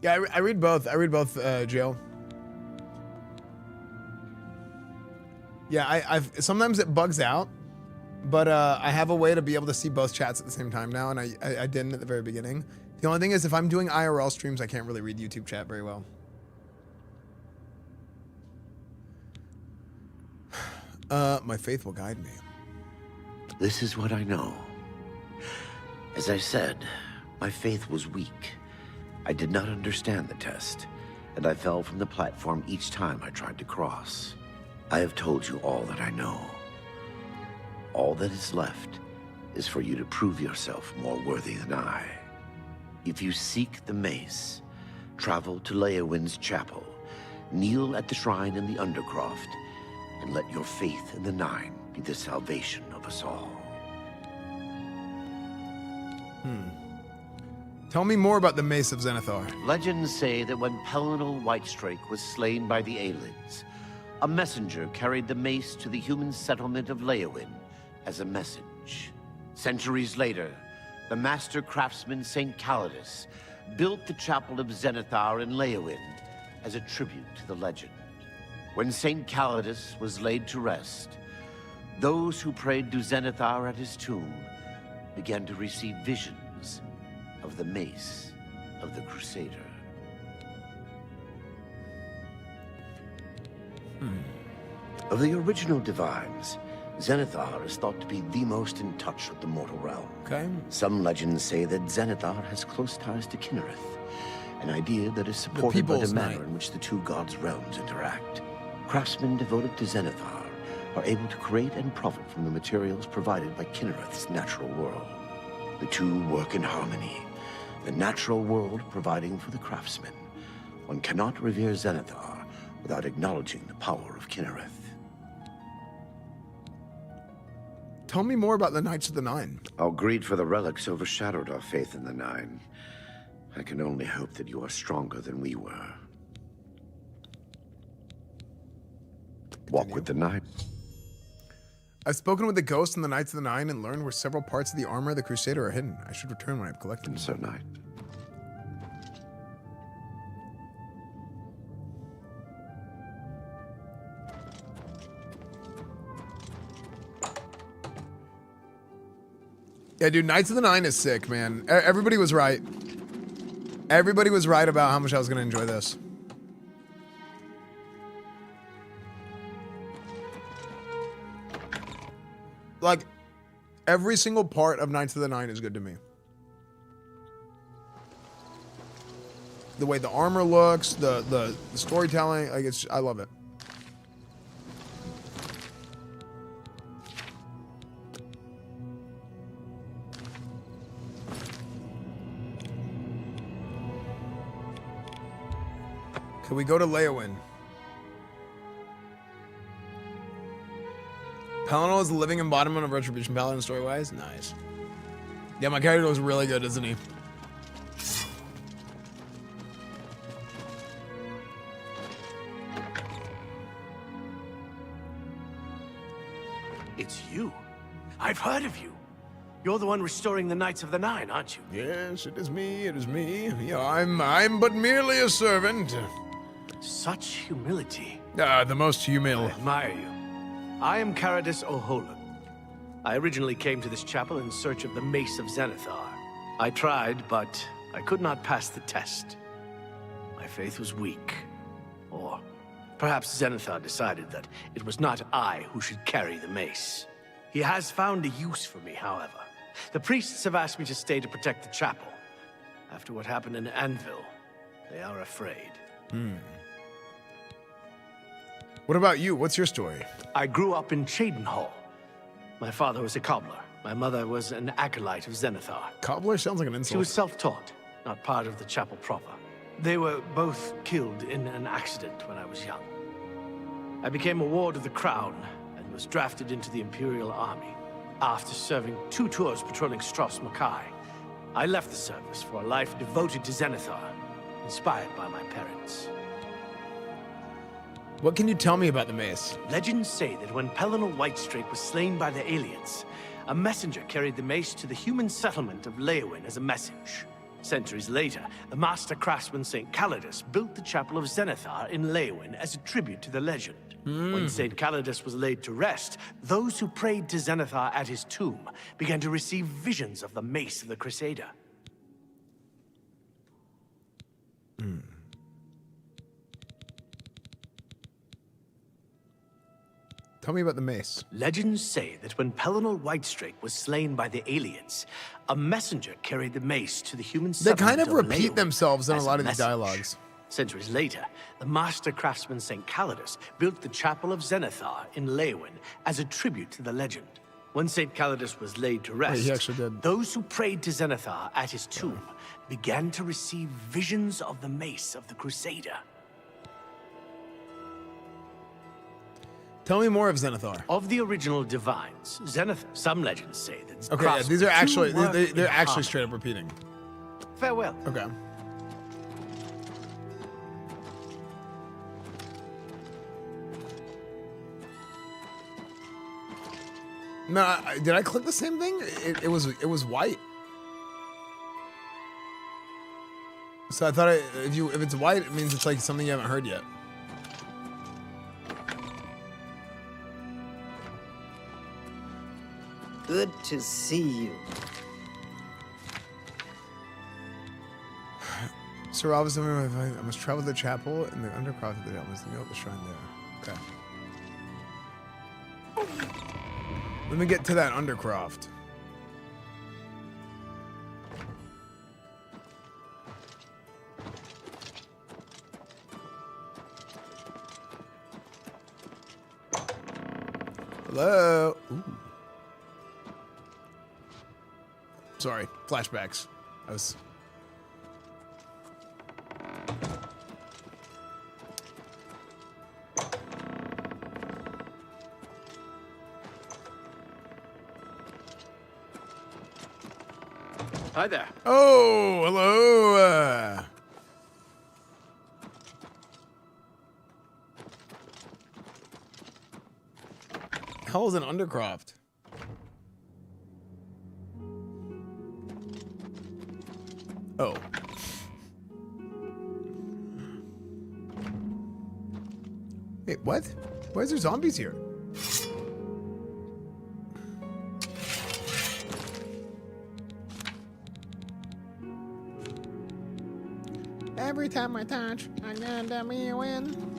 Yeah, I read both. I read both, Jill. Yeah, I've sometimes it bugs out, but I have a way to be able to see both chats at the same time now, and I didn't at the very beginning. The only thing is, if I'm doing IRL streams, I can't really read YouTube chat very well. My faith will guide me. This is what I know. As I said, my faith was weak. I did not understand the test, and I fell from the platform each time I tried to cross. I have told you all that I know. All that is left is for you to prove yourself more worthy than I. If you seek the mace, travel to Leowyn's chapel, kneel at the shrine in the Undercroft, and let your faith in the Nine be the salvation of us all. Tell me more about the Mace of Zenithar. Legends say that when Pelinal Whitestrake was slain by the Aelids, a messenger carried the mace to the human settlement of Leowyn as a message. Centuries later, the master craftsman St. Calidus built the chapel of Zenithar in Leowyn as a tribute to the legend. When St. Calidus was laid to rest, those who prayed to Zenithar at his tomb began to receive visions of the mace of the Crusader. Of the original divines, Zenithar is thought to be the most in touch with the mortal realm. Okay. Some legends say that Zenithar has close ties to Kinnereth, an idea that is supported by the manner in which the two gods' realms interact. Craftsmen devoted to Zenithar are able to create and profit from the materials provided by Kinnereth's natural world. The two work in harmony, the natural world providing for the craftsmen. One cannot revere Zenithar without acknowledging the power of Kinnereth. Tell me more about the Knights of the Nine. Our greed for the relics overshadowed our faith in the Nine. I can only hope that you are stronger than we were. Walk with the Nine. I've spoken with the Ghost and the Knights of the Nine and learned where several parts of the armor of the Crusader are hidden. I should return when I've collected them. So, Knight. Yeah, dude, Knights of the Nine is sick, man. Everybody was right. Everybody was right about how much I was going to enjoy this. Like, every single part of Knights of the Nine is good to me. The way the armor looks, the storytelling, like I love it. Can we go to Leowin? Palinol is the living embodiment of Retribution Paladin story-wise. Nice. Yeah, my character was really good, isn't he? It's you. I've heard of you. You're the one restoring the Knights of the Nine, aren't you? Yes, it is me. It is me. Yeah, I'm but merely a servant. Such humility. The most humil. I admire you. I am Caradus O'Holan. I originally came to this chapel in search of the Mace of Zenithar. I tried, but I could not pass the test. My faith was weak. Or perhaps Zenithar decided that it was not I who should carry the mace. He has found a use for me, however. The priests have asked me to stay to protect the chapel. After what happened in Anvil, they are afraid. What about you? What's your story? I grew up in Cheydinhal. My father was a cobbler. My mother was an acolyte of Zenithar. Cobbler sounds like an insult. She was self-taught, not part of the chapel proper. They were both killed in an accident when I was young. I became a ward of the crown and was drafted into the Imperial Army. After serving 2 tours patrolling Stros Makai, I left the service for a life devoted to Zenithar, inspired by my parents. What can you tell me about the mace? Legends say that when Palinol Whitestrake was slain by the aliens, a messenger carried the mace to the human settlement of Leowin as a message. Centuries later, the master craftsman St. Calidus built the Chapel of Zenithar in Leowin as a tribute to the legend. When St. Calidus was laid to rest, those who prayed to Zenithar at his tomb began to receive visions of the mace of the Crusader. Tell me about the mace. Legends say that when Palinol Whitestrake was slain by the aliens, a messenger carried the mace to the human They settlement kind of repeat Leowin themselves in a as lot of these message. dialogues. Centuries later, the master craftsman St. Calidus built the Chapel of Zenithar in Leowin as a tribute to the legend. When St. Calidus was laid to rest, he actually did. those who prayed to Zenithar at his tomb began to receive visions of the mace of the Crusader. Tell me more of Zenithar. Of the original divines, Zenithar, some legends say that... Okay, yeah, these are actually, they're in actually harmony. straight up repeating. Farewell. Okay. No, did I click the same thing? It was white. So I thought if it's white, it means it's like something you haven't heard yet. Good to see you. Sir Robinson, I must travel to the chapel in the undercroft of the dome. Must kneel at the shrine there. Okay. Let me get to that undercroft. Hello. Ooh. Sorry, flashbacks. I was. Hi there. Oh, hello. Hell is an undercroft? Oh. Wait, what? Why is there zombies here? Every time I touch, I gotta be a win.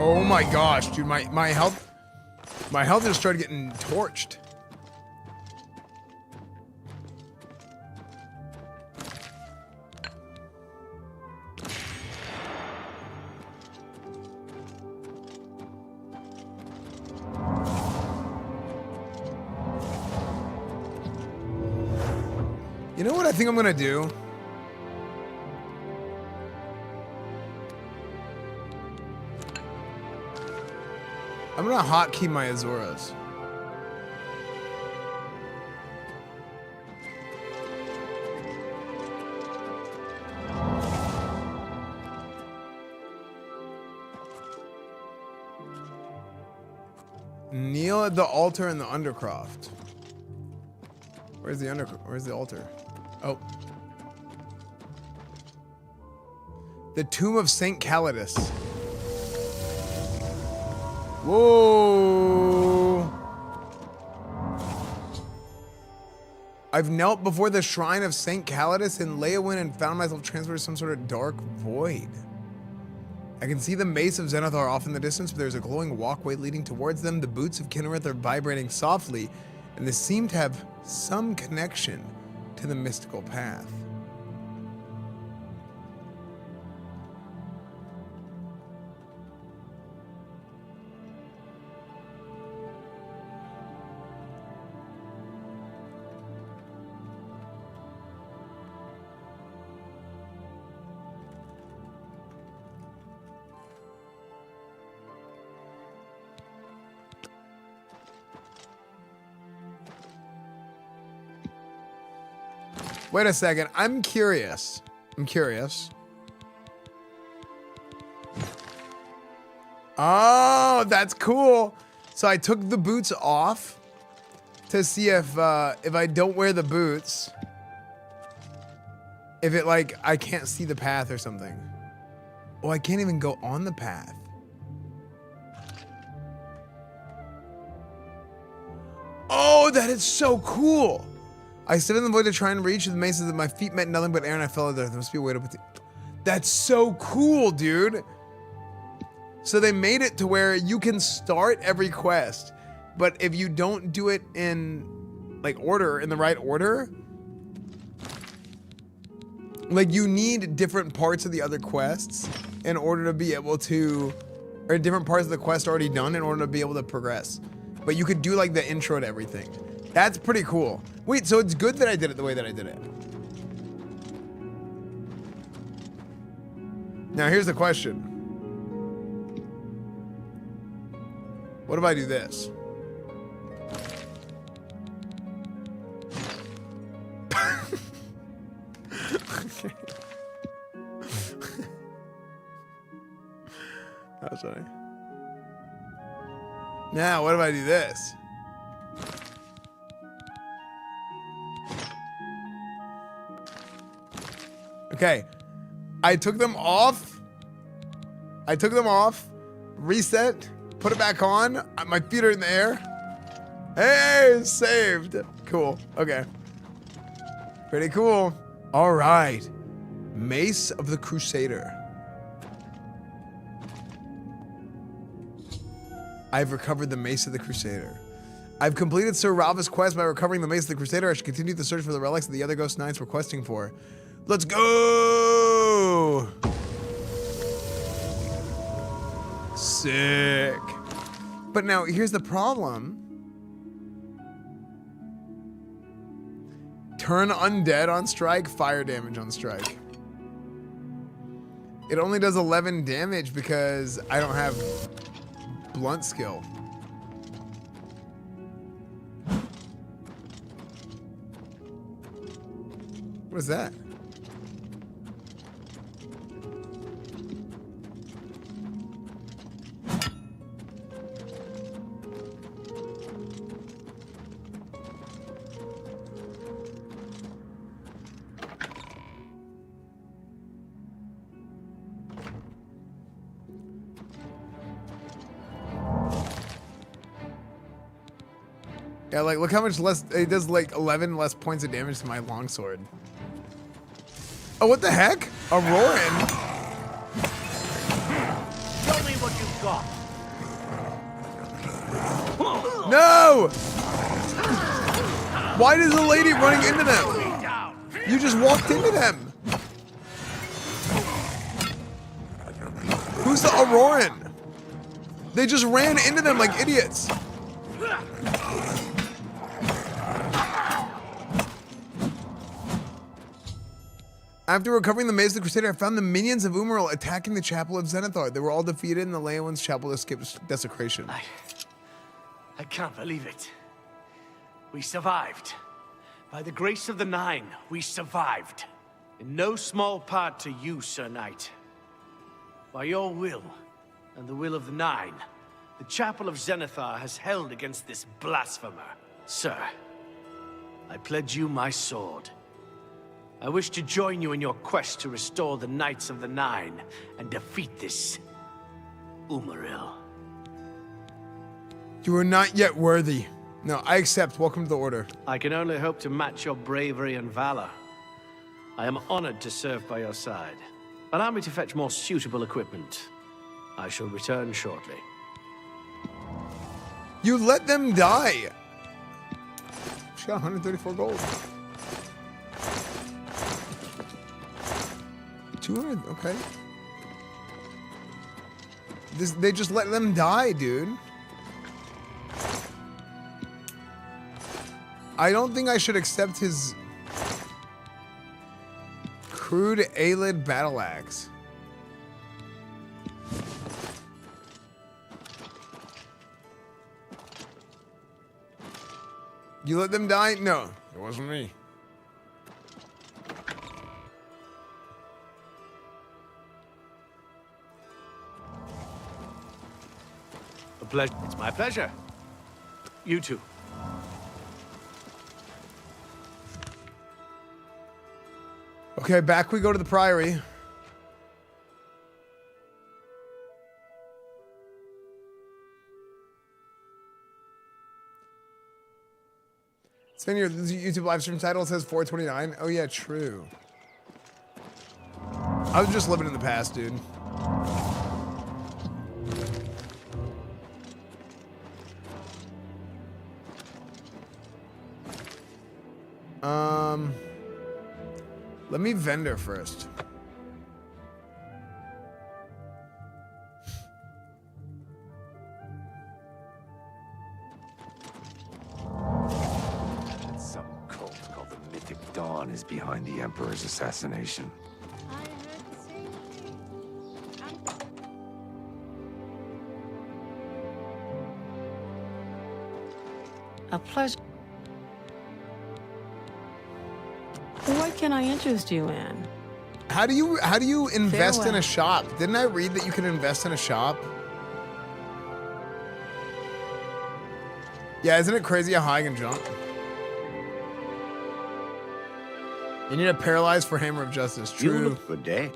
Oh my gosh, dude, my health just started getting torched. You know what I think I'm gonna do? I'm gonna hotkey my Azuras. Kneel at the altar in the Undercroft. Where's the altar? Oh. The Tomb of St. Calidus. Whoa. I've knelt before the shrine of St. Calidus in Leyawiin and found myself transferred to some sort of dark void. I can see the mace of Zenithar off in the distance, but there's a glowing walkway leading towards them. The boots of Kinnereth are vibrating softly, and they seem to have some connection to the mystical path. Wait a second. I'm curious. Oh, that's cool. So I took the boots off to see if I don't wear the boots, if it like I can't see the path or something. Oh, I can't even go on the path. Oh, that is so cool. I stood in the void to try and reach the maces that my feet met nothing but air and I fell there. There must be a way to put the... That's so cool, dude. So they made it to where you can start every quest, but if you don't do it in like order, in the right order, like you need different parts of the other quests in order to be able to, or different parts of the quest already done in order to be able to progress. But you could do like the intro to everything. That's pretty cool. Wait, so it's good that I did it the way that I did it. Now here's the question. What if I do this? Okay. That was funny. Now, what if I do this? Okay, I took them off, reset, put it back on, my feet are in the air. Hey, saved. Cool, okay. Pretty cool. All right, Mace of the Crusader. I've recovered the Mace of the Crusader. I've completed Sir Ralph's quest by recovering the Mace of the Crusader. I should continue the search for the relics that the other Ghost Knights were questing for. Let's go! Sick. But now, here's the problem. Turn undead on strike, fire damage on strike. It only does 11 damage because I don't have blunt skill. What is that? Yeah, like, look how much less, it does like 11 less points of damage to my longsword. Oh, what the heck? A roaring. Show me what you've got. No! Why is the lady running into them? You just walked into them. Who's the Auroran? They just ran into them like idiots. After recovering the Maze of the Crusader, I found the minions of Umearil attacking the Chapel of Zenithar. They were all defeated and the Leon's Chapel escaped desecration. I can't believe it. We survived. By the grace of the Nine, we survived. In no small part to you, Sir Knight. By your will, and the will of the Nine, the Chapel of Zenithar has held against this blasphemer. Sir, I pledge you my sword. I wish to join you in your quest to restore the Knights of the Nine and defeat this Umearil. You are not yet worthy. No, I accept. Welcome to the Order. I can only hope to match your bravery and valor. I am honored to serve by your side. Allow me to fetch more suitable equipment. I shall return shortly. You let them die. She got 134 gold. 200, okay. They just let them die, dude. I don't think I should accept his crude Aelid battle axe. You let them die? No, it wasn't me. It's my pleasure. You too. Okay, back we go to the Priory. Spin your YouTube live stream title says 429. Oh yeah, true. I was just living in the past, dude. Let me vendor first. Some cult called the Mythic Dawn is behind the Emperor's assassination. A pleasure. What can I interest you in? How do you invest Farewell. in a shop? Didn't I read that you can invest in a shop? Yeah, isn't it crazy how high I can jump? You need a paralyzed for Hammer of Justice. True. You look good day.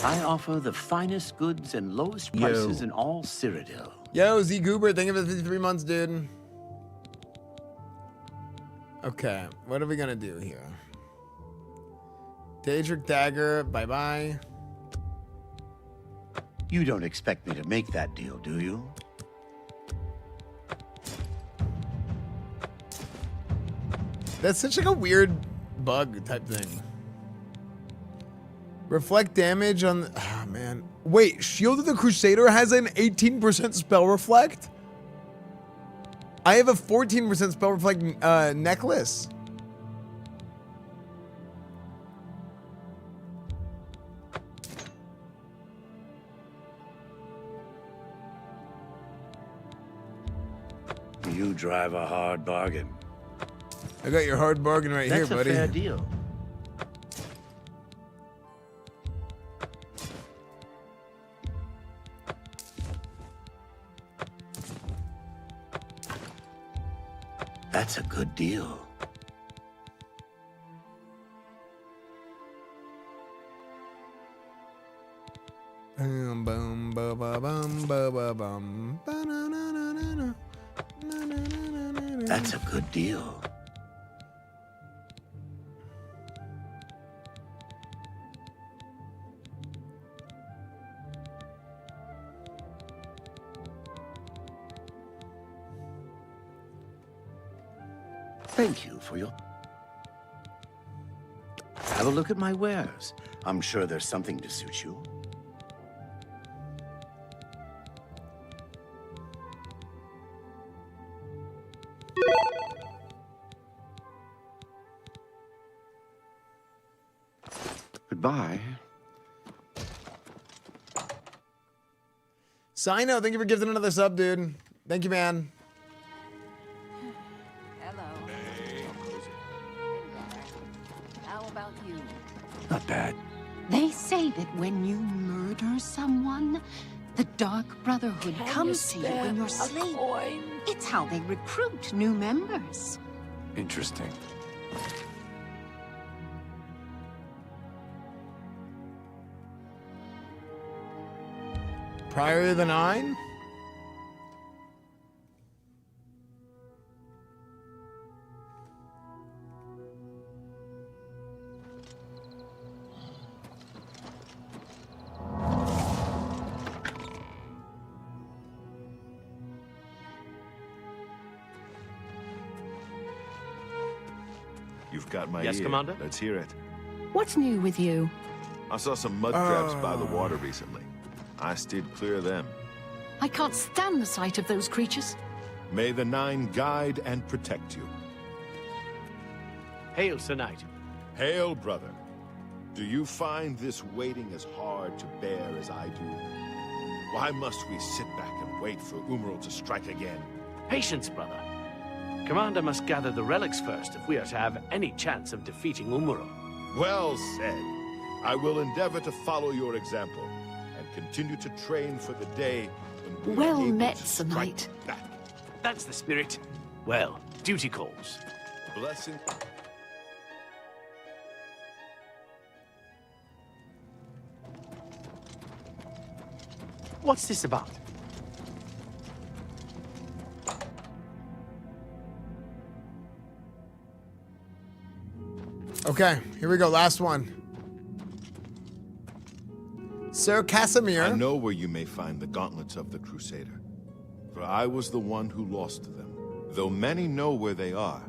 I offer the finest goods and lowest prices in all Cyrodiil. Yo, Z Goober, thank you for the 53 months, dude. Okay, what are we gonna do here? Daedric Dagger, bye-bye. You don't expect me to make that deal, do you? That's such like a weird bug type thing. Reflect damage on... Ah, man. Wait, Shield of the Crusader has an 18% spell reflect? I have a 14% spell reflect necklace. You drive a hard bargain. I got your hard bargain right here, buddy. That's a fair deal. That's a good deal. That's a good deal. Thank you for your... Have a look at my wares. I'm sure there's something to suit you. Goodbye. Sino, thank you for gifting another sub, dude. Thank you, man. Not bad. They say that when you murder someone, the Dark Brotherhood comes to you in your sleep. It's how they recruit new members. Interesting. Prior to the 9? You've got my Yes, ear. Commander? Let's hear it. What's new with you? I saw some mud crabs by the water recently. I steered clear of them. I can't stand the sight of those creatures. May the 9 guide and protect you. Hail, Sir Knight. Hail, brother. Do you find this waiting as hard to bear as I do? Why must we sit back and wait for Umearil to strike again? Patience, brother. Commander must gather the relics first if we are to have any chance of defeating Umearil. Well said. I will endeavor to follow your example and continue to train for the day when we are able Met, to Sir strike Knight. back. That's the spirit. Well, duty calls. Blessing. What's this about? Okay, here we go. Last one. Sir Casimir. I know where you may find the gauntlets of the Crusader, for I was the one who lost them. Though many know where they are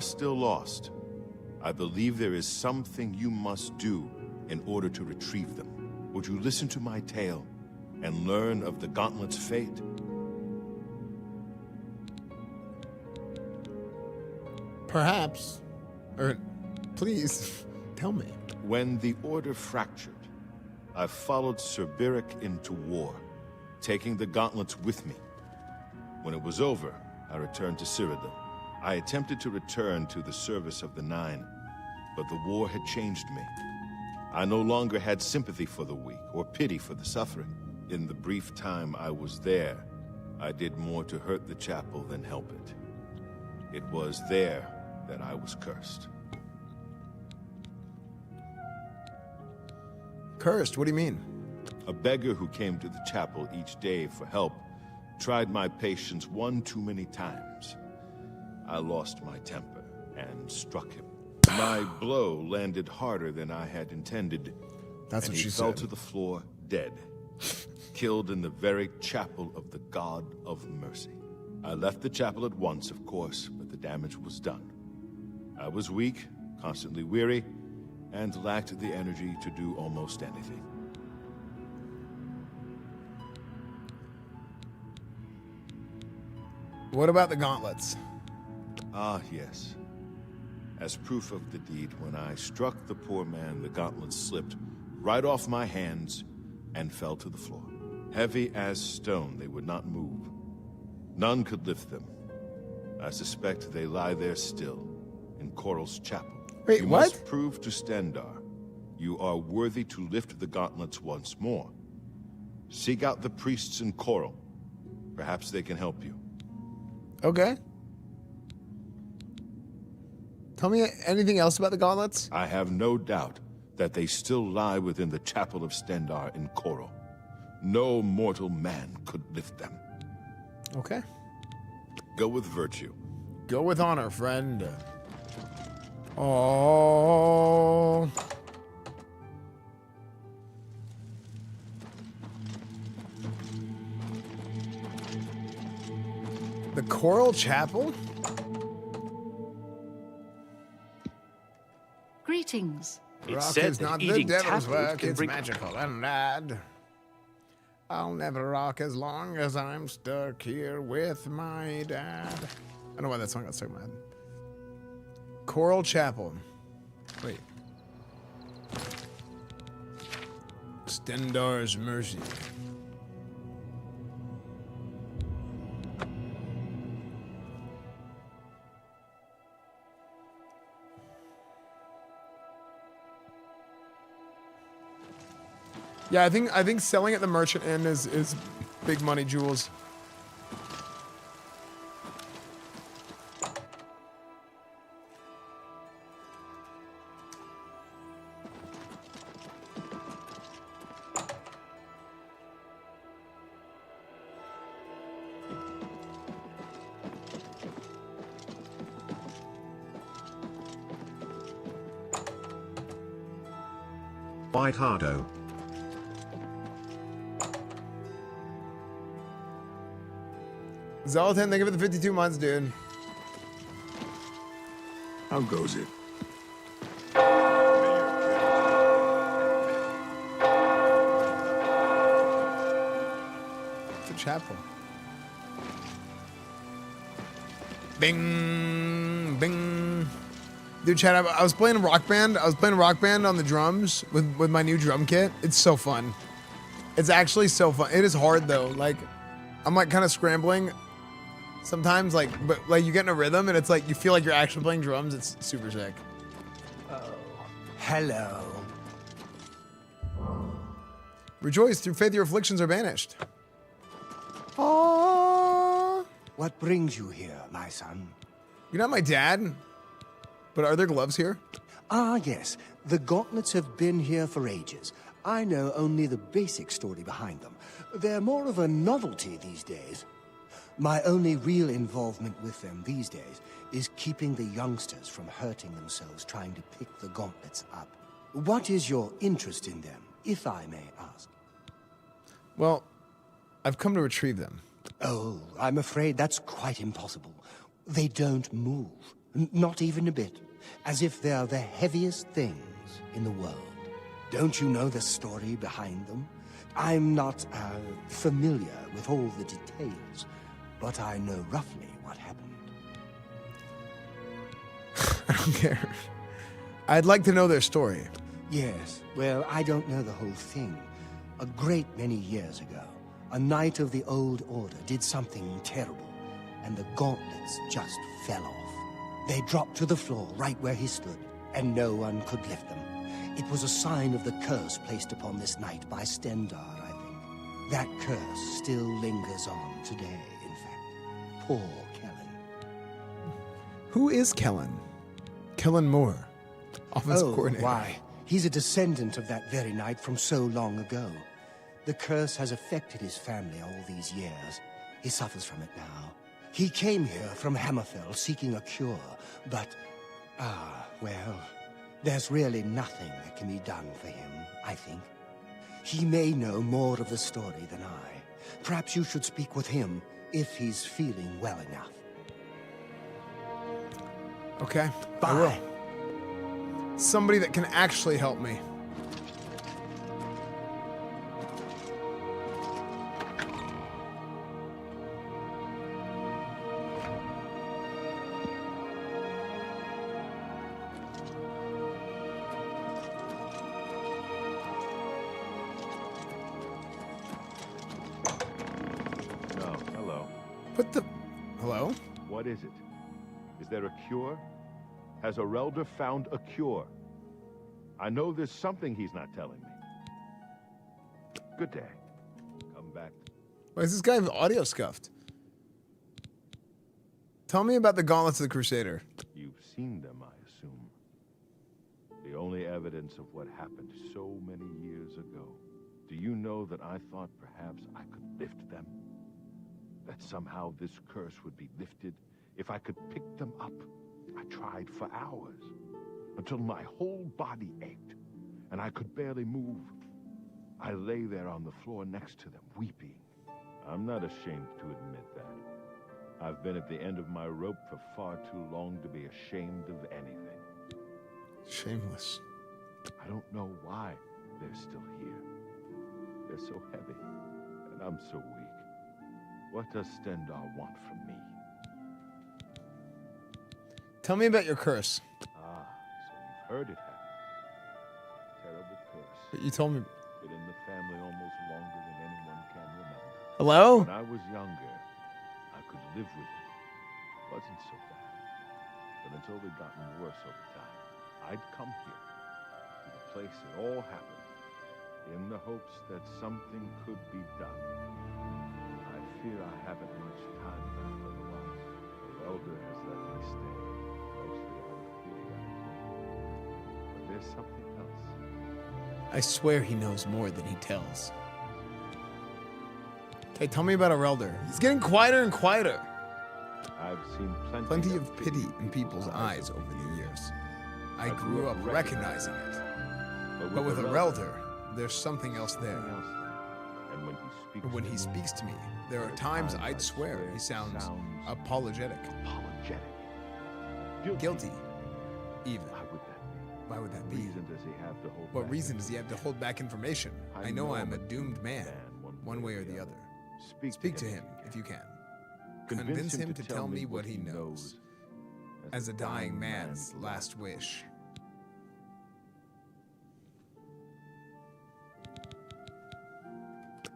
still lost. I believe there is something you must do in order to retrieve them. Would you listen to my tale and learn of the gauntlet's fate? Perhaps. Or, please, tell me. When the Order fractured, I followed Sir Beric into war, taking the gauntlets with me. When it was over, I returned to Cyrodiil. I attempted to return to the service of the 9, but the war had changed me. I no longer had sympathy for the weak or pity for the suffering. In the brief time I was there, I did more to hurt the chapel than help it. It was there that I was cursed. Cursed? What do you mean? A beggar who came to the chapel each day for help tried my patience one too many times. I lost my temper and struck him. My blow landed harder than I had intended. That's and what he she fell said. to the floor dead, killed in the very chapel of the God of Mercy. I left the chapel at once, of course, but the damage was done. I was weak, constantly weary, and lacked the energy to do almost anything. What about the gauntlets? Ah, yes. As proof of the deed, when I struck the poor man, the gauntlets slipped right off my hands and fell to the floor. Heavy as stone, they would not move. None could lift them. I suspect they lie there still, in Coral's chapel. Wait, you what? must prove to Stendar you are worthy to lift the gauntlets once more. Seek out the priests in Coral. Perhaps they can help you. Okay. Tell me anything else about the gauntlets? I have no doubt that they still lie within the chapel of Stendar in Coral. No mortal man could lift them. Okay. Go with virtue. Go with honor, friend. Oh. The Coral Chapel? Greetings. Rock is not the devil's work, it's magical and rad. I'll never rock as long as I'm stuck here with my dad. I don't know why that song got stuck in my head. Coral Chapel. Wait. Stendar's Mercy. Yeah, I think selling at the merchant inn is big money jewels. White Hardo. Zoltan, thank you for the 52 months, dude. How goes it? It's a chapel. Bing, bing. Dude, Chad, I was playing Rock Band. I was playing Rock Band on the drums with my new drum kit. It's so fun. It's actually so fun. It is hard though. Like, I'm like kind of scrambling sometimes, like, but like you get in a rhythm and it's like you feel like you're actually playing drums. It's super sick. Oh, hello. Rejoice, through faith your afflictions are banished. Oh. What brings you here, my son? You're not my dad, but are there gloves here? Ah, yes. The gauntlets have been here for ages. I know only the basic story behind them. They're more of a novelty these days. My only real involvement with them these days is keeping the youngsters from hurting themselves trying to pick the gauntlets up. What is your interest in them, if I may ask? Well, I've come to retrieve them. Oh, I'm afraid that's quite impossible. They don't move, not even a bit, as if they're the heaviest things in the world. Don't you know the story behind them? I'm not familiar with all the details, but I know roughly what happened. I don't care. I'd like to know their story. Yes, well, I don't know the whole thing. A great many years ago, a knight of the Old Order did something terrible, and the gauntlets just fell off. They dropped to the floor right where he stood, and no one could lift them. It was a sign of the curse placed upon this knight by Stendar, I think. That curse still lingers on today, in fact. Poor Kellen. Who is Kellen? Kellen Moore, offensive coordinator. Why? He's a descendant of that very knight from so long ago. The curse has affected his family all these years. He suffers from it now. He came here from Hammerfell seeking a cure, but, well, there's really nothing that can be done for him, I think. He may know more of the story than I. Perhaps you should speak with him if he's feeling well enough. Okay, I will. Somebody that can actually help me. No, hello. What the... Hello? What is it? Is there a cure? Has Orelder found a cure? I know there's something he's not telling me. Good day. Come back. Why is this guy audio scuffed? Tell me about the Gauntlets of the Crusader. You've seen them, I assume. The only evidence of what happened so many years ago. Do you know that I thought perhaps I could lift them? That somehow this curse would be lifted if I could pick them up. I tried for hours, until my whole body ached, and I could barely move. I lay there on the floor next to them, weeping. I'm not ashamed to admit that. I've been at the end of my rope for far too long to be ashamed of anything. Shameless. I don't know why they're still here. They're so heavy, and I'm so weak. What does Stendar want from me? Tell me about your curse. Ah, so you've heard it happen. Terrible curse. But you told me... Been in the family almost longer than anyone can remember. Hello? When I was younger, I could live with it. Wasn't so bad. But it's only gotten worse over time. I'd come here, to the place it all happened, in the hopes that something could be done. I fear I haven't much time left otherwise. The elder has let me stay, mostly out of pity, I think. But there's something else. I swear he knows more than he tells. Okay, tell me about Orelder. He's getting quieter and quieter. I've seen Plenty of pity in people's eyes over the years. I grew up recognizing it. But with Orelder, there's something else there. And when he speaks to me, there are times I'd swear he sounds apologetic. Guilty. Even. Why would that be? What reason does he have to hold back information? I know I'm a doomed man, one way or the other. Speak to him, if you can. Convince him to tell me what he knows, as a dying man's last wish.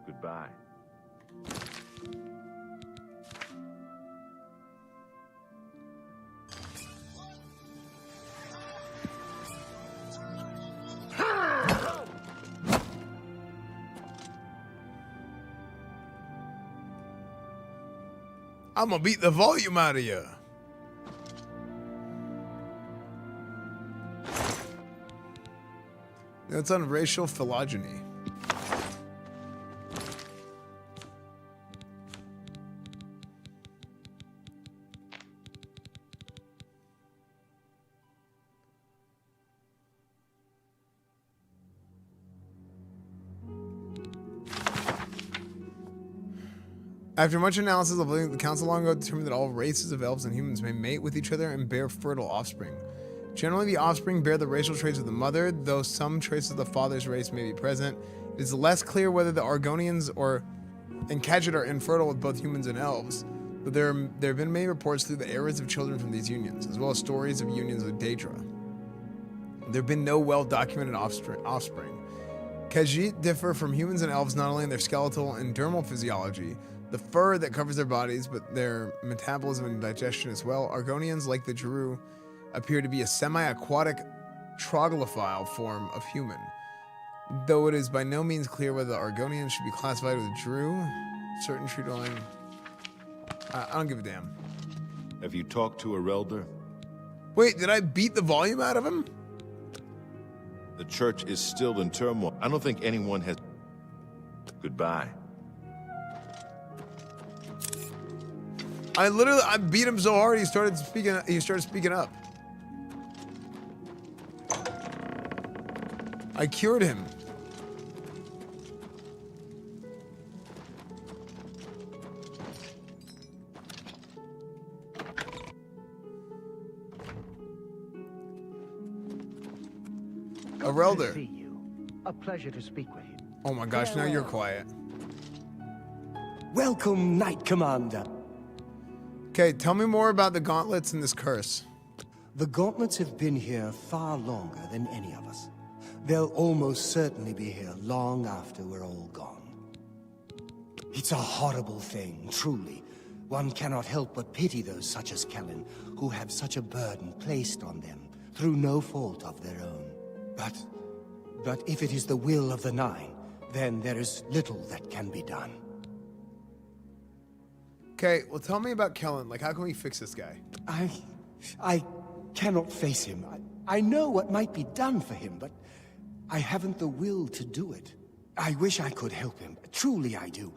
Goodbye. I'm gonna beat the volume out of you. That's on racial phylogeny. After much analysis of the council long ago determined that all races of elves and humans may mate with each other and bear fertile offspring. Generally, the offspring bear the racial traits of the mother, though some traces of the father's race may be present. It is less clear whether the Argonians and Khajiit are infertile with both humans and elves, but there have been many reports through the eras of children from these unions, as well as stories of unions with Daedra. There have been no well-documented offspring. Khajiit differ from humans and elves not only in their skeletal and dermal physiology, the fur that covers their bodies, but their metabolism and digestion as well. Argonians, like the Jeru, appear to be a semi-aquatic troglodyte form of human. Though it is by no means clear whether the Argonians should be classified with the Jeru, certain tree dwelling. I don't give a damn. Have you talked to Orelder? Wait, did I beat the volume out of him? The church is still in turmoil. I don't think anyone has... Goodbye. I beat him so hard he started speaking up. I cured him. Relder. See you. A pleasure to speak with you. Oh my gosh, now you're quiet. Welcome, Knight Commander. Okay, tell me more about the gauntlets and this curse. The gauntlets have been here far longer than any of us. They'll almost certainly be here long after we're all gone. It's a horrible thing, truly. One cannot help but pity those such as Kellen, who have such a burden placed on them through no fault of their own. But if it is the will of the Nine, then there is little that can be done. Okay, well tell me about Kellen. Like, how can we fix this guy? I cannot face him. I know what might be done for him, but I haven't the will to do it. I wish I could help him. Truly I do.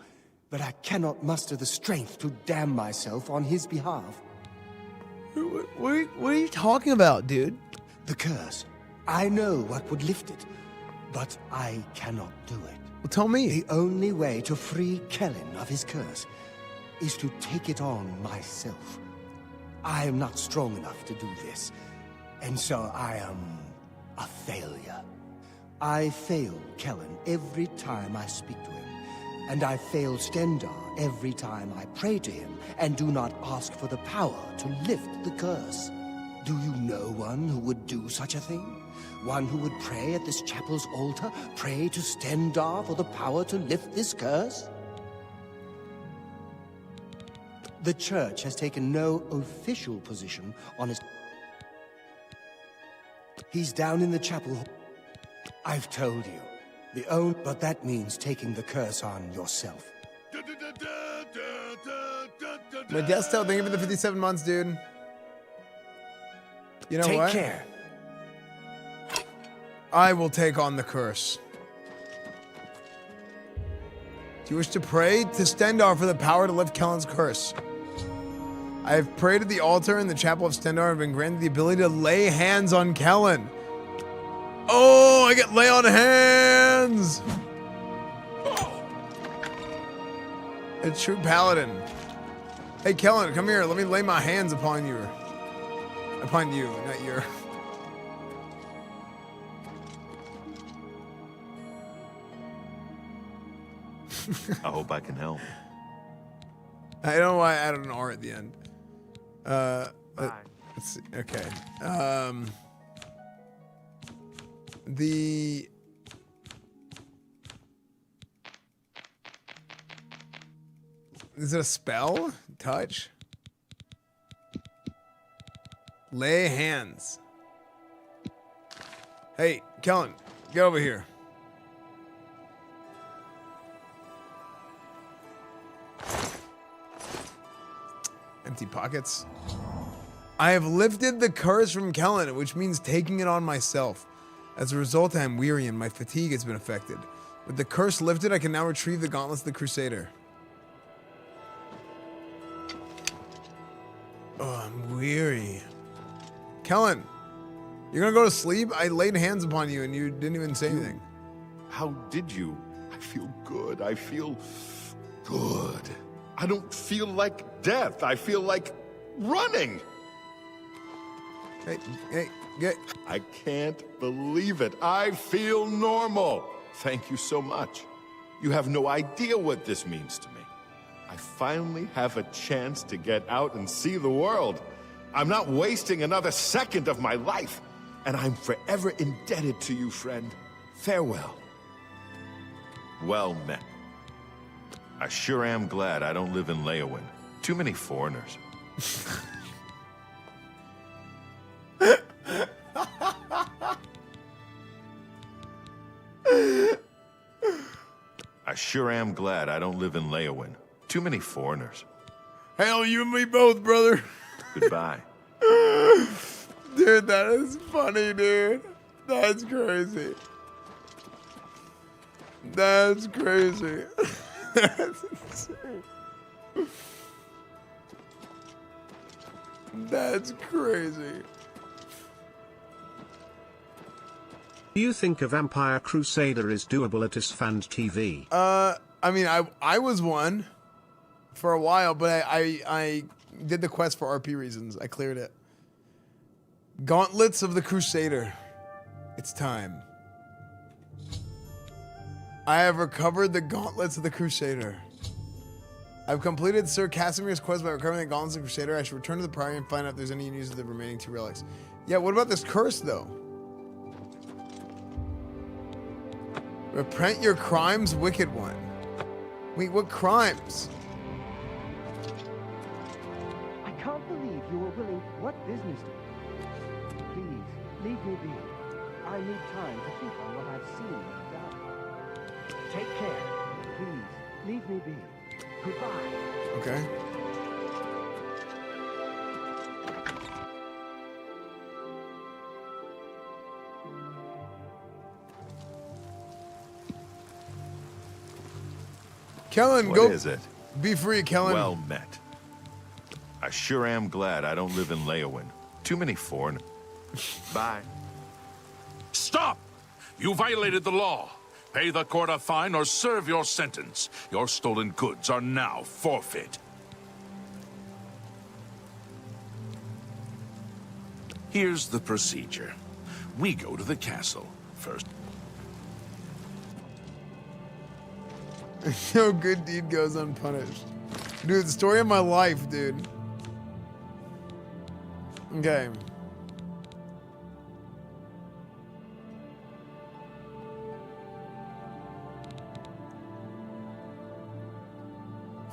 But I cannot muster the strength to damn myself on his behalf. What are you talking about, dude? The curse. I know what would lift it, but I cannot do it. Well, tell me. The only way to free Kellen of his curse is to take it on myself. I am not strong enough to do this, and so I am a failure. I fail Kellen every time I speak to him, and I fail Stendarr every time I pray to him and do not ask for the power to lift the curse. Do you know one who would do such a thing? One who would pray at this chapel's altar, pray to Stendarr for the power to lift this curse? The church has taken no official position on his... He's down in the chapel. I've told you. But that means taking the curse on yourself. Modesto, thank you for the 57 months, dude. You know what? Take care. I will take on the curse. Do you wish to pray to Stendarr for the power to lift Kellen's curse? I have prayed at the altar in the chapel of Stendarr and been granted the ability to lay hands on Kellen. Oh, I get lay on hands! A true paladin. Hey, Kellen, come here. Let me lay my hands upon you. Upon you, not your... I hope I can help. I don't know why I added an R at the end. Let's see. Okay. Is it a spell? Touch? Lay hands. Hey, Kellen, get over here. Empty pockets. I have lifted the curse from Kellen, which means taking it on myself. As a result, I am weary and my fatigue has been affected. With the curse lifted, I can now retrieve the gauntlets of the Crusader. Oh, I'm weary. Kellen, you're gonna go to sleep? I laid hands upon you and you didn't even say anything. How did you? I feel good. I feel good. I don't feel like death. I feel like running. Hey, get. I can't believe it. I feel normal. Thank you so much. You have no idea what this means to me. I finally have a chance to get out and see the world. I'm not wasting another second of my life, and I'm forever indebted to you, friend. Farewell. Well met. I sure am glad I don't live in Leyawiin. Too many foreigners. I sure am glad I don't live in Leyawiin. Too many foreigners. Hell, you and me both, brother. Goodbye. Dude, that is funny, dude. That's crazy. That's crazy. That's insane. That's crazy. Do you think a Vampire Crusader is doable at EsfandTV? I mean, I was one for a while, but I did the quest for RP reasons. I cleared it. Gauntlets of the Crusader. It's time. I have recovered the gauntlets of the Crusader. I've completed Sir Casimir's quest by recovering the gauntlets of the Crusader. I should return to the Priory and find out if there's any use of the remaining 2 relics. Yeah, what about this curse, though? Repent your crimes, wicked one. Wait, what crimes? I can't believe you were willing. What business do you? Please, leave me be. I need time to think on what I've seen and done. Take care. Please, leave me be. Goodbye. Okay. Kellen, go. What is it? Be free, Kellen. Well met. I sure am glad I don't live in Leowin. Too many foreigners. Bye. Stop! You violated the law. Pay the court a fine or serve your sentence. Your stolen goods are now forfeit. Here's the procedure. We go to the castle first. No good deed goes unpunished. Dude, the story of my life, dude. Okay.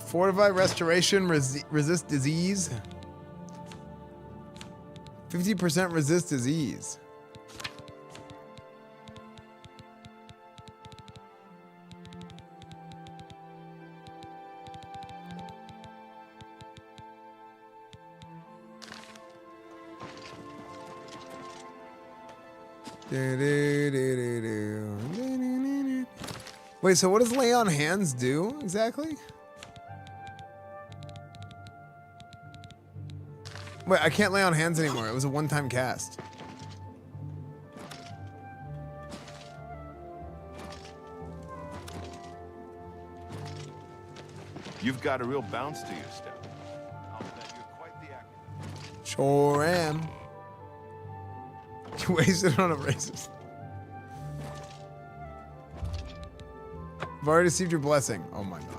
Fortify restoration, resist disease. 50% resist disease. Wait, so what does lay on hands do exactly? Wait, I can't lay on hands anymore. It was a one-time cast. You've got a real bounce to your step. I'll bet you're quite the actor. Sure am. You wasted on a racist. I've already received your blessing. Oh my gosh.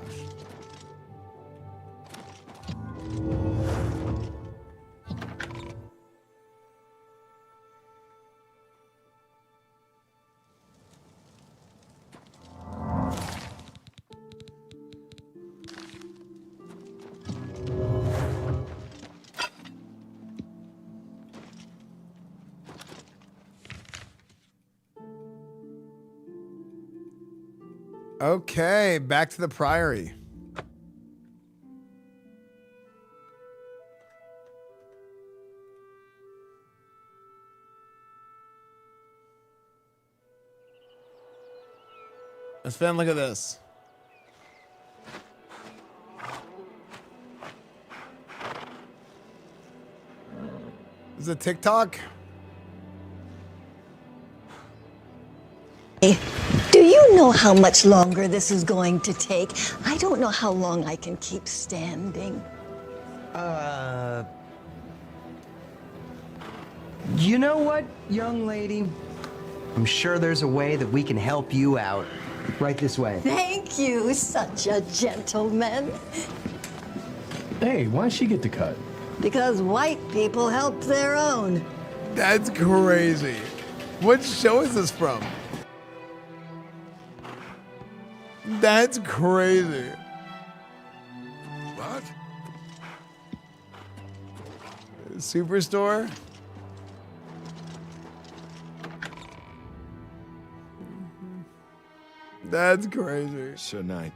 Okay, back to the Priory. Esfand, look at this. Is it TikTok? Do you know how much longer this is going to take? I don't know how long I can keep standing. You know what, young lady? I'm sure there's a way that we can help you out. Right this way. Thank you, such a gentleman. Hey, why'd she get the cut? Because white people help their own. That's crazy. What show is this from? That's crazy. What? Superstore? That's crazy. Sir Knight,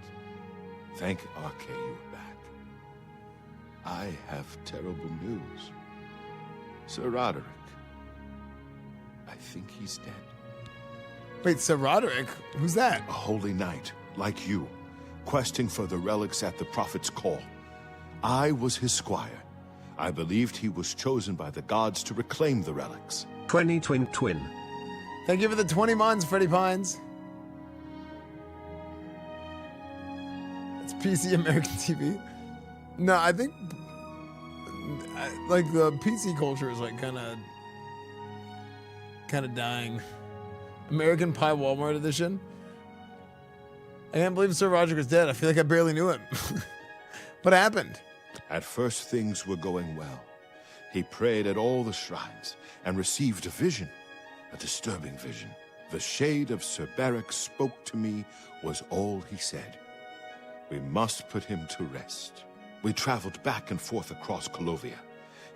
thank Arke you are back. I have terrible news. Sir Roderick, I think he's dead. Wait, Sir Roderick? Who's that? A holy knight, like you, questing for the relics at the Prophet's call. I was his squire. I believed he was chosen by the gods to reclaim the relics. 20 twin. Thank you for the 20 months, Freddie Pines. It's PC American TV. No, I think like the PC culture is like kind of dying. American Pie Walmart edition. I can't believe Sir Roderick is dead. I feel like I barely knew him. What happened? At first, things were going well. He prayed at all the shrines and received a vision, a disturbing vision. The shade of Sir Beric spoke to me was all he said. We must put him to rest. We traveled back and forth across Colovia.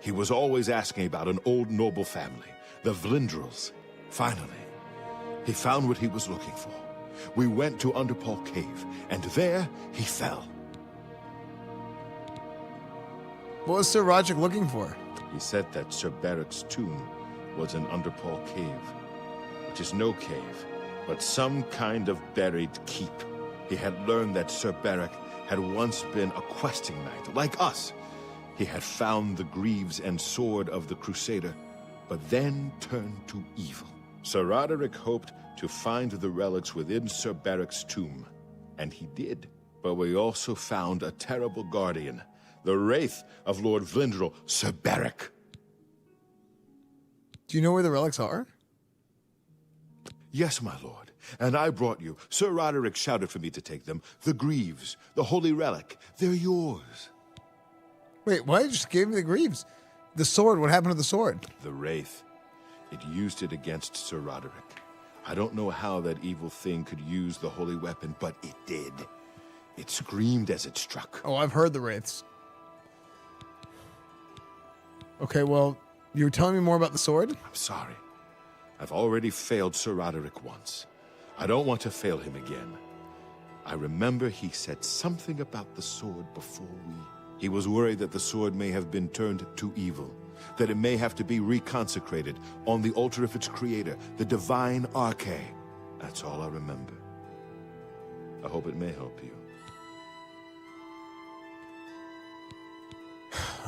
He was always asking about an old noble family, the Vlindrels. Finally, he found what he was looking for. We went to Underpaw Cave, and there he fell. What was Sir Roderick looking for? He said that Sir Beric's tomb was in Underpaw Cave, which is no cave, but some kind of buried keep. He had learned that Sir Beric had once been a questing knight, like us. He had found the greaves and sword of the Crusader, but then turned to evil. Sir Roderick hoped to find the relics within Sir Beric's tomb, and he did. But we also found a terrible guardian, the wraith of Lord Vlindrel, Sir Beric. Do you know where the relics are? Yes, my lord, and I brought you. Sir Roderick shouted for me to take them. The greaves, the holy relic, they're yours. Wait, why? You just gave me the greaves. The sword, what happened to the sword? The wraith. It used it against Sir Roderick. I don't know how that evil thing could use the holy weapon, but it did. It screamed as it struck. Oh, I've heard the wraiths. Okay, well, you were telling me more about the sword? I'm sorry. I've already failed Sir Roderick once. I don't want to fail him again. I remember he said something about the sword before we... He was worried that the sword may have been turned to evil, that it may have to be reconsecrated on the altar of its creator, the divine Arche. That's all I remember. I hope it may help you.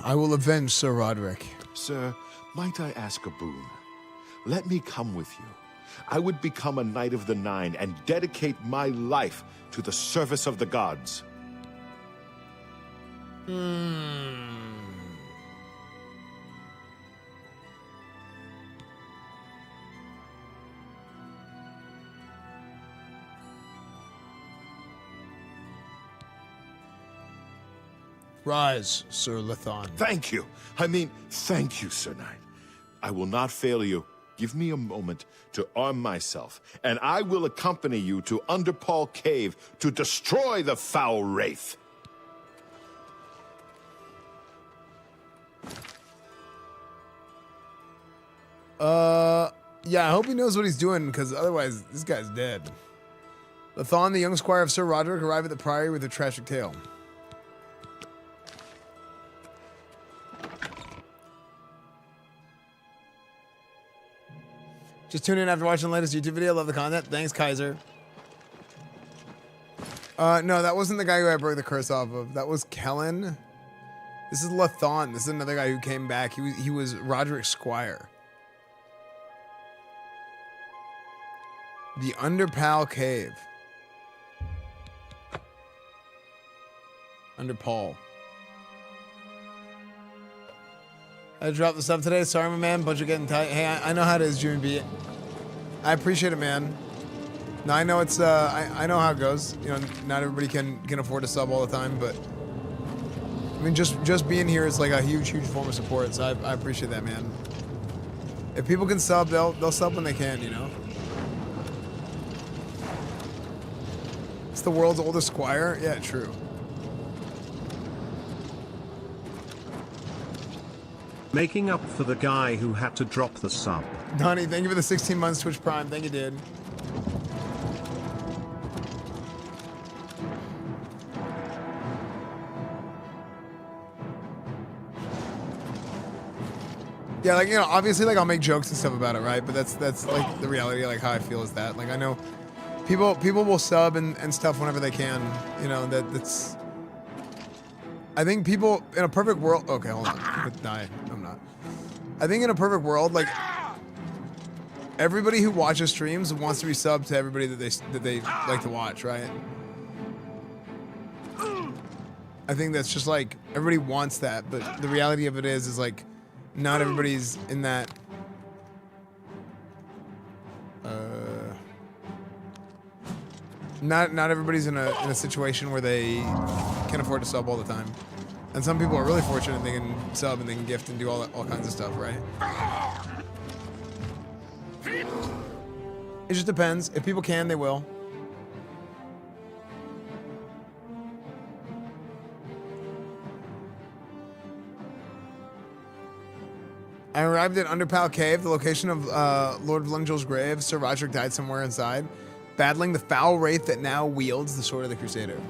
I will avenge Sir Roderick. Sir, might I ask a boon? Let me come with you. I would become a Knight of the Nine and dedicate my life to the service of the gods. Rise, Sir Lithon. Thank you. I mean, thank you, Sir Knight. I will not fail you. Give me a moment to arm myself, and I will accompany you to Underpaw Cave to destroy the foul wraith. Yeah, I hope he knows what he's doing, because otherwise, this guy's dead. Lithon, the young squire of Sir Roderick, arrived at the priory with a tragic tale. Just tune in after watching the latest YouTube video. Love the content. Thanks, Kaiser. No, that wasn't the guy who I broke the curse off of. That was Kellen. This is Lithon. This is another guy who came back. He was Roderick's squire. The Underpal Cave. Under Paul. I dropped the stuff today. Sorry, my man. Bunch of getting tight. Hey, I know how it is, Jimmy B. I appreciate it, man. Now I know it's I know how it goes. You know, not everybody can afford to sub all the time, but I mean, just being here is like a huge form of support. So I appreciate that, man. If people can sub, they'll sub when they can. You know. It's the world's oldest squire. Yeah, true. Making up for the guy who had to drop the sub. Donnie, thank you for the 16 months Twitch Prime. Thank you, dude. Yeah, like, you know, obviously, like, I'll make jokes and stuff about it, right? But that's like the reality, like how I feel is that, like, I know people will sub and stuff whenever they can, you know. That's. I think people in a perfect world. Okay, hold on. I'm gonna die. I'm not. I think in a perfect world, like, everybody who watches streams wants to be subbed to everybody that they like to watch, right? I think that's just like everybody wants that, but the reality of it is like not everybody's in that. Not everybody's in a situation where they can afford to sub all the time. And some people are really fortunate they can sub and they can gift and do all kinds of stuff, right? It just depends. If people can, they will. I arrived at Underpal Cave, the location of Lord Vlungel's grave. Sir Roderick died somewhere inside, battling the foul wraith that now wields the Sword of the Crusader.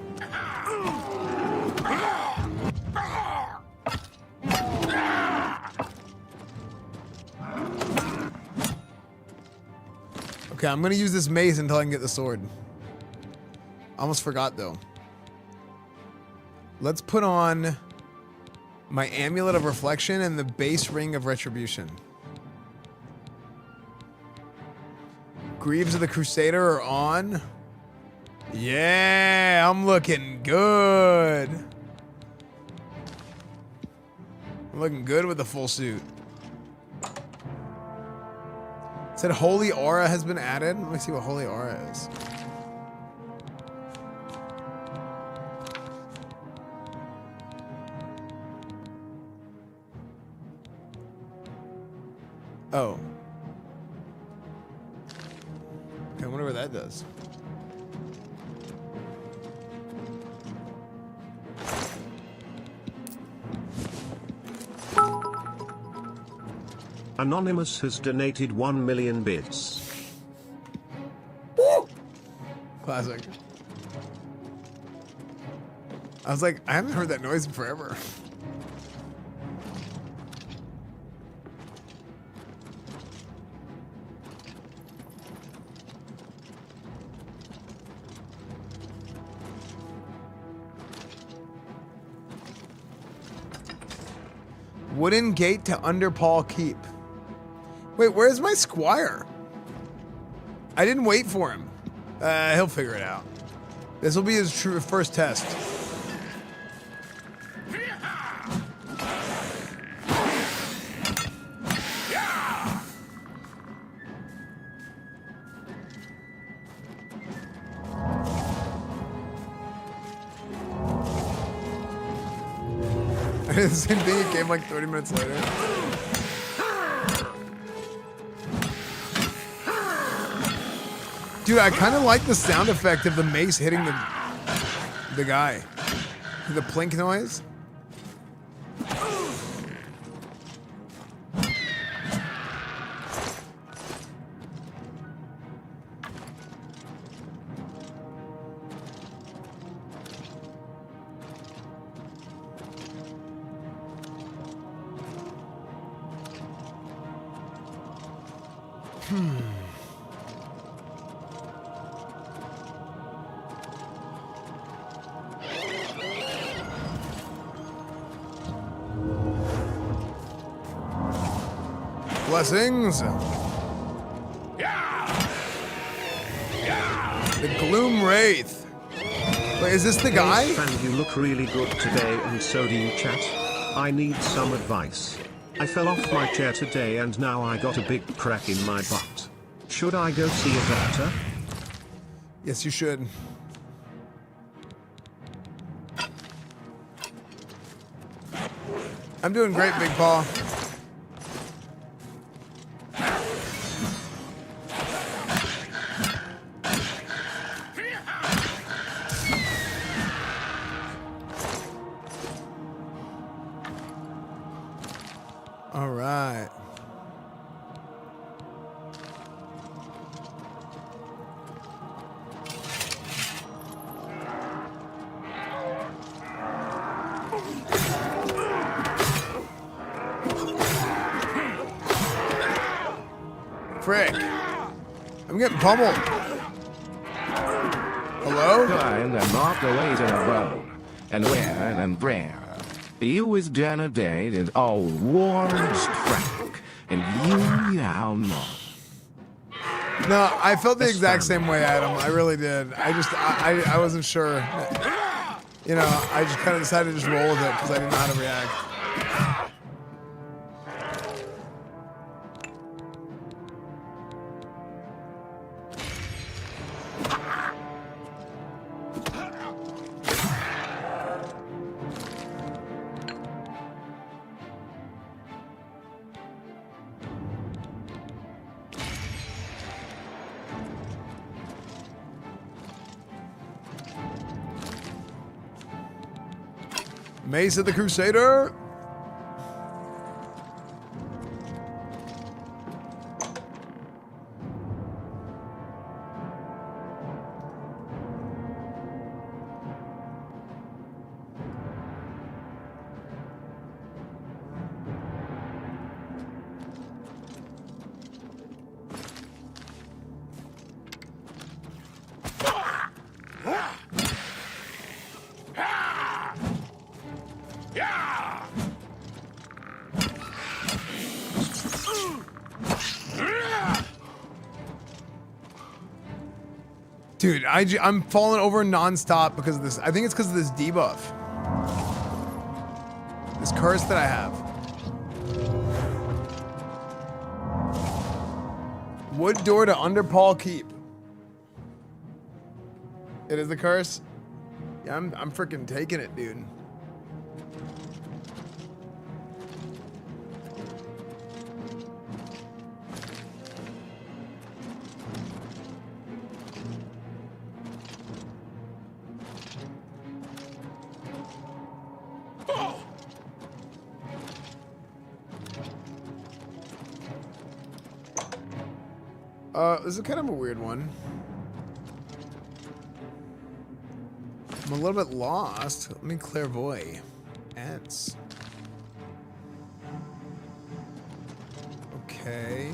Okay, I'm gonna use this mace until I can get the sword. Almost forgot though. Let's put on my Amulet of Reflection and the base Ring of Retribution. Greaves of the Crusader are on. Yeah, I'm looking good. I'm looking good with the full suit. It said Holy Aura has been added. Let me see what Holy Aura is. Oh. Okay, I wonder what that does. Anonymous has donated 1 million bits. Woo! Classic. I was like, I haven't heard that noise in forever. Wooden gate to Underpal Keep. Wait, where's my squire? I didn't wait for him. He'll figure it out. This will be his first test. The same thing, it came like 30 minutes later. Dude, I kind of like the sound effect of the mace hitting the guy. The plink noise. Blessings. The Gloom Wraith. Wait, is this the guy? And you look really good today, and so do you, chat. I need some advice. I fell off my chair today and now I got a big crack in my butt. Should I go see a doctor? Yes, you should. I'm doing great, Big Paw. All right. Frick. I'm getting pummeled. Hello? Climb and walk away to the road, and where and where. You was done a date and all war's track, and you how much. No, I felt the exact same way, Adam. I really did. I wasn't sure. You know, I just kind of decided to just roll with it because I didn't know how to react. Mace of the Crusader. Dude, I'm falling over nonstop because of this. I think it's because of this debuff. This curse that I have. Wood door to Underpaw Keep. It is the curse? Yeah, I'm freaking taking it, dude. This is kind of a weird one. I'm a little bit lost. Let me clairvoy. Ants. Okay.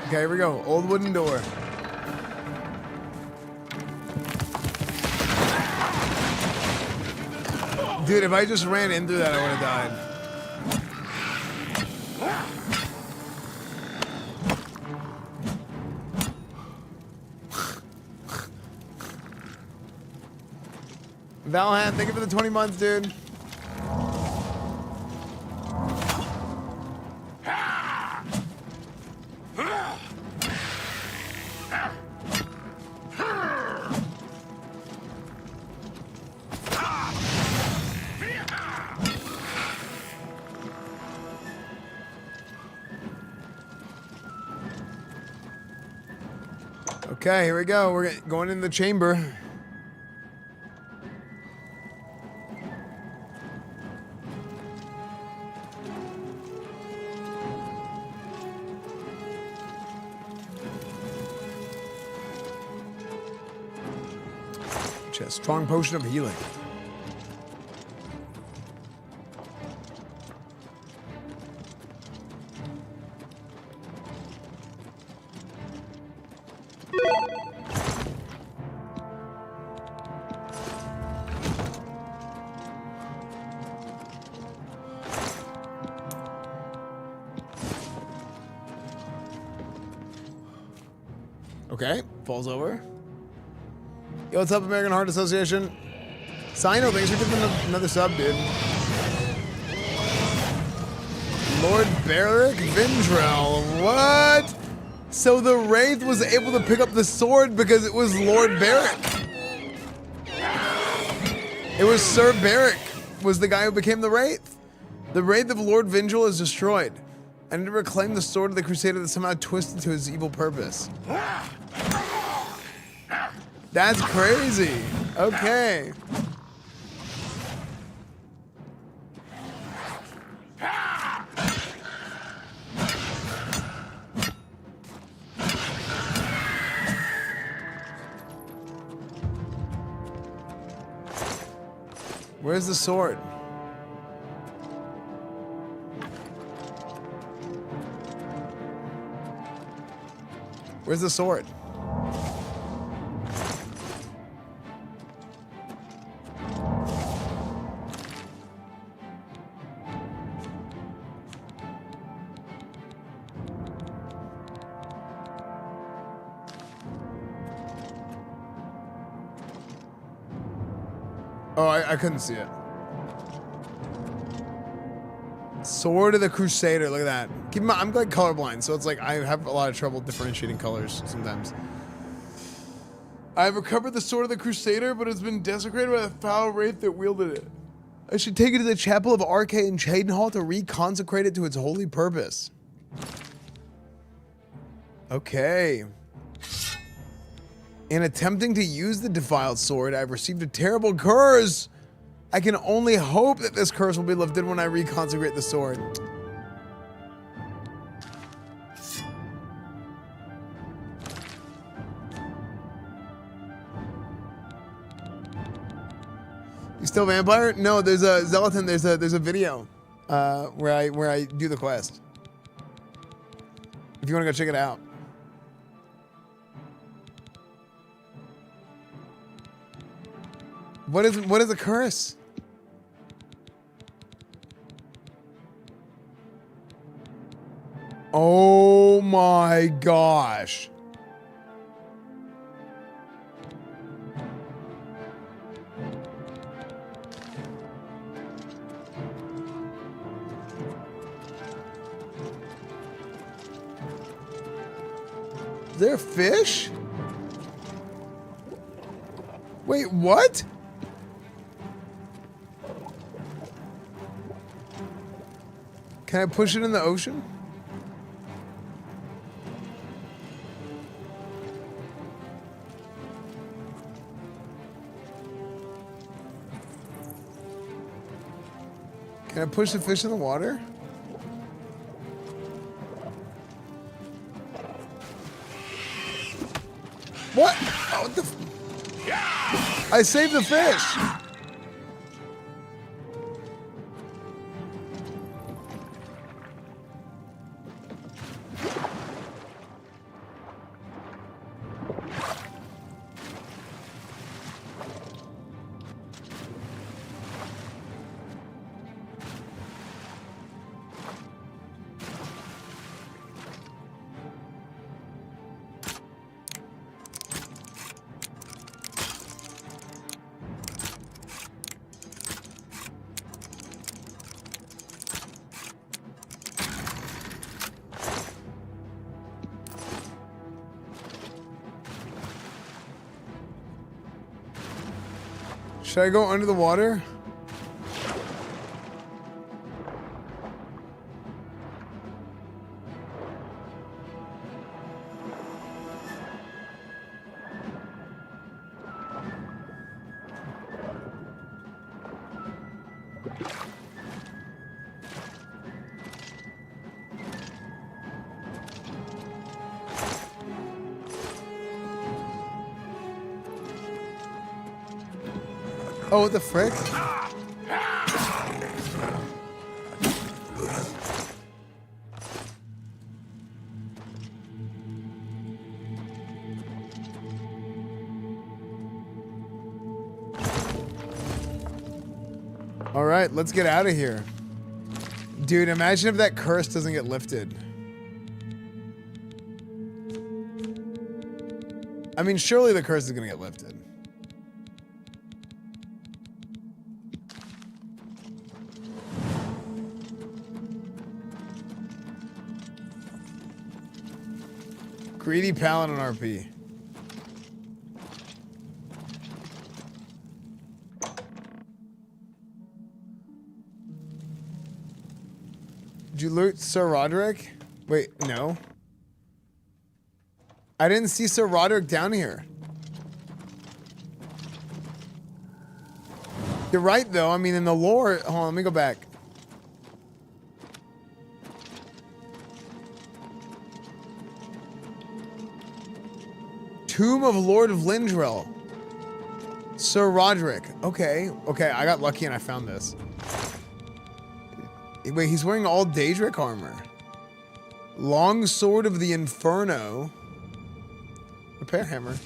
Okay, here we go. Old wooden door. Dude, if I just ran into that, I would have died. Valhan, thank you for the 20 months, dude. Okay, here we go. We're going in the chamber. Chest. Strong potion of healing. Okay, falls over. Yo, what's up, American Heart Association? Sino, thanks for giving another sub, dude. Lord Beric Vindrel, what? So the Wraith was able to pick up the sword because it was Lord Beric. It was Sir Beric was the guy who became the Wraith. The Wraith of Lord Vindrel is destroyed. And to reclaim the sword of the Crusader that somehow twisted to his evil purpose. That's crazy. Okay. Where's the sword? Where's the sword? Oh, I couldn't see it. Sword of the Crusader. Look at that. Keep in mind, I'm like colorblind, so it's like I have a lot of trouble differentiating colors sometimes. I've recovered the Sword of the Crusader, but it's been desecrated by the foul wraith that wielded it. I should take it to the Chapel of Arcade in Chadenhall to reconsecrate it to its holy purpose. Okay. In attempting to use the defiled sword, I've received a terrible curse. I can only hope that this curse will be lifted when I reconsecrate the sword. You still vampire? No, there's a Zealotin. There's a video where I do the quest. If you want to go check it out. What is a curse? Oh my gosh. Is there a fish? Wait, what? Can I push it in the ocean? Can I push the fish in the water? What? Oh, what the I saved the fish. Should I go under the water? Oh, what the frick? All right, let's get out of here. Dude, imagine if that curse doesn't get lifted. I mean, surely the curse is gonna get lifted. Greedy Paladin RP. Did you loot Sir Roderick? Wait, no. I didn't see Sir Roderick down here. You're right, though. I mean, in the lore... Hold on, let me go back. Tomb of Lord of Lindrel. Sir Roderick. Okay. Okay, I got lucky and I found this. Wait, he's wearing all Daedric armor. Long Sword of the Inferno. Repair hammer.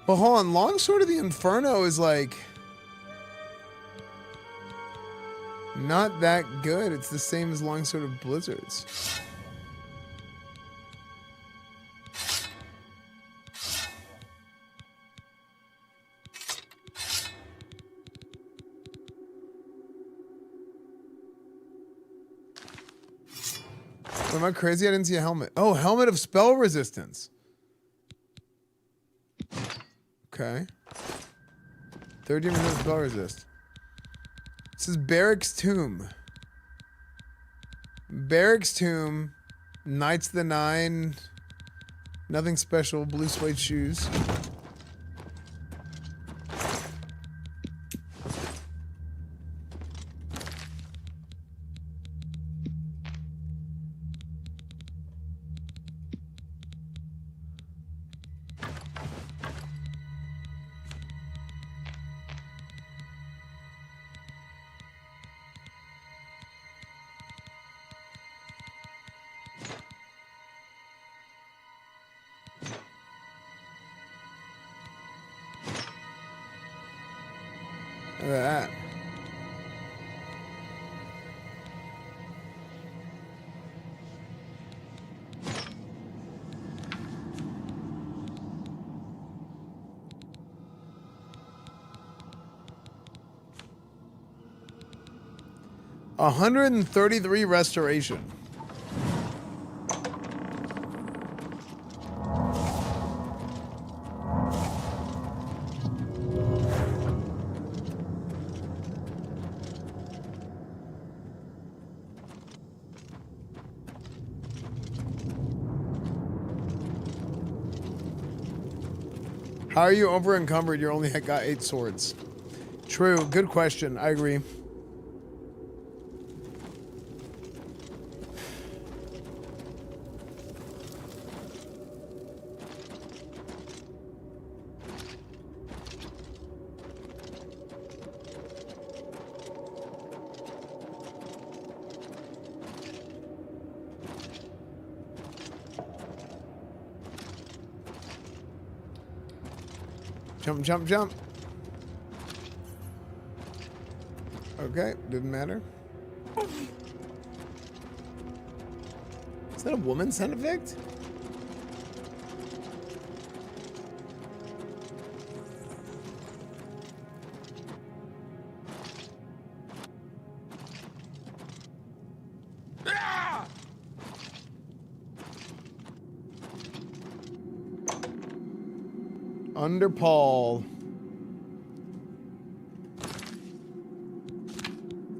But hold on, Long Sword of the Inferno is like... not that good. It's the same as Longsword of Blizzards. Am I crazy? I didn't see a helmet. Oh, helmet of spell resistance. Okay. 30 minutes spell resist. This is Barrack's Tomb. Barrack's Tomb. Knights of the Nine. Nothing special. Blue suede shoes. Look at that. $133 restoration. How are you over encumbered? You only got 8 swords. True. Good question. I agree. Jump, jump, jump. Okay, didn't matter. Is that a woman sound effect? Under Paul.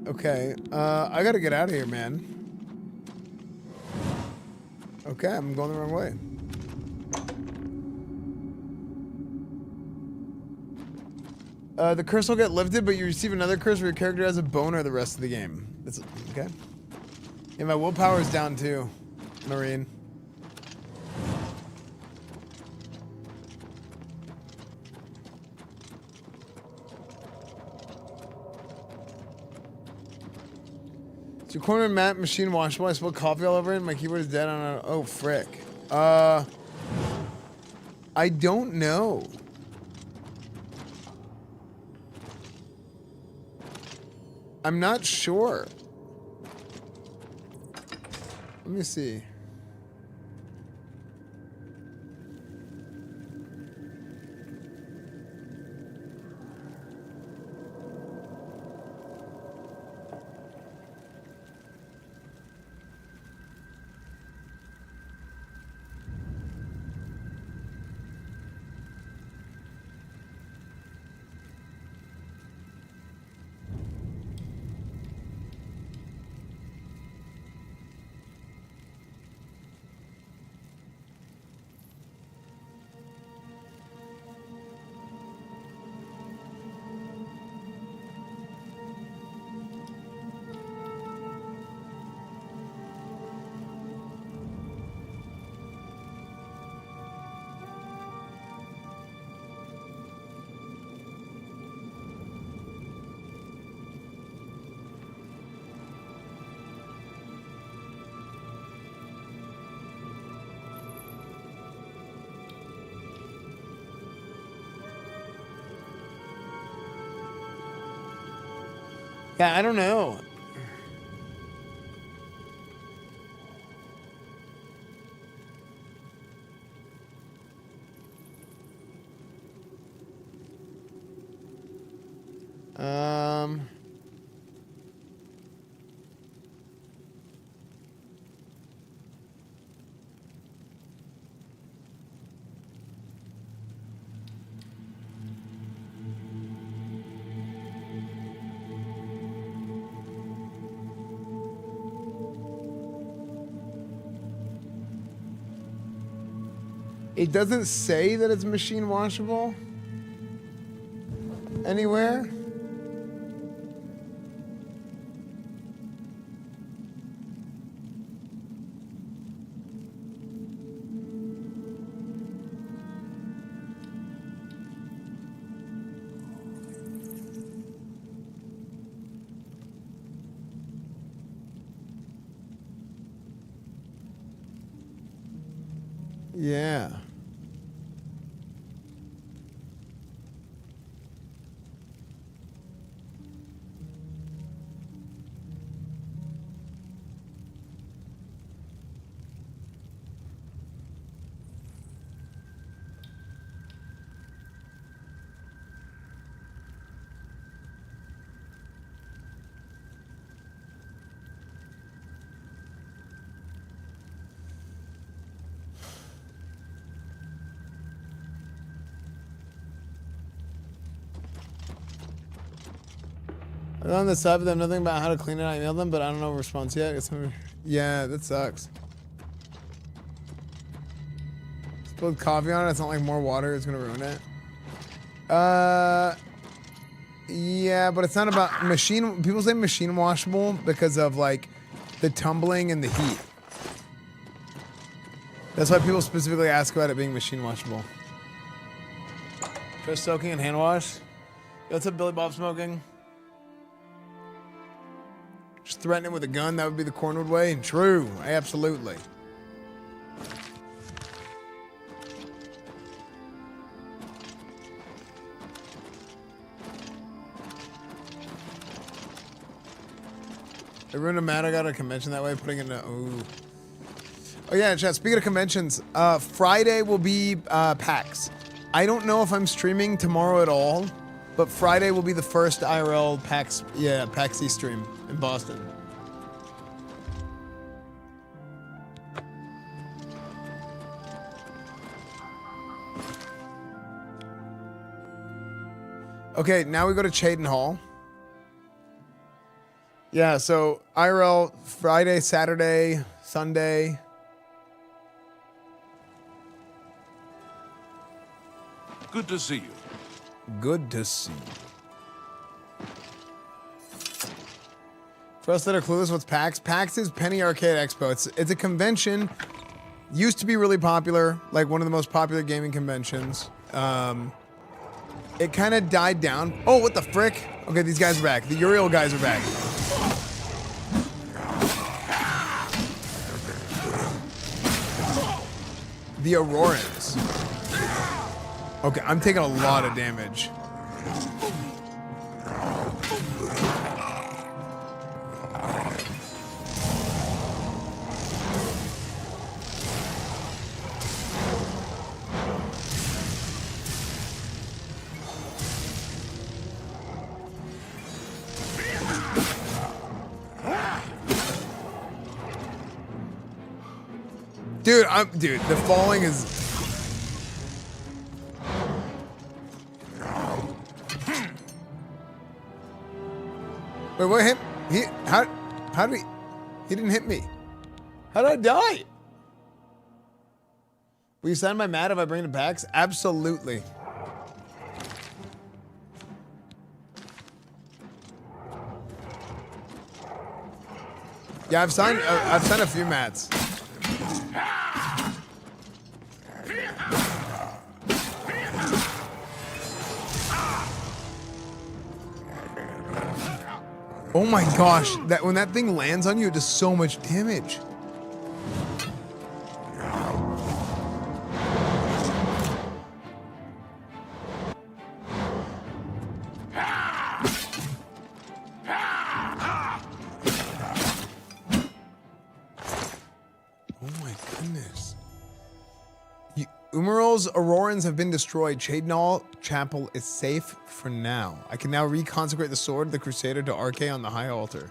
Okay, I gotta get out of here, man. Okay, I'm going the wrong way. The curse will get lifted, but you receive another curse where your character has a boner the rest of the game. That's okay. Yeah, my willpower is down too, Marine. Is your corner mat machine washable? I spilled coffee all over it. My keyboard is dead on a... Oh, frick. I don't know. I'm not sure. Let me see. Yeah, I don't know. It doesn't say that it's machine washable anywhere. Yeah. I'm on the side with them, nothing about how to clean it. I emailed them, but I don't know a response yet. Yeah, that sucks. Spilled coffee on it. It's not like more water is gonna ruin it. Yeah, but it's not about machine. People say machine washable because of like the tumbling and the heat. That's why people specifically ask about it being machine washable. Just soaking and hand wash. What's up, Billy Bob Smoking? Just threaten it with a gun, that would be the Cornwood way? True, absolutely. I ruined a mat. I got a convention that way, putting it in a... Ooh. Oh yeah, chat, speaking of conventions, Friday will be PAX. I don't know if I'm streaming tomorrow at all, but Friday will be the first IRL PAX, PAX East stream in Boston. Okay, now we go to Chaden Hall. Yeah, so IRL Friday, Saturday, Sunday. Good to see you. Good to see you. For us that are clueless, what's PAX? PAX is Penny Arcade Expo. It's a convention. Used to be really popular, like one of the most popular gaming conventions. It kind of died down. Oh, what the frick? Okay, these guys are back. The Umearil guys are back. The Aurorans. Okay, I'm taking a lot of damage. Dude, the falling is... Wait, what hit? How did he didn't hit me. How did I die? Will you sign my mat if I bring it to PAX? Absolutely. Yeah, I've signed a few mats. Oh my gosh, when that thing lands on you, it does so much damage. Umearil's Aurorans have been destroyed. Chaden Chapel is safe for now. I can now reconsecrate the sword of the Crusader to Arche on the high altar.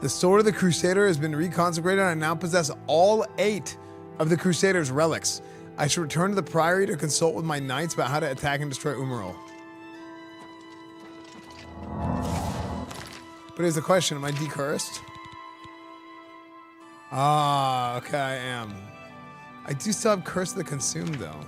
The sword of the Crusader has been reconsecrated, and I now possess all 8 of the Crusader's relics. I should return to the Priory to consult with my knights about how to attack and destroy Umearil. But here's the question, am I decursed? Ah, okay, I am. I do still have Curse of the Consumed, though.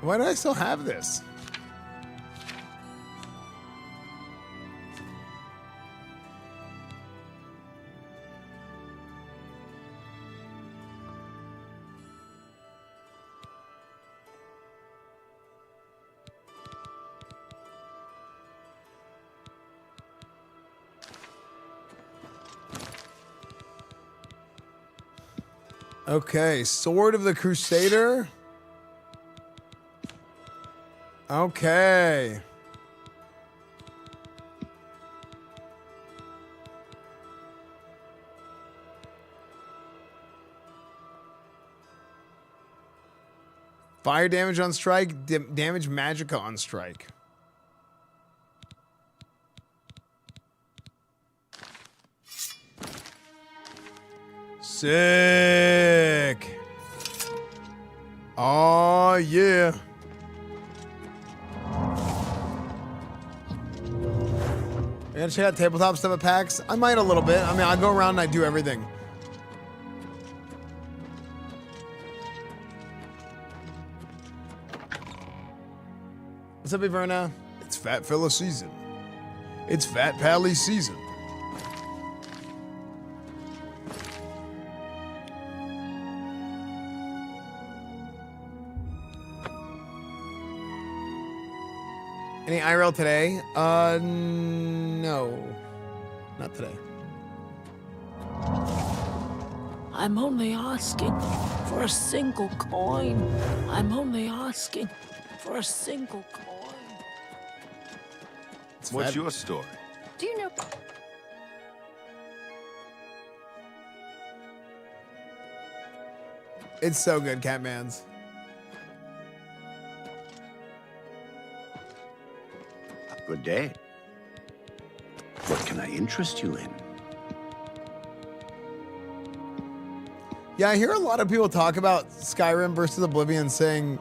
Why do I still have this? Okay, Sword of the Crusader. Okay. Fire damage on strike, damage magicka on strike. Sick. Oh, yeah. I gotta check out tabletop stuff at PAX. I might a little bit. I mean, I go around and I do everything. What's up, Iverna? It's Fat Fella season. It's Fat Pally season. Any IRL today? No. Not today. I'm only asking for a single coin. I'm only asking for a single coin. What's your story? Do you know? It's so good, Catman's. Good day. What can I interest you in? Yeah, I hear a lot of people talk about Skyrim versus Oblivion, saying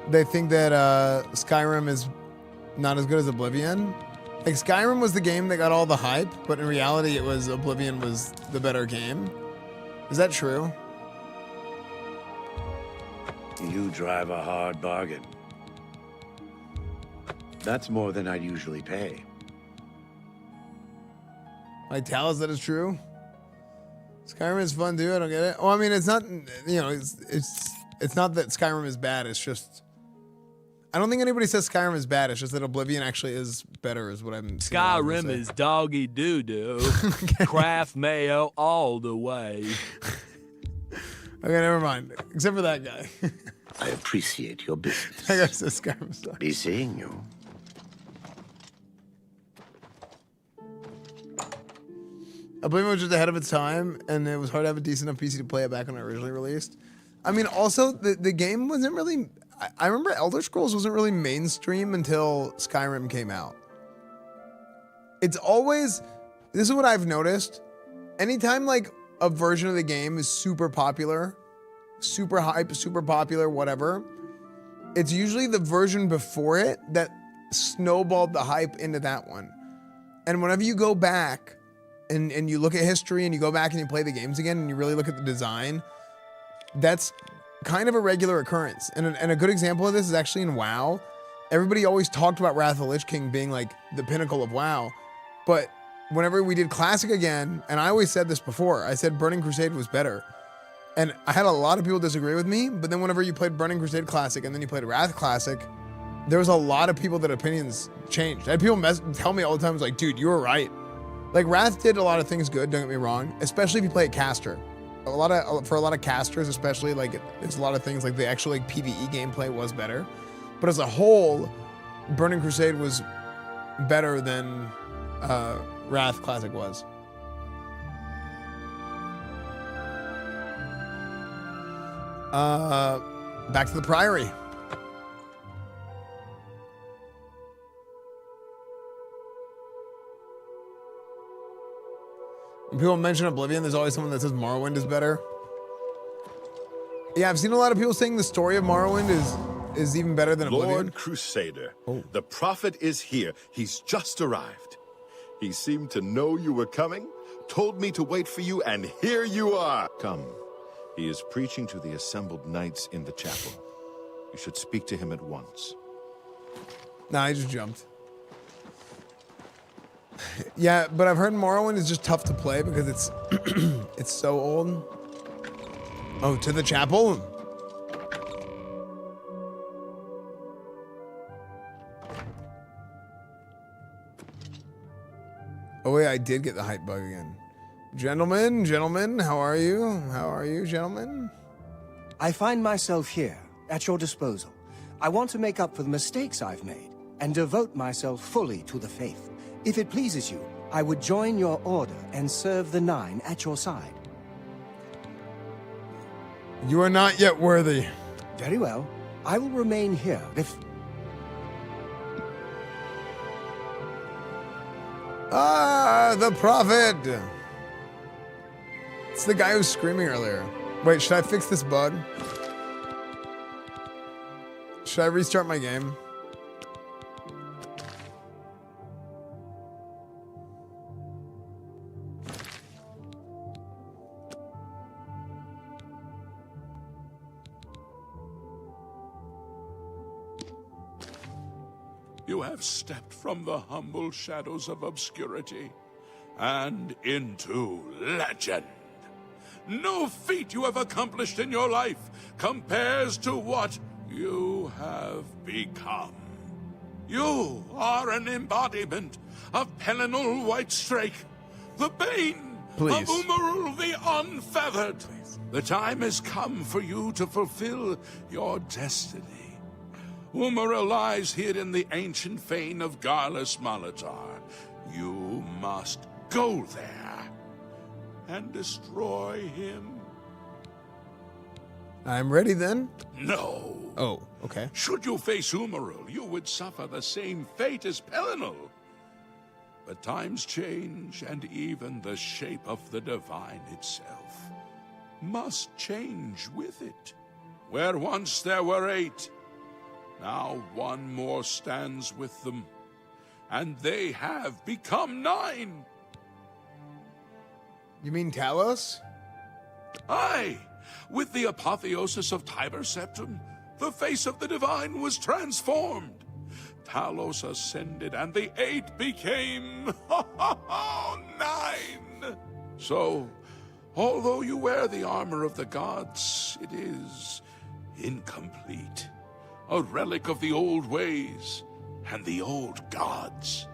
they think that Skyrim is not as good as Oblivion. Like, Skyrim was the game that got all the hype, but in reality it was Oblivion was the better game. Is that true? You drive a hard bargain. That's more than I'd usually pay. Like, tell us that is true. Skyrim is fun too. I don't get it. Well, I mean, it's not. You know, it's not that Skyrim is bad. It's just I don't think anybody says Skyrim is bad. It's just that Oblivion actually is better, is what I'm saying. Skyrim is doggy doo-doo. Craft mayo all the way. Okay, never mind. Except for that guy. I appreciate your business. That guy says Skyrim sucks. Be seeing you. Oblivion was just ahead of its time, and it was hard to have a decent enough PC to play it back when it originally released. I mean, also, the game wasn't really... I remember Elder Scrolls wasn't really mainstream until Skyrim came out. It's always... This is what I've noticed. Anytime, like, a version of the game is super popular, super hype, super popular, whatever, it's usually the version before it that snowballed the hype into that one. And whenever you go back... And you look at history and you go back and you play the games again and you really look at the design, that's kind of a regular occurrence. And a good example of this is actually in WoW. Everybody always talked about Wrath of the Lich King being like the pinnacle of WoW. But whenever we did Classic again, and I always said this before, I said Burning Crusade was better. And I had a lot of people disagree with me, but then whenever you played Burning Crusade Classic and then you played Wrath Classic, there was a lot of people that opinions changed. I had people tell me all the time, like, dude, you were right. Like, Wrath did a lot of things good, don't get me wrong, especially if you play a caster. For a lot of casters, especially, like, there's a lot of things, like, the actual, like, PvE gameplay was better. But as a whole, Burning Crusade was better than Wrath Classic was. Back to the Priory. When people mention Oblivion, there's always someone that says Morrowind is better. Yeah, I've seen a lot of people saying the story of Morrowind is even better than Oblivion. Lord Crusader, the prophet is here. He's just arrived. He seemed to know you were coming, told me to wait for you, and here you are. Come. He is preaching to the assembled knights in the chapel. You should speak to him at once. Nah, I just jumped. Yeah, but I've heard Morrowind is just tough to play because it's it's so old. Oh, to the chapel? Oh wait, I did get the hype bug again. Gentlemen, how are you? How are you, gentlemen? I find myself here, at your disposal. I want to make up for the mistakes I've made, and devote myself fully to the faith. If it pleases you, I would join your order and serve the Nine at your side. You are not yet worthy. Very well. I will remain here if... Ah, the prophet! It's the guy who was screaming earlier. Wait, should I fix this bug? Should I restart my game? You have stepped from the humble shadows of obscurity and into legend. No feat you have accomplished in your life compares to what you have become. You are an embodiment of Pelinal Whitestrake, the bane of Umearil the Unfeathered. The time has come for you to fulfill your destiny. Umearil lies hid in the ancient fane of Garlus Malatar. You must go there and destroy him. I'm ready then? No. Oh, okay. Should you face Umearil, you would suffer the same fate as Pelinal. But times change, and even the shape of the divine itself must change with it. Where once there were 8, now one more stands with them, and they have become 9. You mean Talos? Aye! With the apotheosis of Tiber Septum, the face of the divine was transformed. Talos ascended, and the 8 became 9. So, although you wear the armor of the gods, it is incomplete. A relic of the old ways and the old gods.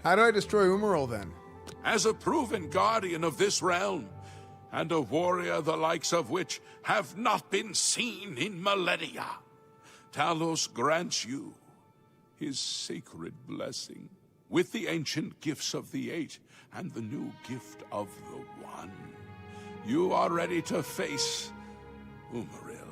How do I destroy Umearil then? As a proven guardian of this realm, and a warrior the likes of which have not been seen in millennia, Talos grants you his sacred blessing, with the ancient gifts of the 8 and the new gift of the 1. You are ready to face Umearil.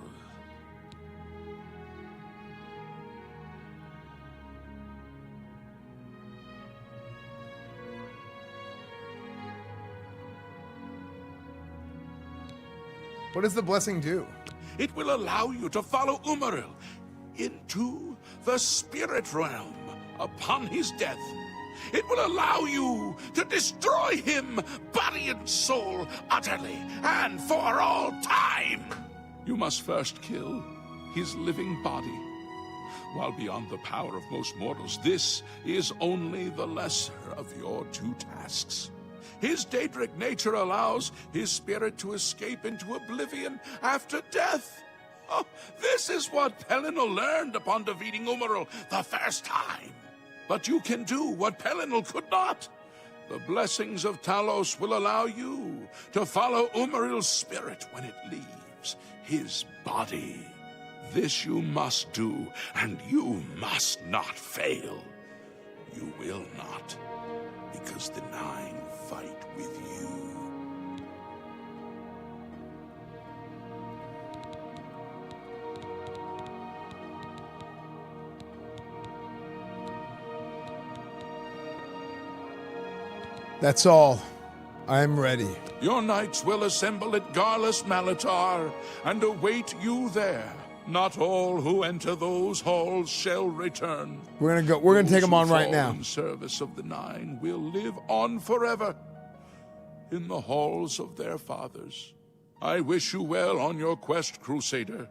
What does the blessing do? It will allow you to follow Umearil into the spirit realm upon his death. It will allow you to destroy him, body and soul, utterly and for all time. You must first kill his living body. While beyond the power of most mortals, this is only the lesser of your 2 tasks. His Daedric nature allows his spirit to escape into oblivion after death. Oh, this is what Pelinal learned upon defeating Umearil the first time. But you can do what Pelinal could not. The blessings of Talos will allow you to follow Umearil's spirit when it leaves his body. This you must do, and you must not fail. You will not, because the 9 fight with you. That's all. I'm ready. Your knights will assemble at Garlus Malatar and await you there. Not all who enter those halls shall return. We're gonna take them on right now. In service of the Nine will live on forever in the halls of their fathers. I wish you well on your quest, Crusader.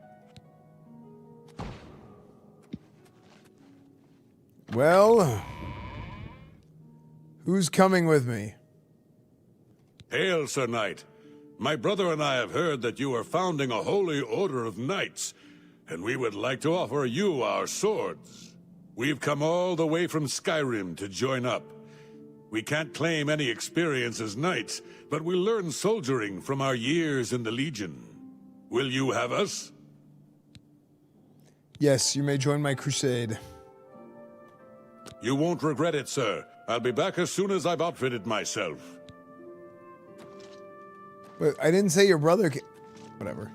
Well, who's coming with me? Hail, Sir Knight. My brother and I have heard that you are founding a holy order of knights, and we would like to offer you our swords. We've come all the way from Skyrim to join up. We can't claim any experience as knights, but we learn soldiering from our years in the Legion. Will you have us? Yes, you may join my crusade. You won't regret it, sir. I'll be back as soon as I've outfitted myself. But I didn't say your brother whatever.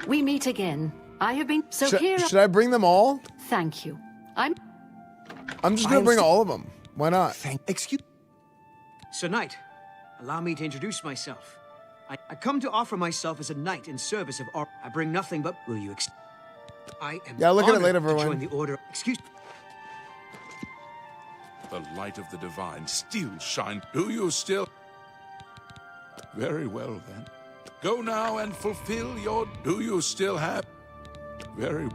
We meet again. I have been... Should I bring them all? Thank you. I'm just gonna bring all of them. Why not? Excuse... Sir Knight, allow me to introduce myself. I come to offer myself as a knight in service of our... I bring nothing but... Will you... I am Yeah, look at it later, to join the order... Excuse... The light of the divine still shines. Do you still... Very well, then. Go now and fulfill your... Do you still have... Very...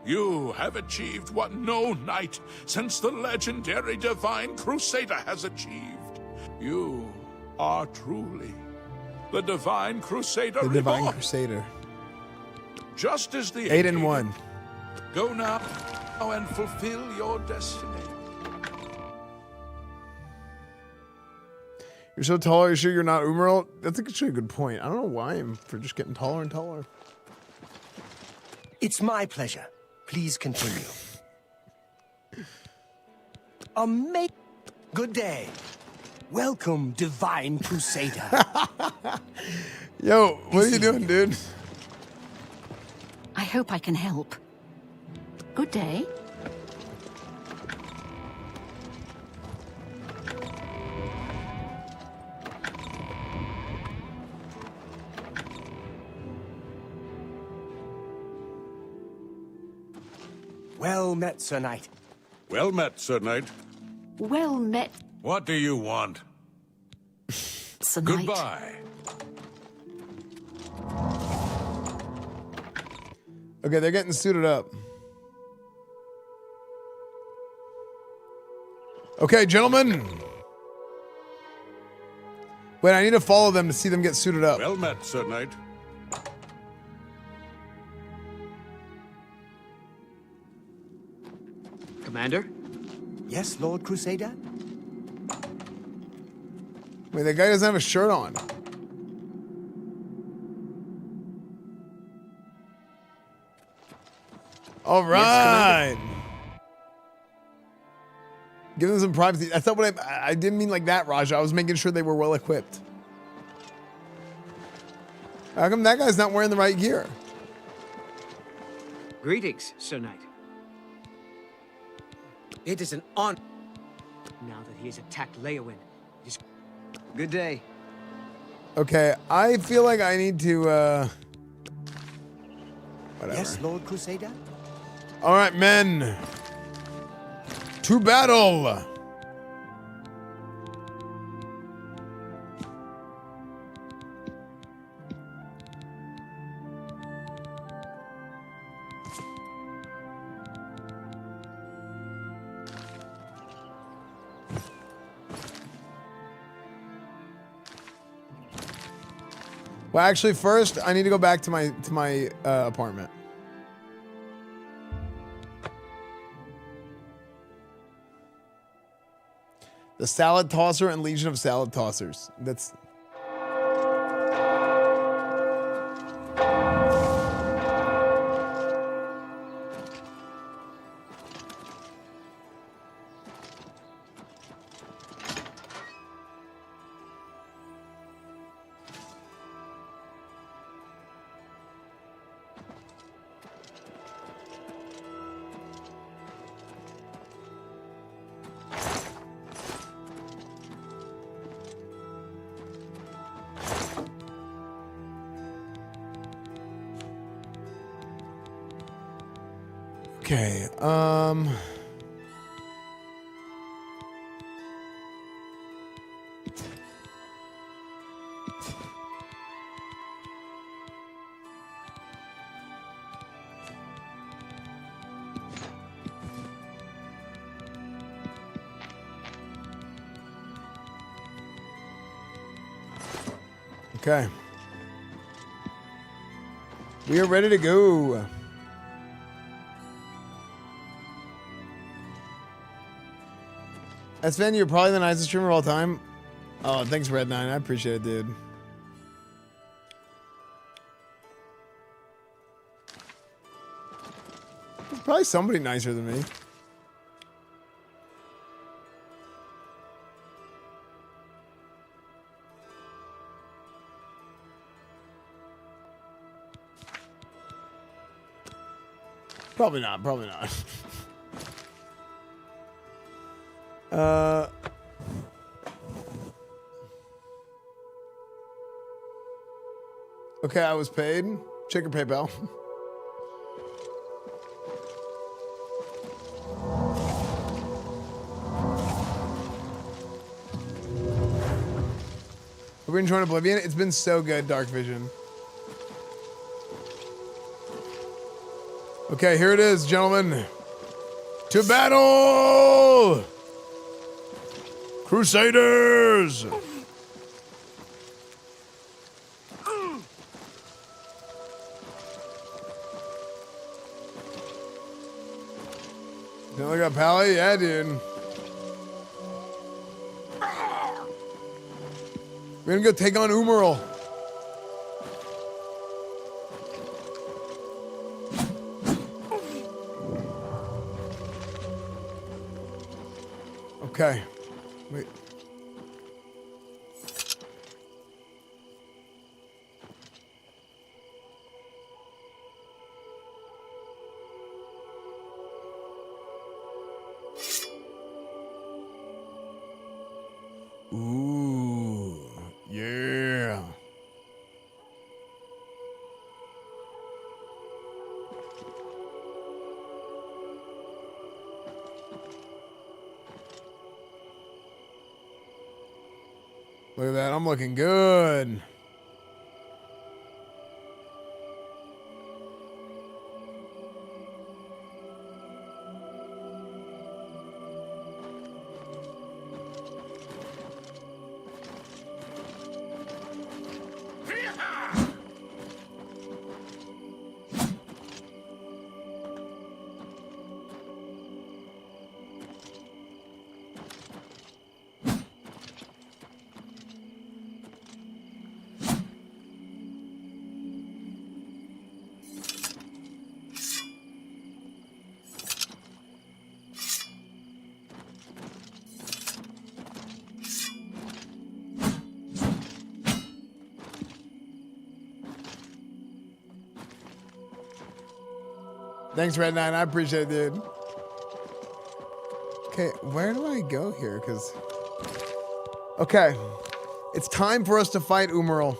You have achieved what no knight since the legendary Divine Crusader has achieved. You are truly the Divine Crusader The Divine reborn. Crusader. Just as the 8 and 1. Go now and fulfill your destiny. You're so tall, you're sure you're not Umearil? That's actually a good point. I don't know why I'm for just getting taller and taller. It's my pleasure. Please continue. Good day. Welcome, Divine Crusader. Yo, what are you doing, dude? I hope I can help. Good day. Well met, Sir Knight. Well met, Sir Knight. Well met, What do you want? Sir Knight. Goodbye. Okay, they're getting suited up. Okay, gentlemen. Wait, I need to follow them to see them get suited up. Well met, Sir Knight. Commander? Yes, Lord Crusader? Wait, that guy doesn't have a shirt on. All right. Give them some privacy. That's not what I didn't mean like that, Raja. I was making sure they were well equipped. How come that guy's not wearing the right gear? Greetings, Sir Knight. It is an honor. Now that he has attacked Leowin, Good day. Okay, I feel like I need to, whatever. Yes, Lord Crusader? All right, men. To battle. Well, actually, first I need to go back to my apartment. The Salad Tosser and Legion of Salad Tossers. That's... Okay. Okay. We are ready to go. Esfand, you're probably the nicest streamer of all time. Oh, thanks, Red9. I appreciate it, dude. There's probably somebody nicer than me. Probably not. Probably not. Okay, I was paid. Check your PayPal. We're enjoying Oblivion. It's been so good, Dark Vision. Okay, here it is, gentlemen. To battle! Crusaders! Don't look up Pally? Yeah, dude. We're gonna go take on Umearil. Okay. Wait. Ooh, yeah. Look at that, I'm looking good. Thanks, Red9. I appreciate it, dude. Okay, where do I go here? Because... Okay. It's time for us to fight Umearil.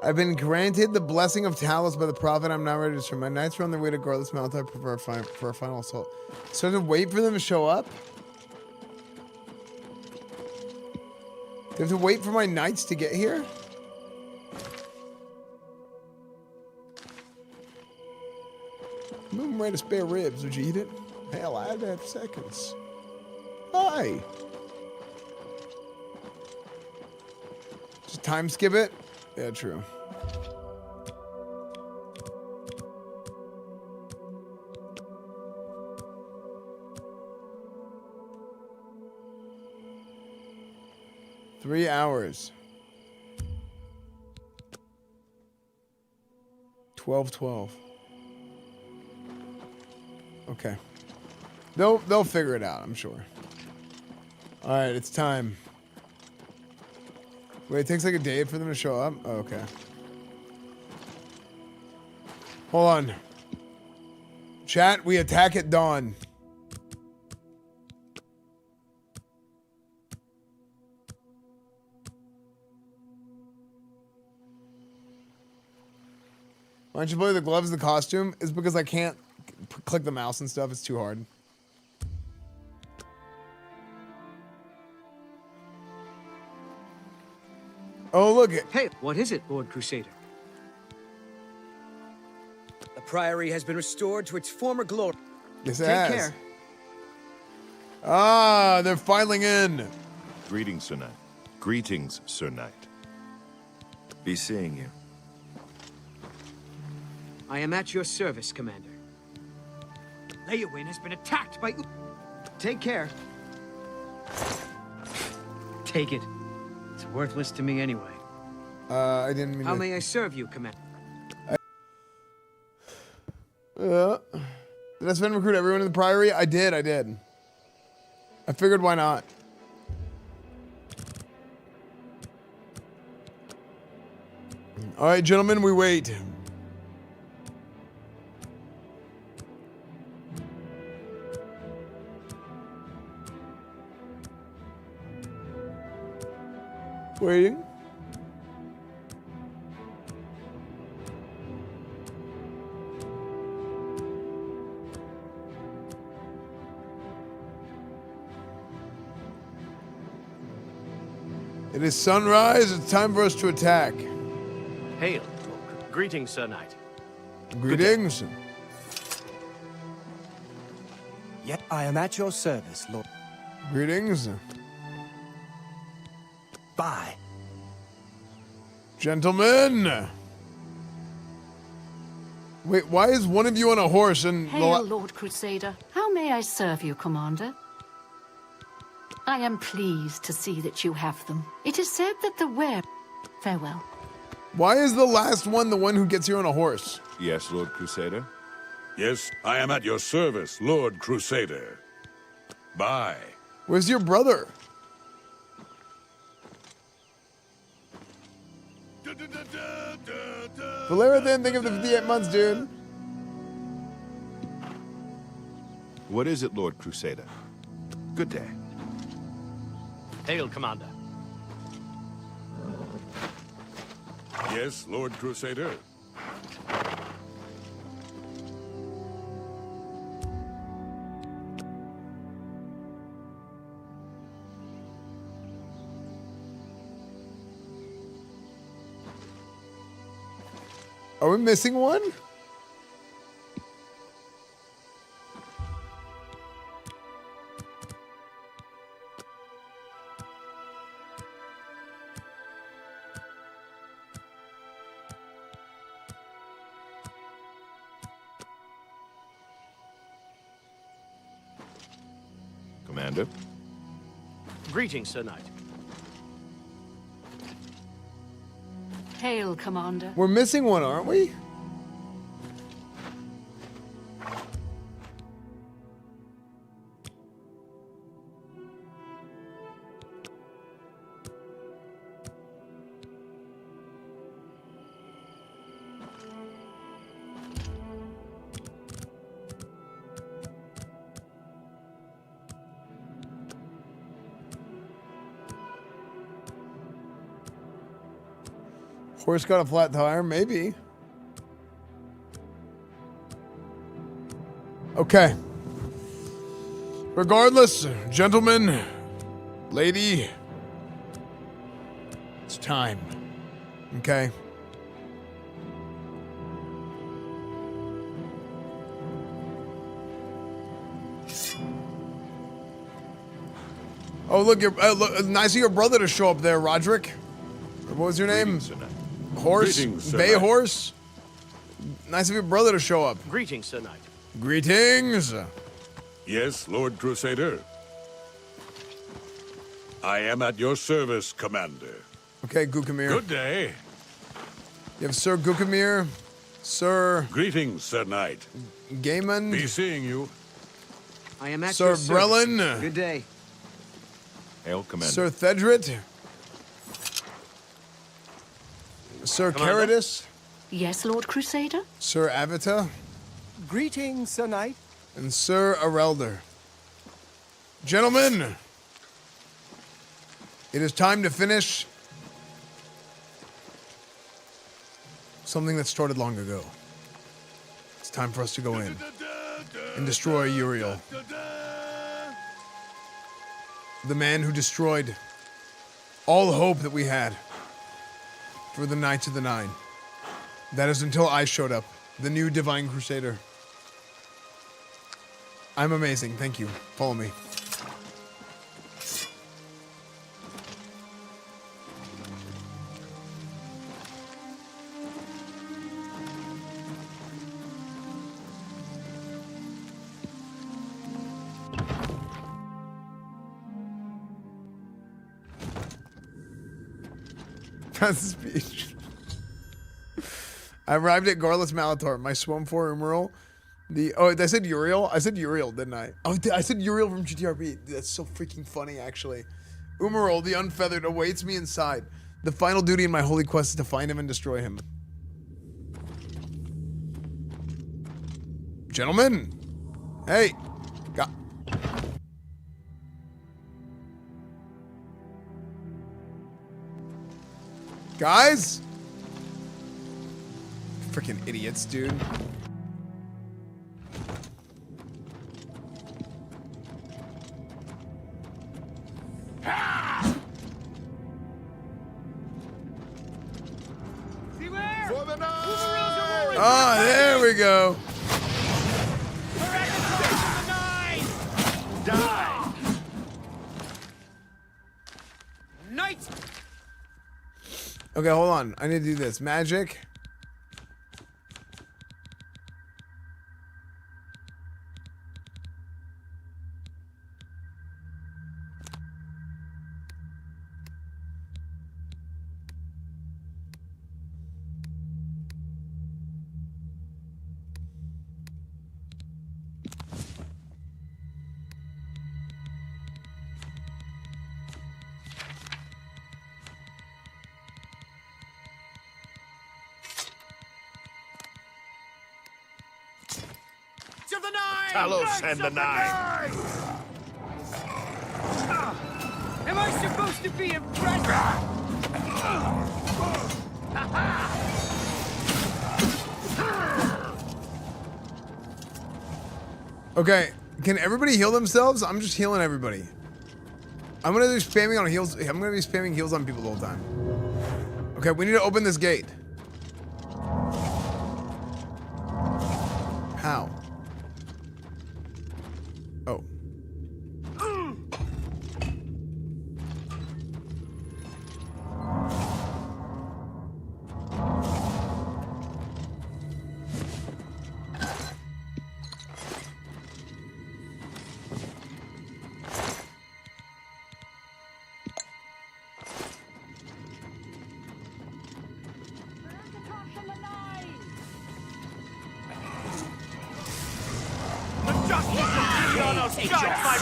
I've been granted the blessing of Talos by the prophet. I'm now ready to turn. My knights are on their way to Garless Mountain. I prefer for a final assault. So I have to wait for them to show up? Do I have to wait for my knights to get here? I'm ready to spare ribs. Would you eat it? Hell, I'd have seconds. Hi. Just time skip it? Yeah, true. Three hours. 12:12. Okay. They'll figure it out, I'm sure. All right, it's time. Wait, it takes like a day for them to show up? Oh, okay. Hold on. Chat, we attack at dawn. Why don't you play the gloves, the costume? Is because I can't click the mouse and stuff. It's too hard. Oh, look it. Hey, what is it, Lord Crusader? The Priory has been restored to its former glory. Yes, it Take has. care. Ah, they're filing in. Greetings, Sir Knight. Greetings, Sir Knight. Be seeing you. I am at your service, Commander. Leyawiin has been attacked by... Take care. Take it. It's worthless to me anyway. I didn't mean How to... may I serve you, Commander? Did Esfand recruit everyone in the Priory? I did. I figured why not. All right, gentlemen, we wait. Waiting. It is sunrise. It's time for us to attack. Hail. Greetings, Sir Knight. Greetings. Yet I am at your service, Lord. Greetings. Bye. Gentlemen. Wait, why is one of you on a horse and... Hail, Lord Crusader. How may I serve you, Commander? I am pleased to see that you have them. It is said that the wear... Farewell. Why is the last one the one who gets here on a horse? Yes, Lord Crusader? Yes, I am at your service, Lord Crusader. Bye. Where's your brother? Valera didn't think of the 58 months, dude. What is it, Lord Crusader? Good day. Hail, Commander. Yes, Lord Crusader. Are we missing one? Commander? Greetings, Sir Knight. Hail, Commander. We're missing one, aren't we? Horse got a flat tire? Maybe. Okay. Regardless, gentlemen, lady, it's time. Okay? Oh, look, nice of your brother to show up there, Roderick. What was your name? Horse? Greetings, Sir Bay Knight. Horse? Nice of your brother to show up. Greetings, Sir Knight. Greetings. Yes, Lord Crusader. I am at your service, Commander. Okay, Gukamir. Good day. You have Sir Gukamir, Sir Greetings, Sir Knight. Gaiman, Be seeing you. I am at Sir your service. Brelin, Good day. Hail, Commander. Sir Thedrit, Sir Commander? Caradus, Yes, Lord Crusader? Sir Avita, Greetings, Sir Knight. and Sir Arelder. Gentlemen, it is time to finish something that started long ago. It's time for us to go in and destroy Umearil. The man who destroyed all hope that we had for the Knights of the Nine. That is until I showed up, the new Divine Crusader. I'm amazing. Thank you. Follow me. That's the speech. I arrived at Gorless Malator. My swim for Umearil. I said Uriel? I said Uriel, didn't I? Oh, I said Uriel from GTRP. Dude, that's so freaking funny, actually. Umearil, the Unfeathered, awaits me inside. The final duty in my holy quest is to find him and destroy him. Gentlemen! Hey! Guys? Freaking idiots, dude. Ah, there we go. Die! Knight! Okay, hold on. I need to do this. Magic. Talos and the Nine. Am I supposed to be impressed? Okay, can everybody heal themselves? I'm just healing everybody. I'm gonna be spamming on heals. I'm gonna be spamming heals on people the whole time. Okay, we need to open this gate. How? Oh.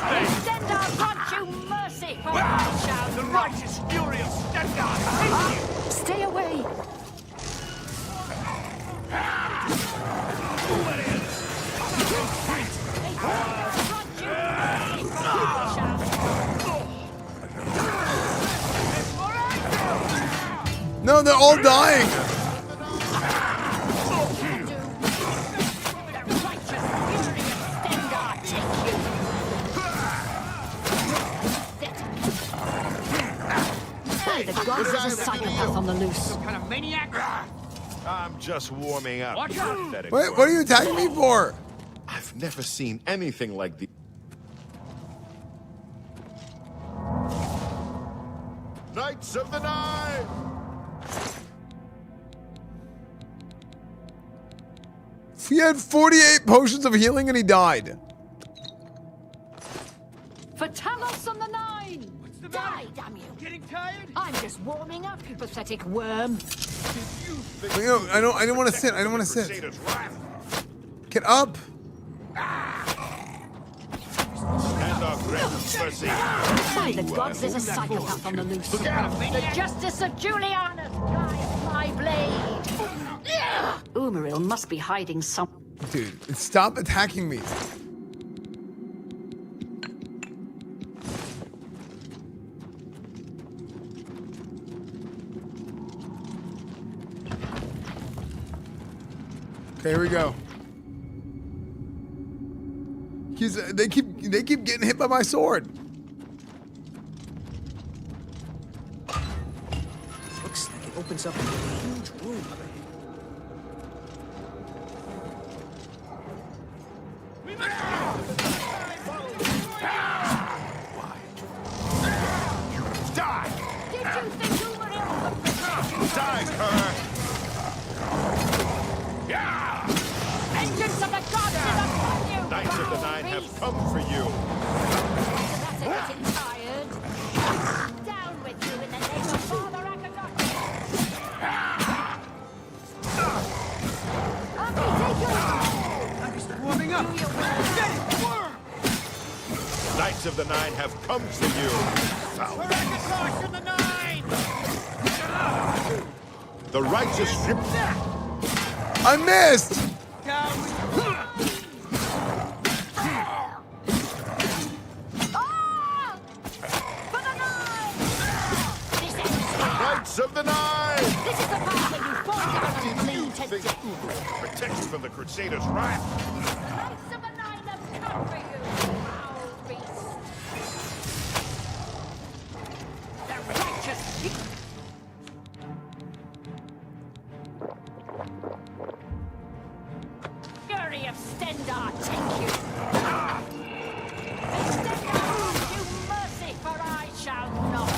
Extend our grant you mercy for I shall The righteous fury of Stendar! Stay away. No, they're all dying. The gods is a psychopath on the loose. Some kind of maniac? I'm just warming up. Watch out! Wait, what are you attacking me for? I've never seen anything like the Knights of the Nine! He had 48 potions of healing and he died. For Talos and the Nine! What's the Die, matter? damn you! Getting tired? I'm just warming up, you pathetic worm. You know, I don't want to sit. I don't want to sit. Get up. And our great mercy. By the gods, there's a psychopath on the loose. The justice of Julianus guides my blade. Umearil must be hiding some. Dude, stop attacking me. Okay, here we go. They keep getting hit by my sword. Looks like it opens up into a huge room. Die! Did you think Umearil would protect you? Die, Kerr! Yeah! Vengeance of the gods is upon you! Knights of the Nine have come for you. That's getting tired. Down with you in the name of Father Akadok! Archie, take your I'm just warming up. Get it! Worm! Knights of the Nine have come for you. We're Akadok in the Nine! The righteous... I missed! Knights of the Nine! This is the part where you fall down and bleed to death. Protect you from the Crusaders' wrath. Knights of the Nine have come for you, foul beast. The righteous... Fury of Stendar, take you! Stendar, you mercy, for I shall not!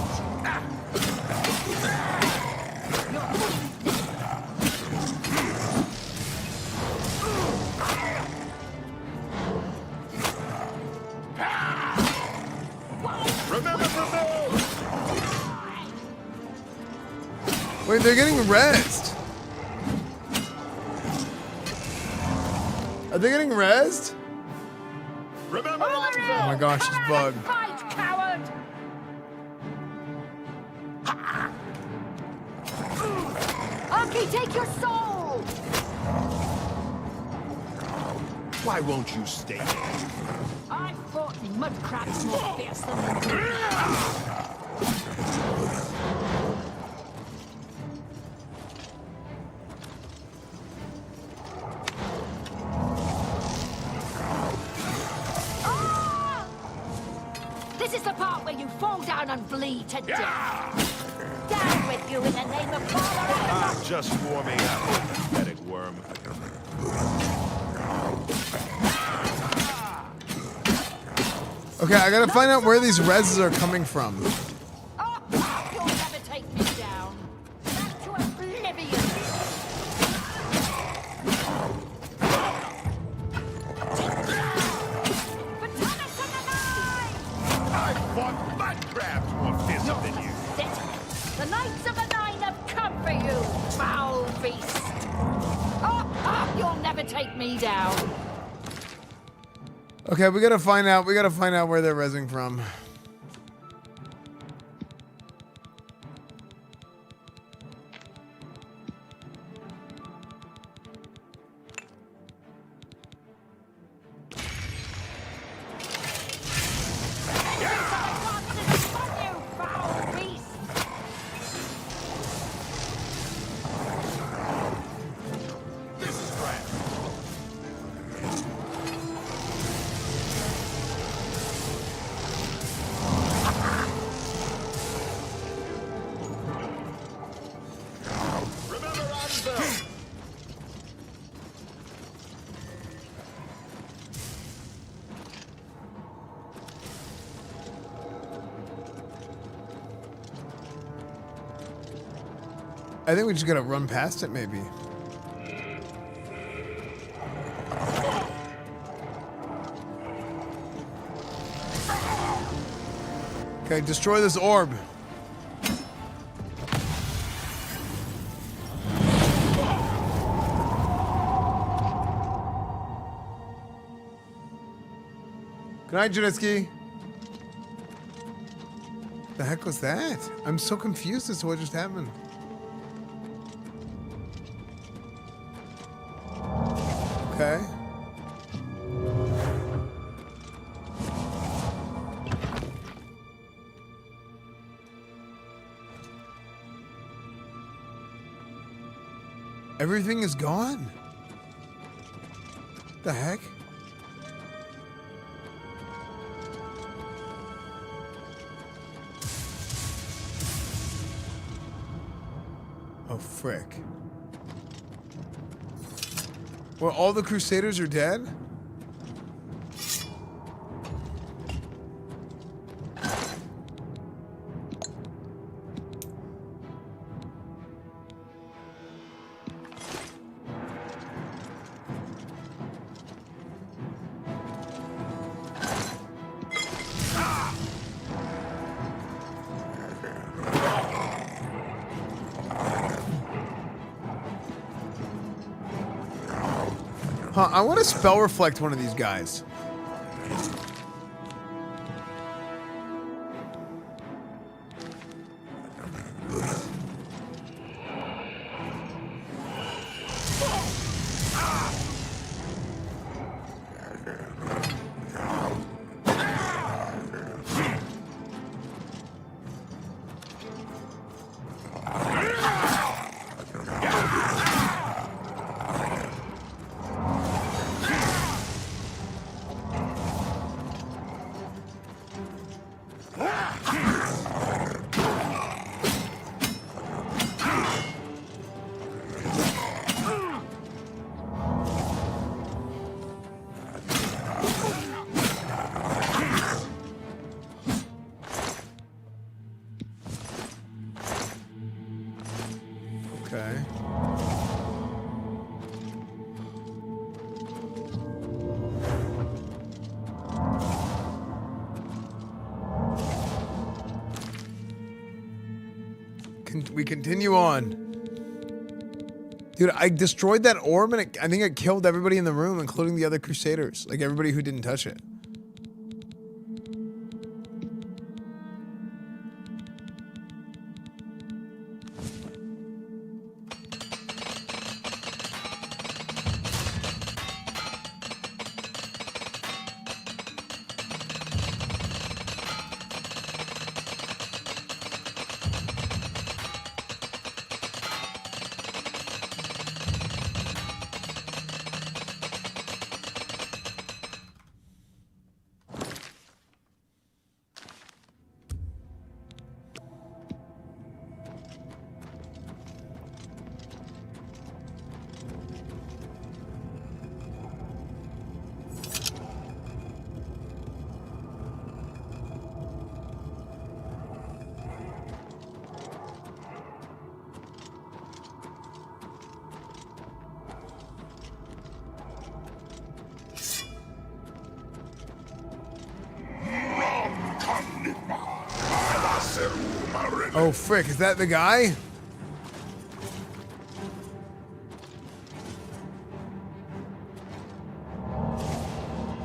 Remember the move! Wait, they're getting rezzed. Are they getting rezzed? Remember Oh my gosh, she's bugged. Fight, coward! Archie, take your soul! Why won't you stay there? I fought mud crabs more fierce than you. Ah! This is the part where you fall down and bleed to death. Down with you in the name of Father Akadok! I'm just warming up, pathetic worm. Okay, I gotta find out where these rezzes are coming from. You'll never take me down. Back to oblivion. I fought mud crabs more fierce than you. The Knights of the Nine have come for you, foul beast. You'll never take me down. Okay, we gotta find out where they're rezzing from. I think we just gotta run past it, maybe. Okay, destroy this orb. Good night, Juniski. The heck was that? I'm so confused as to what just happened. Okay. Everything is gone. The heck? frick. Well, all the Crusaders are dead? Huh, I want to spell reflect one of these guys. Okay. We continue on. Dude, I destroyed that orb and I think it killed everybody in the room, including the other Crusaders. Like everybody who didn't touch it. Oh, frick, is that the guy?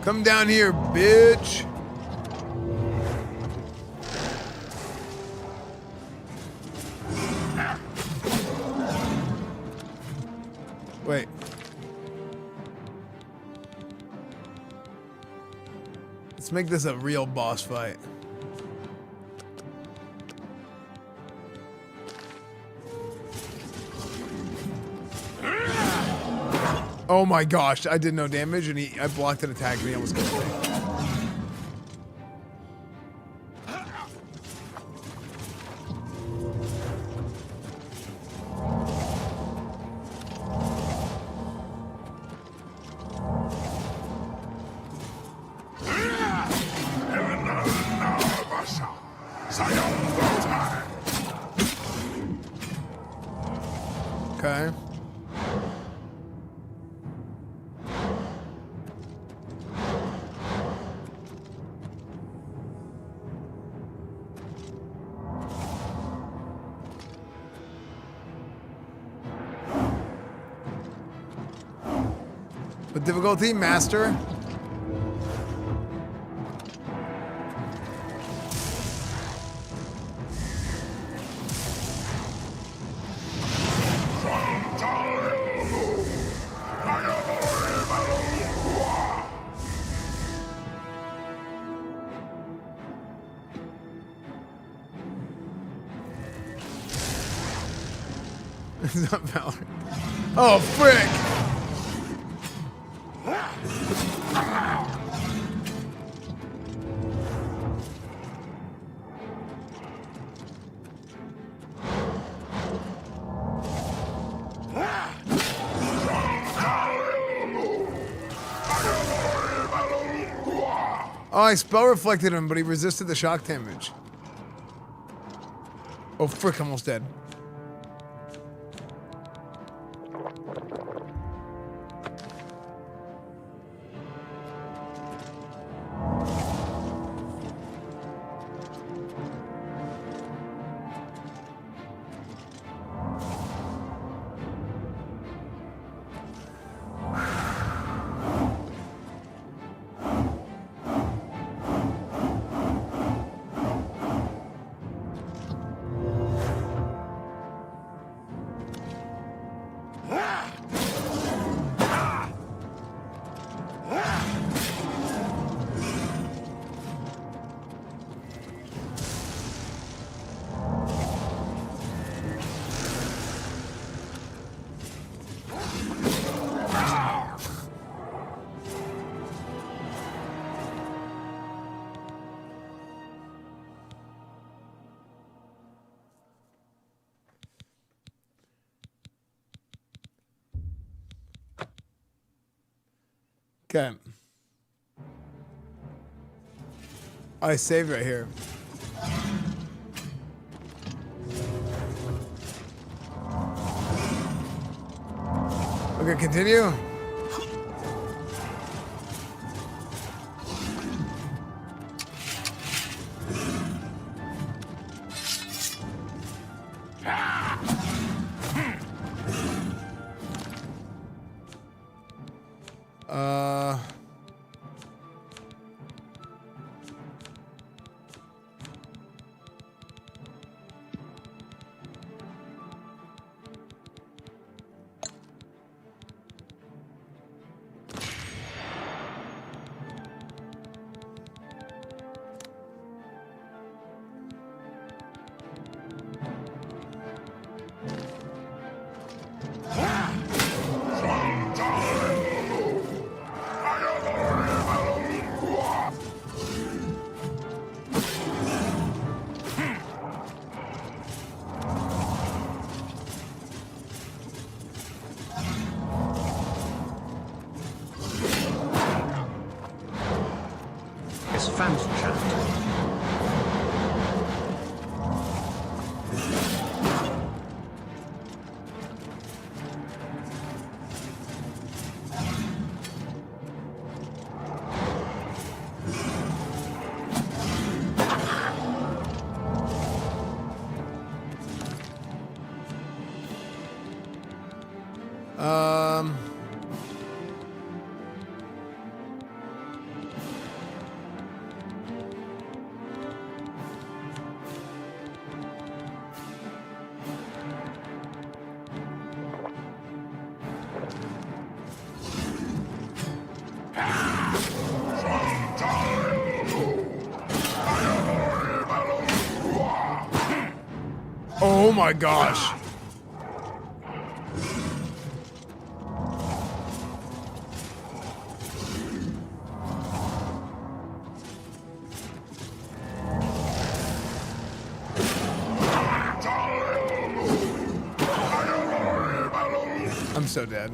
Come down here, bitch. Wait. Let's make this a real boss fight. Oh my gosh, I did no damage and I blocked an attack and he almost killed me. Okay. With difficulty, master. It's not Valor. Oh, frick! Oh, I spell reflected him, but he resisted the shock damage. Oh, frick, almost dead. Okay. I saved right here. Okay, continue. Esfand chat. Oh my gosh. I'm so dead.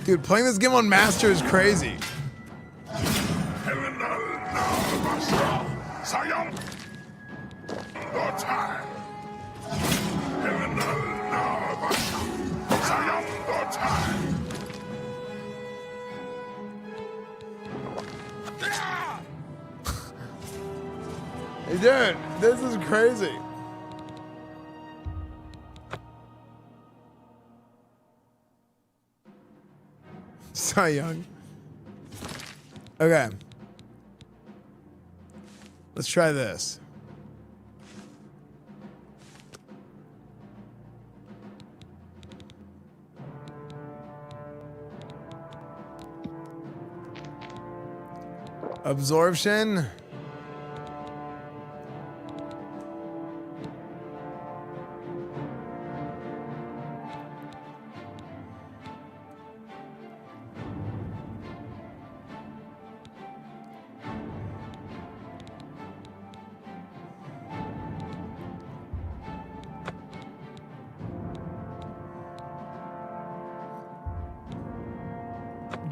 Dude, playing this game on Master is crazy. Dude, this is crazy. So young. Okay. Let's try this. Absorption.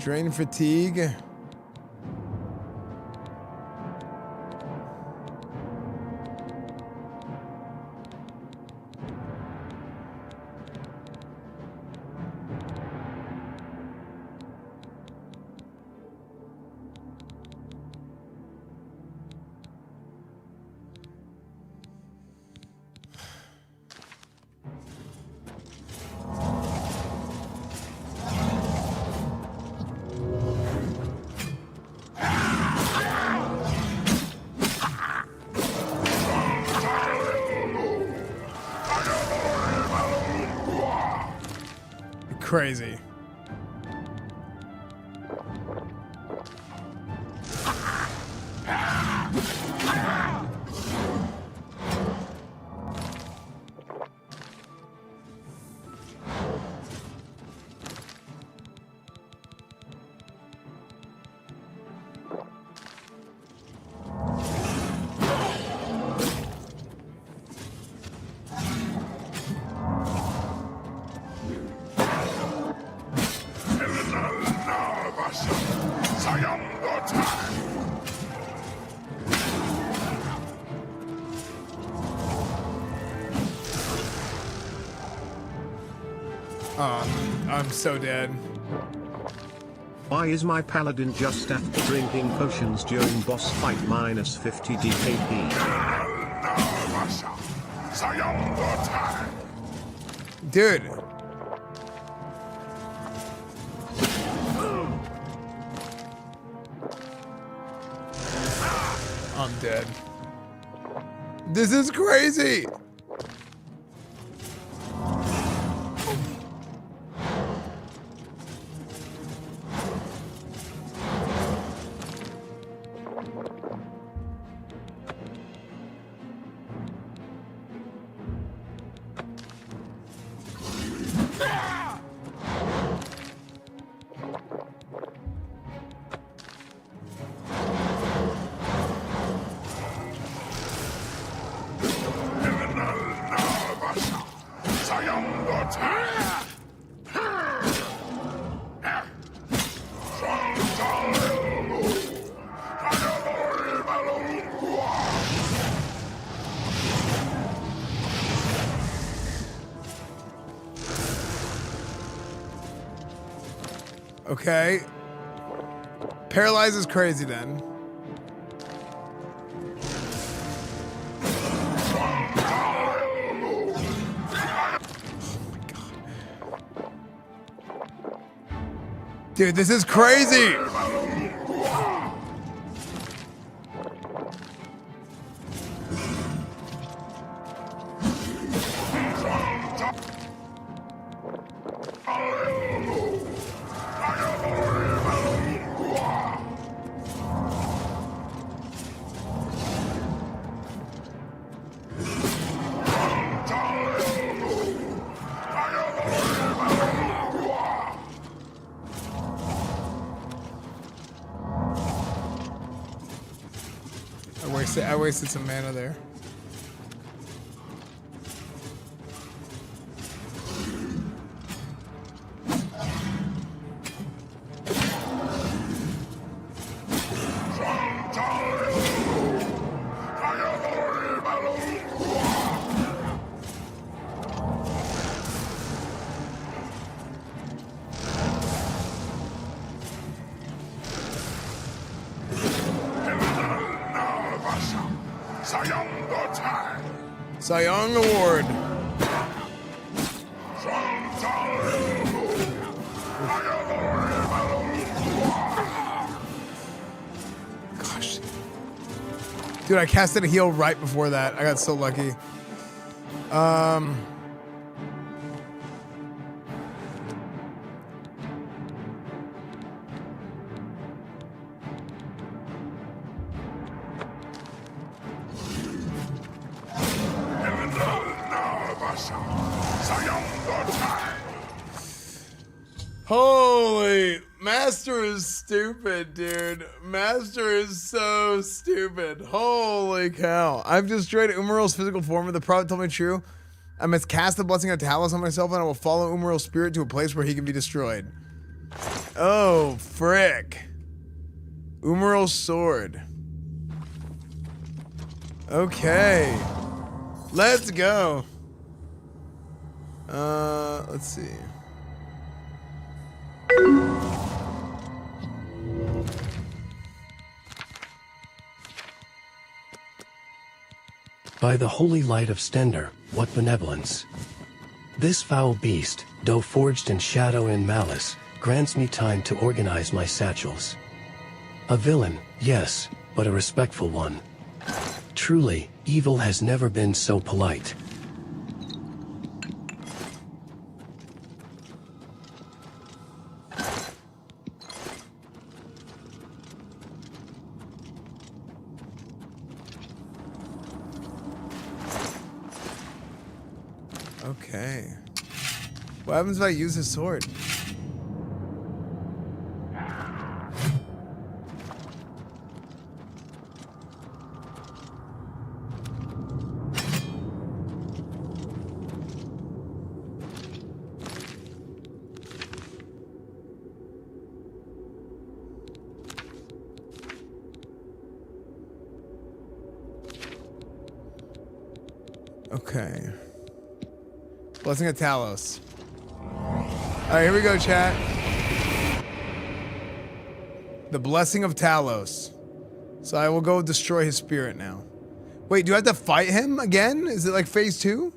Drain fatigue. Crazy. I'm so dead. Why is my paladin just after drinking potions during boss fight minus 50 DKP? Dude. I'm dead. This is crazy. Okay. Paralyze is crazy then. Dude, this is crazy. I wasted some mana there. Sayong Award. Gosh. Dude, I casted a heal right before that. I got so lucky. Holy, Master is stupid, dude. Master is so stupid. Holy cow. I've destroyed Umearil's physical form, and the prophet told me true. I must cast the blessing of Talos on myself, and I will follow Umearil's spirit to a place where he can be destroyed. Oh, frick. Umearil's sword. Okay. Let's go. Let's see. By the holy light of Stender, what benevolence! This foul beast, though forged in shadow and malice, grants me time to organize my satchels. A villain, yes, but a respectful one. Truly, evil has never been so polite. Okay. What happens if I use his sword? Okay. Blessing of Talos. Alright, here we go, chat. The Blessing of Talos. So I will go destroy his spirit now. Wait, do I have to fight him again? Is it like phase 2?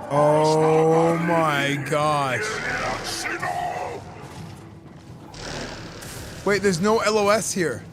Oh my gosh. Wait, there's no LOS here.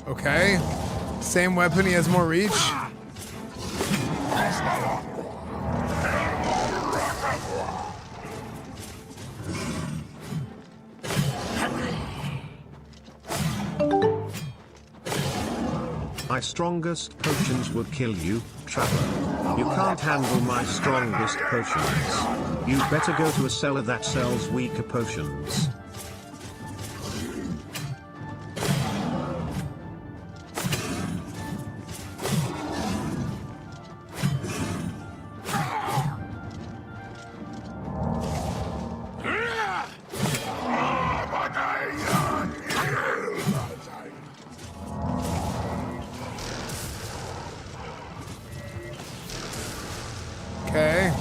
Okay. Same weapon, he has more reach. My strongest potions will kill you, Trapper. You can't handle my strongest potions. You better go to a seller that sells weaker potions. Okay.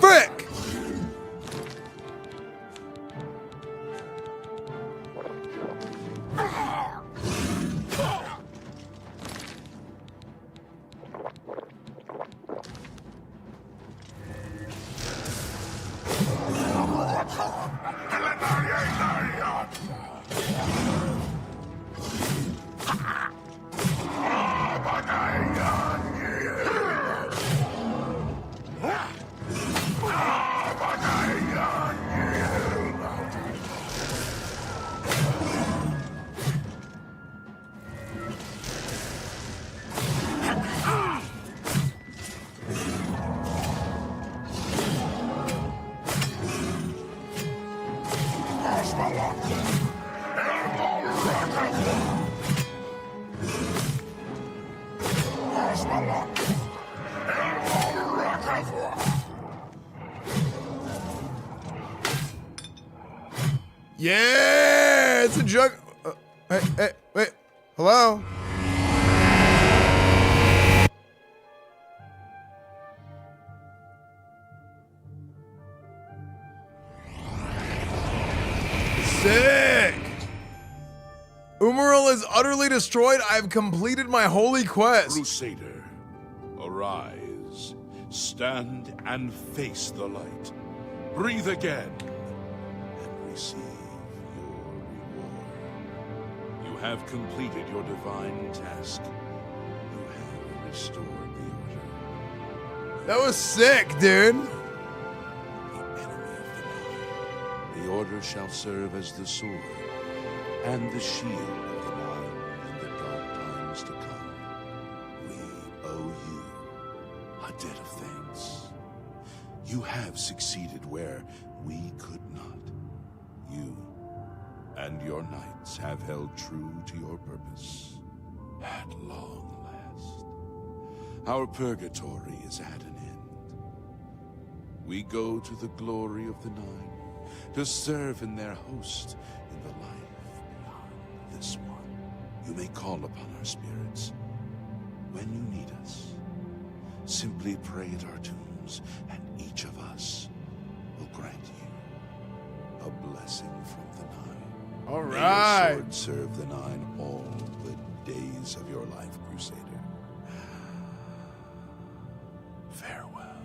Frick! Yeah, it's a jug. Hey, wait. Hello? Umearil is utterly destroyed. I have completed my holy quest. Crusader, arise. Stand and face the light. Breathe again and receive your reward. You have completed your divine task. You have restored the order. That was sick, dude. The order shall serve as the sword and the shield of the Nine in the dark times to come. We owe you a debt of thanks. You have succeeded where we could not. You and your knights have held true to your purpose. At long last, our purgatory is at an end. We go to the glory of the Nine to serve in their host in the life beyond this one. You may call upon our spirits when you need us. Simply pray at our tombs, and each of us will grant you a blessing from the Nine. All May right. your sword serve the Nine all the days of your life, Crusader. Farewell.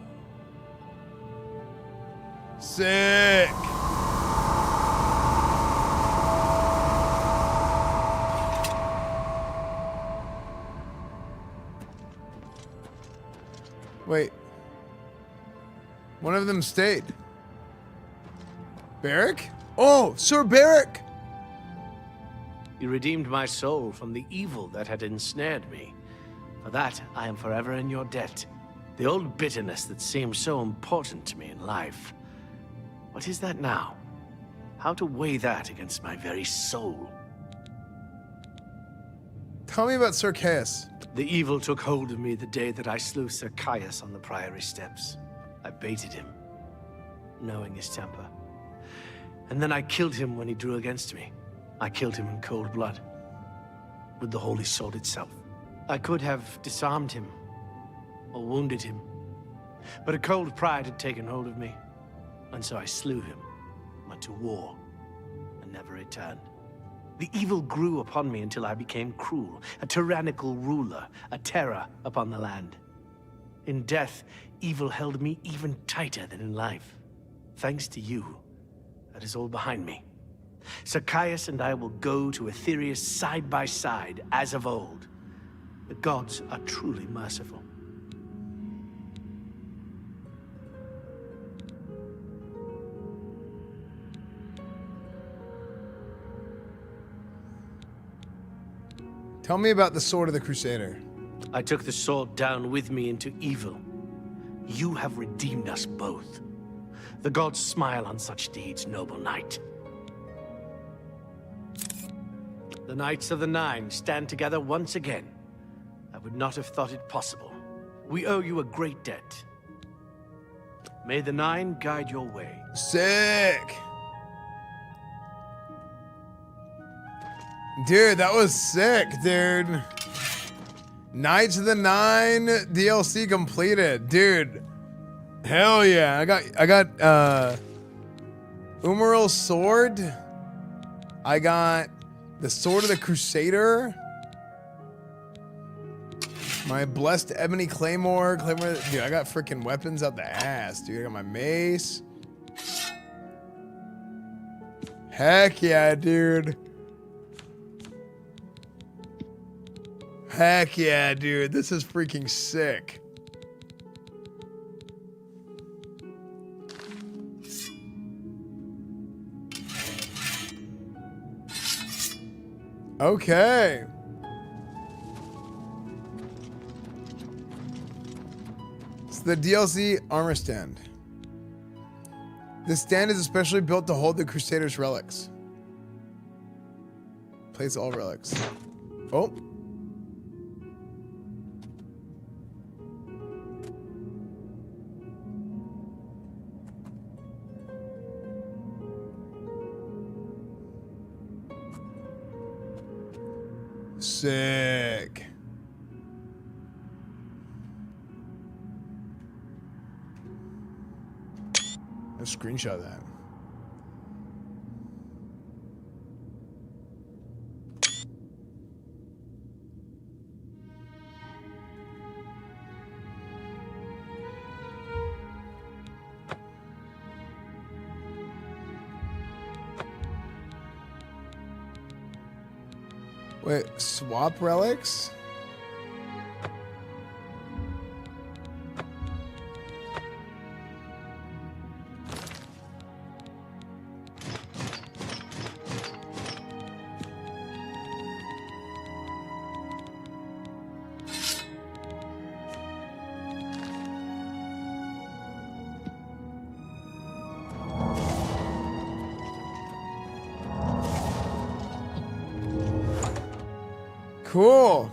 Sick. Wait. One of them stayed. Barrick? Oh, Sir Barrick! You redeemed my soul from the evil that had ensnared me. For that, I am forever in your debt. The old bitterness that seemed so important to me in life. What is that now? How to weigh that against my very soul? Tell me about Sir Caius. The evil took hold of me the day that I slew Sir Caius on the Priory steps. I baited him, knowing his temper. And then I killed him when he drew against me. I killed him in cold blood, with the holy sword itself. I could have disarmed him, or wounded him. But a cold pride had taken hold of me, and so I slew him, went to war, and never returned. The evil grew upon me until I became cruel, a tyrannical ruler, a terror upon the land. In death, evil held me even tighter than in life. Thanks to you, that is all behind me. Sir Caius and I will go to Aetherius side by side, as of old. The gods are truly merciful. Tell me about the Sword of the Crusader. I took the sword down with me into evil. You have redeemed us both. The gods smile on such deeds, noble knight. The Knights of the Nine stand together once again. I would not have thought it possible. We owe you a great debt. May the Nine guide your way. Sick. Dude, that was sick, dude. Knights of the Nine DLC completed. Dude. Hell yeah. I got Umearil's sword. I got the Sword of the Crusader. My blessed ebony claymore. Dude, I got freaking weapons out the ass, dude. I got my mace. Heck yeah, dude. Heck yeah, dude. This is freaking sick. Okay. It's the DLC armor stand. This stand is especially built to hold the Crusader's relics. Place all relics. Oh. Sick. Let's screenshot that. Wait, swap relics? Cool.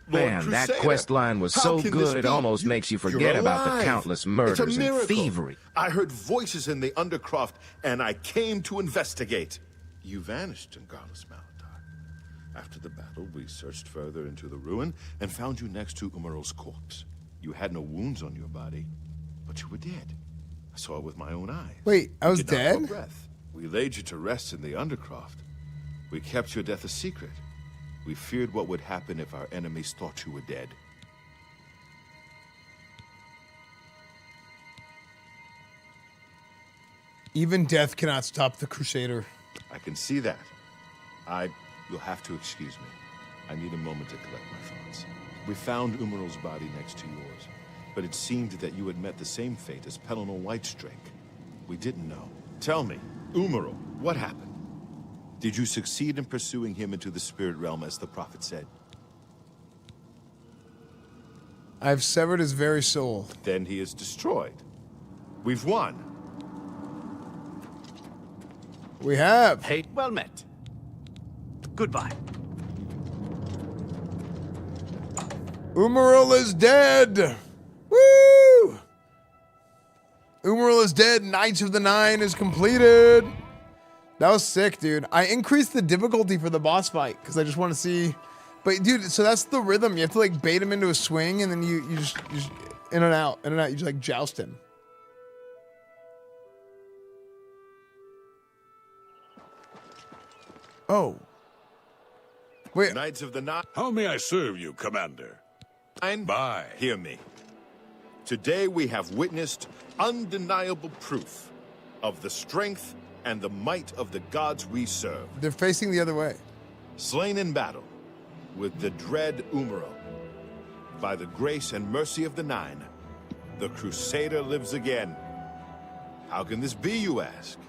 Man, that quest line was so good it almost makes you forget about the countless murders and thievery. I heard voices in the Undercroft, and I came to investigate. You vanished, Ingarlus Maladar. After the battle, we searched further into the ruin and found you next to Umearil's corpse. You had no wounds on your body, but you were dead. I saw it with my own eyes. Wait, I was You did not draw dead? breath. We laid you to rest in the Undercroft. We kept your death a secret. We feared what would happen if our enemies thought you were dead. Even death cannot stop the Crusader. I can see that. You'll have to excuse me. I need a moment to collect my thoughts. We found Umearil's body next to yours, but it seemed that you had met the same fate as Pelennor Whitestrake. We didn't know. Tell me, Umearil, what happened? Did you succeed in pursuing him into the spirit realm as the prophet said? I've severed his very soul. Then he is destroyed. We've won. We have. Hey, well met. Goodbye. Umearil is dead. Woo! Umearil is dead. Knights of the Nine is completed. That was sick, dude. I increased the difficulty for the boss fight because I just want to see. But dude, so that's the rhythm. You have to like bait him into a swing, and then you just in and out, in and out. You just like joust him. Oh. Wait. Knights of the Nine. How may I serve you, Commander? Bye. Hear me. Today we have witnessed undeniable proof of the strength and the might of the gods we serve. They're facing the other way. Slain in battle with the dread Umearil. By the grace and mercy of the Nine, the Crusader lives again. How can this be, you ask?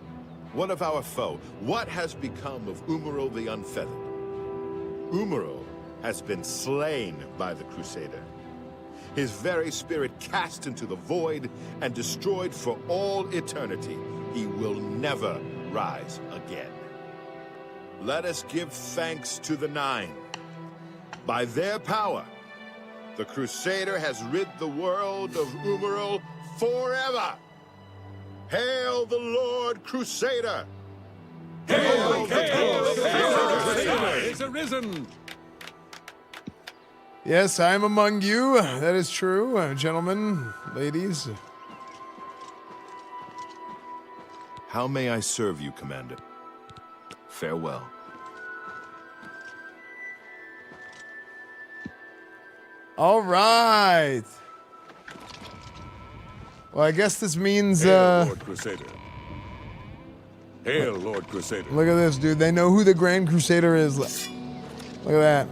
What of our foe? What has become of Umearil the Unfeathered? Umearil has been slain by the Crusader. His very spirit cast into the void and destroyed for all eternity. He will never rise again. Let us give thanks to the Nine. By their power, the Crusader has rid the world of Umearil forever. Hail the Lord Crusader! Hail the Crusader is arisen! Yes, I am among you. That is true, gentlemen, ladies. How may I serve you, Commander? Farewell. All right. Well, I guess this means, Hail, Lord Crusader. Hail, Lord Crusader. Look at this, dude. They know who the Grand Crusader is. Look at that.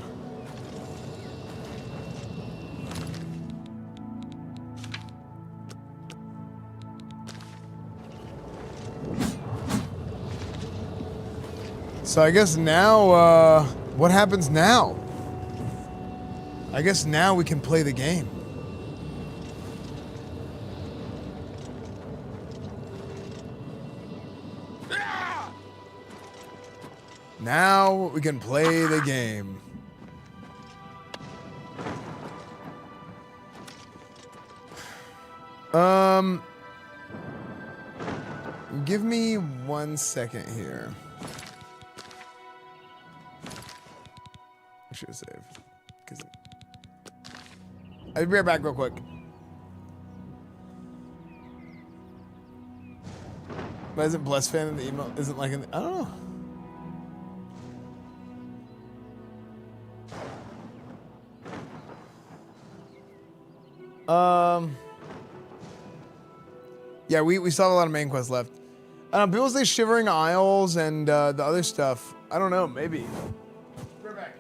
So I guess now, what happens now? I guess now we can play the game. Now we can play the game. Give me 1 second here. I should have saved. I'll be right back real quick. But isn't Blessed Fan in the email? Isn't like in the, I don't know. Yeah, we still have a lot of main quests left. I don't know, people say Shivering Isles and the other stuff. I don't know, maybe. We're back.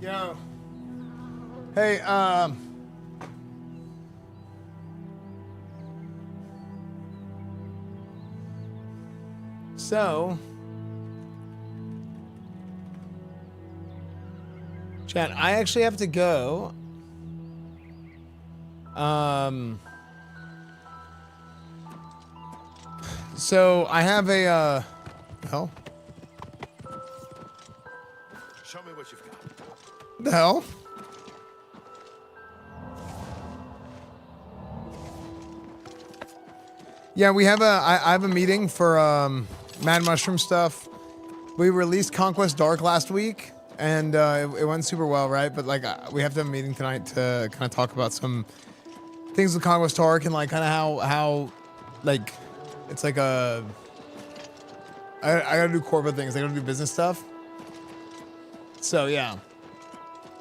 know, hey, so, chat, I actually have to go. So I have a, hell? Show me what you've got. The hell? Yeah, we have I have a meeting for Mad Mushroom stuff. We released Conquest Dark last week, and it went super well, right? But like we have to have a meeting tonight to kind of talk about some things with Conquest Dark and like kind of how like it's like I gotta do corporate things. I gotta do business stuff. So yeah,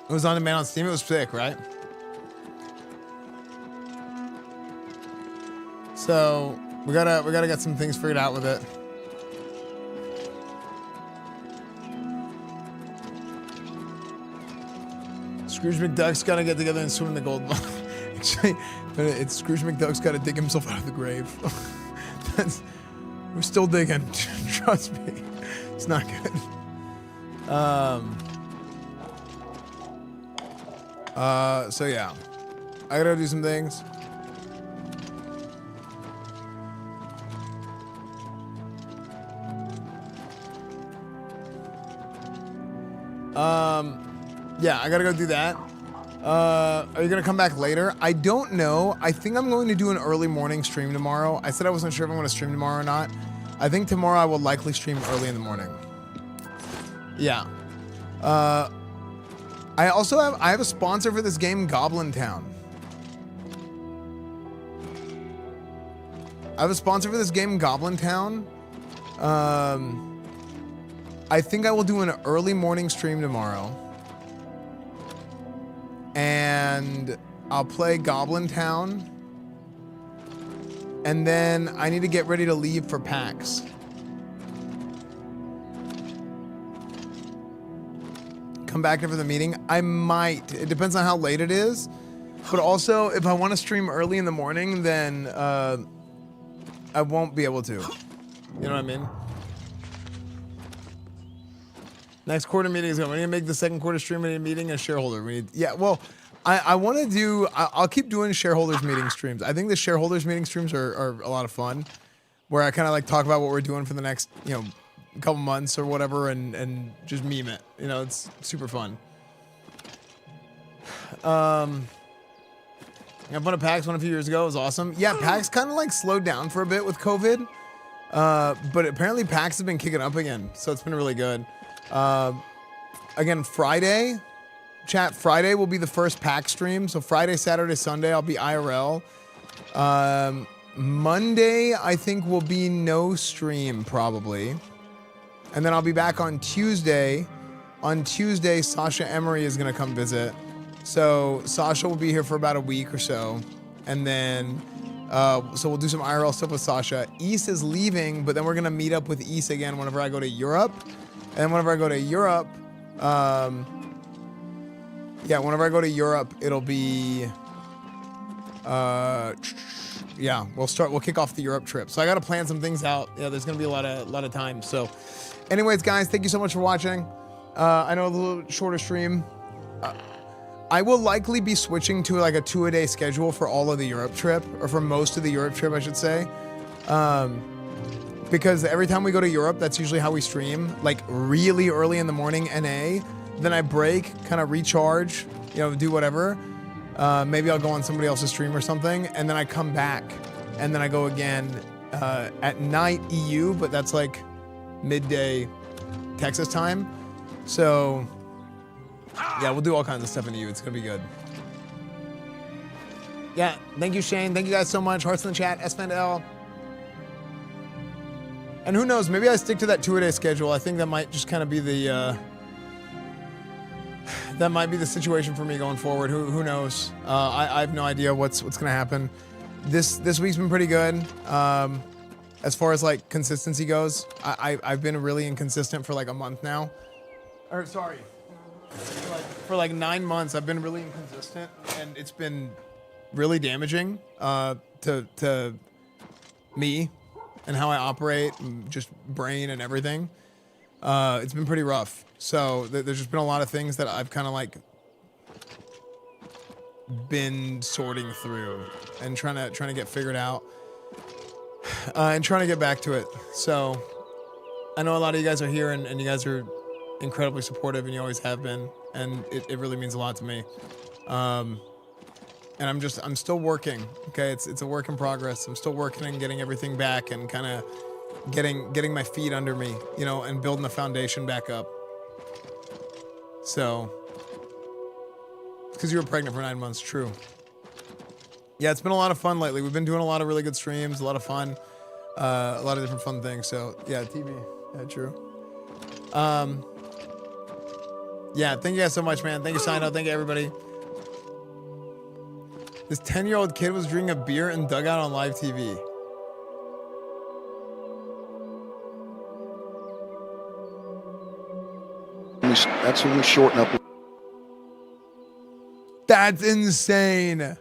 it was on demand on Steam. It was sick, right? So we gotta get some things figured out with it. Scrooge McDuck's gotta get together and swim in the gold mine. But it's Scrooge McDuck's gotta dig himself out of the grave. We're still digging. Trust me, it's not good. So yeah, I gotta do some things. Yeah, I gotta go do that. Are you gonna come back later? I don't know. I think I'm going to do an early morning stream tomorrow. I said I wasn't sure if I'm gonna stream tomorrow or not. I think tomorrow I will likely stream early in the morning. Yeah. I have a sponsor for this game, Goblin Town. I have a sponsor for this game, Goblin Town. I think I will do an early morning stream tomorrow. And I'll play Goblin Town. And then I need to get ready to leave for PAX. Come back here for the meeting. I might. It depends on how late it is. But also, if I want to stream early in the morning, then I won't be able to. You know what I mean? Next quarter meeting is going. We need to make the second quarter stream. We need a meeting and shareholder. We need, yeah, well, I want to do. I'll keep doing shareholders meeting streams. I think the shareholders meeting streams are a lot of fun, where I kind of like talk about what we're doing for the next couple months or whatever, and just meme it. You know, it's super fun. I had fun at PAX one a few years ago. It was awesome. Yeah, PAX kind of like slowed down for a bit with COVID, but apparently PAX has been kicking up again, so it's been really good. Again, Friday, chat, Friday will be the first PAX stream. So Friday, Saturday, Sunday, I'll be IRL. Monday, I think will be no stream probably. And then I'll be back on Tuesday. On Tuesday, Sasha Emery is going to come visit. So Sasha will be here for about a week or so. And then, so we'll do some IRL stuff with Sasha. Ys is leaving, but then we're going to meet up with Ys again whenever I go to Europe. And whenever I go to Europe, yeah, whenever I go to Europe, it'll be, yeah, we'll kick off the Europe trip. So I got to plan some things out. Yeah, there's going to be a lot of time. So anyways, guys, thank you so much for watching. I know a little shorter stream. I will likely be switching to like a 2-a-day schedule for all of the Europe trip, or for most of the Europe trip, I should say. Because every time we go to Europe, that's usually how we stream, like really early in the morning, NA. Then I break, kind of recharge, do whatever. Maybe I'll go on somebody else's stream or something, and then I come back, and then I go again at night EU, but that's like midday Texas time. So yeah, we'll do all kinds of stuff in EU. It's gonna be good. Yeah, thank you, Shane. Thank you guys so much. Hearts in the chat, Esfand L. And who knows, maybe I stick to that 2-a-day schedule. I think that might just kind of be the situation for me going forward. Who knows? I have no idea what's gonna happen. This week's been pretty good. As far as like consistency goes, I've been really inconsistent for like a month now. Or sorry, like for like 9 months, I've been really inconsistent, and it's been really damaging to me and how I operate, and just brain and everything. It's been pretty rough. So there's just been a lot of things that I've kind of like been sorting through and trying to get figured out, and trying to get back to it. So I know a lot of you guys are here, and you guys are incredibly supportive, and you always have been, and it really means a lot to me. And I'm still working. Okay, it's a work in progress. I'm still working and getting everything back, and kind of getting my feet under me, you know, and building the foundation back up. So, because you were pregnant for 9 months, true. Yeah, it's been a lot of fun lately. We've been doing a lot of really good streams, a lot of fun, a lot of different fun things. So yeah, TV, yeah, true. Yeah, thank you guys so much, man. Thank you, Sino. Thank you, everybody. This 10-year-old kid was drinking a beer and dugout on live TV. That's when we shorten up. That's insane.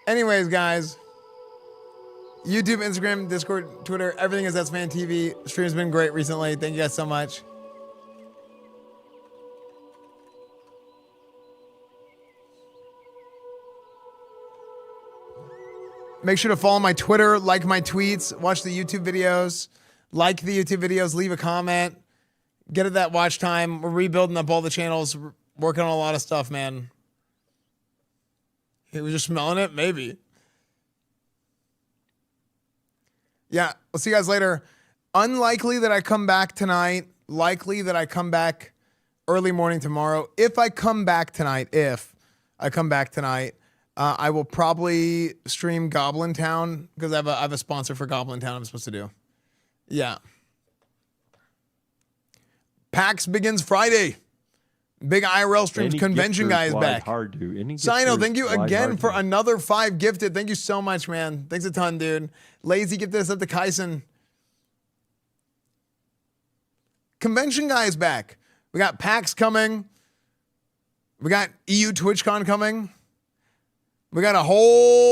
Anyways, guys. YouTube, Instagram, Discord, Twitter, everything is EsfandTV. Stream's been great recently. Thank you guys so much. Make sure to follow my Twitter, like my tweets, watch the YouTube videos, like the YouTube videos, leave a comment, get at that watch time. We're rebuilding up all the channels, working on a lot of stuff, man. He was just smelling it? Maybe. Yeah, we'll see you guys later. Unlikely that I come back tonight. Likely that I come back early morning tomorrow. If I come back tonight, I will probably stream Goblin Town, because I have a sponsor for Goblin Town I'm supposed to do. Yeah. PAX begins Friday. Big IRL streams. Convention guy is back. Sino, thank you again for another 5 gifted. Thank you so much, man. Thanks a ton, dude. Lazy gifted us up to Kyson. Convention guy is back. We got PAX coming. We got EU TwitchCon coming. We got a whole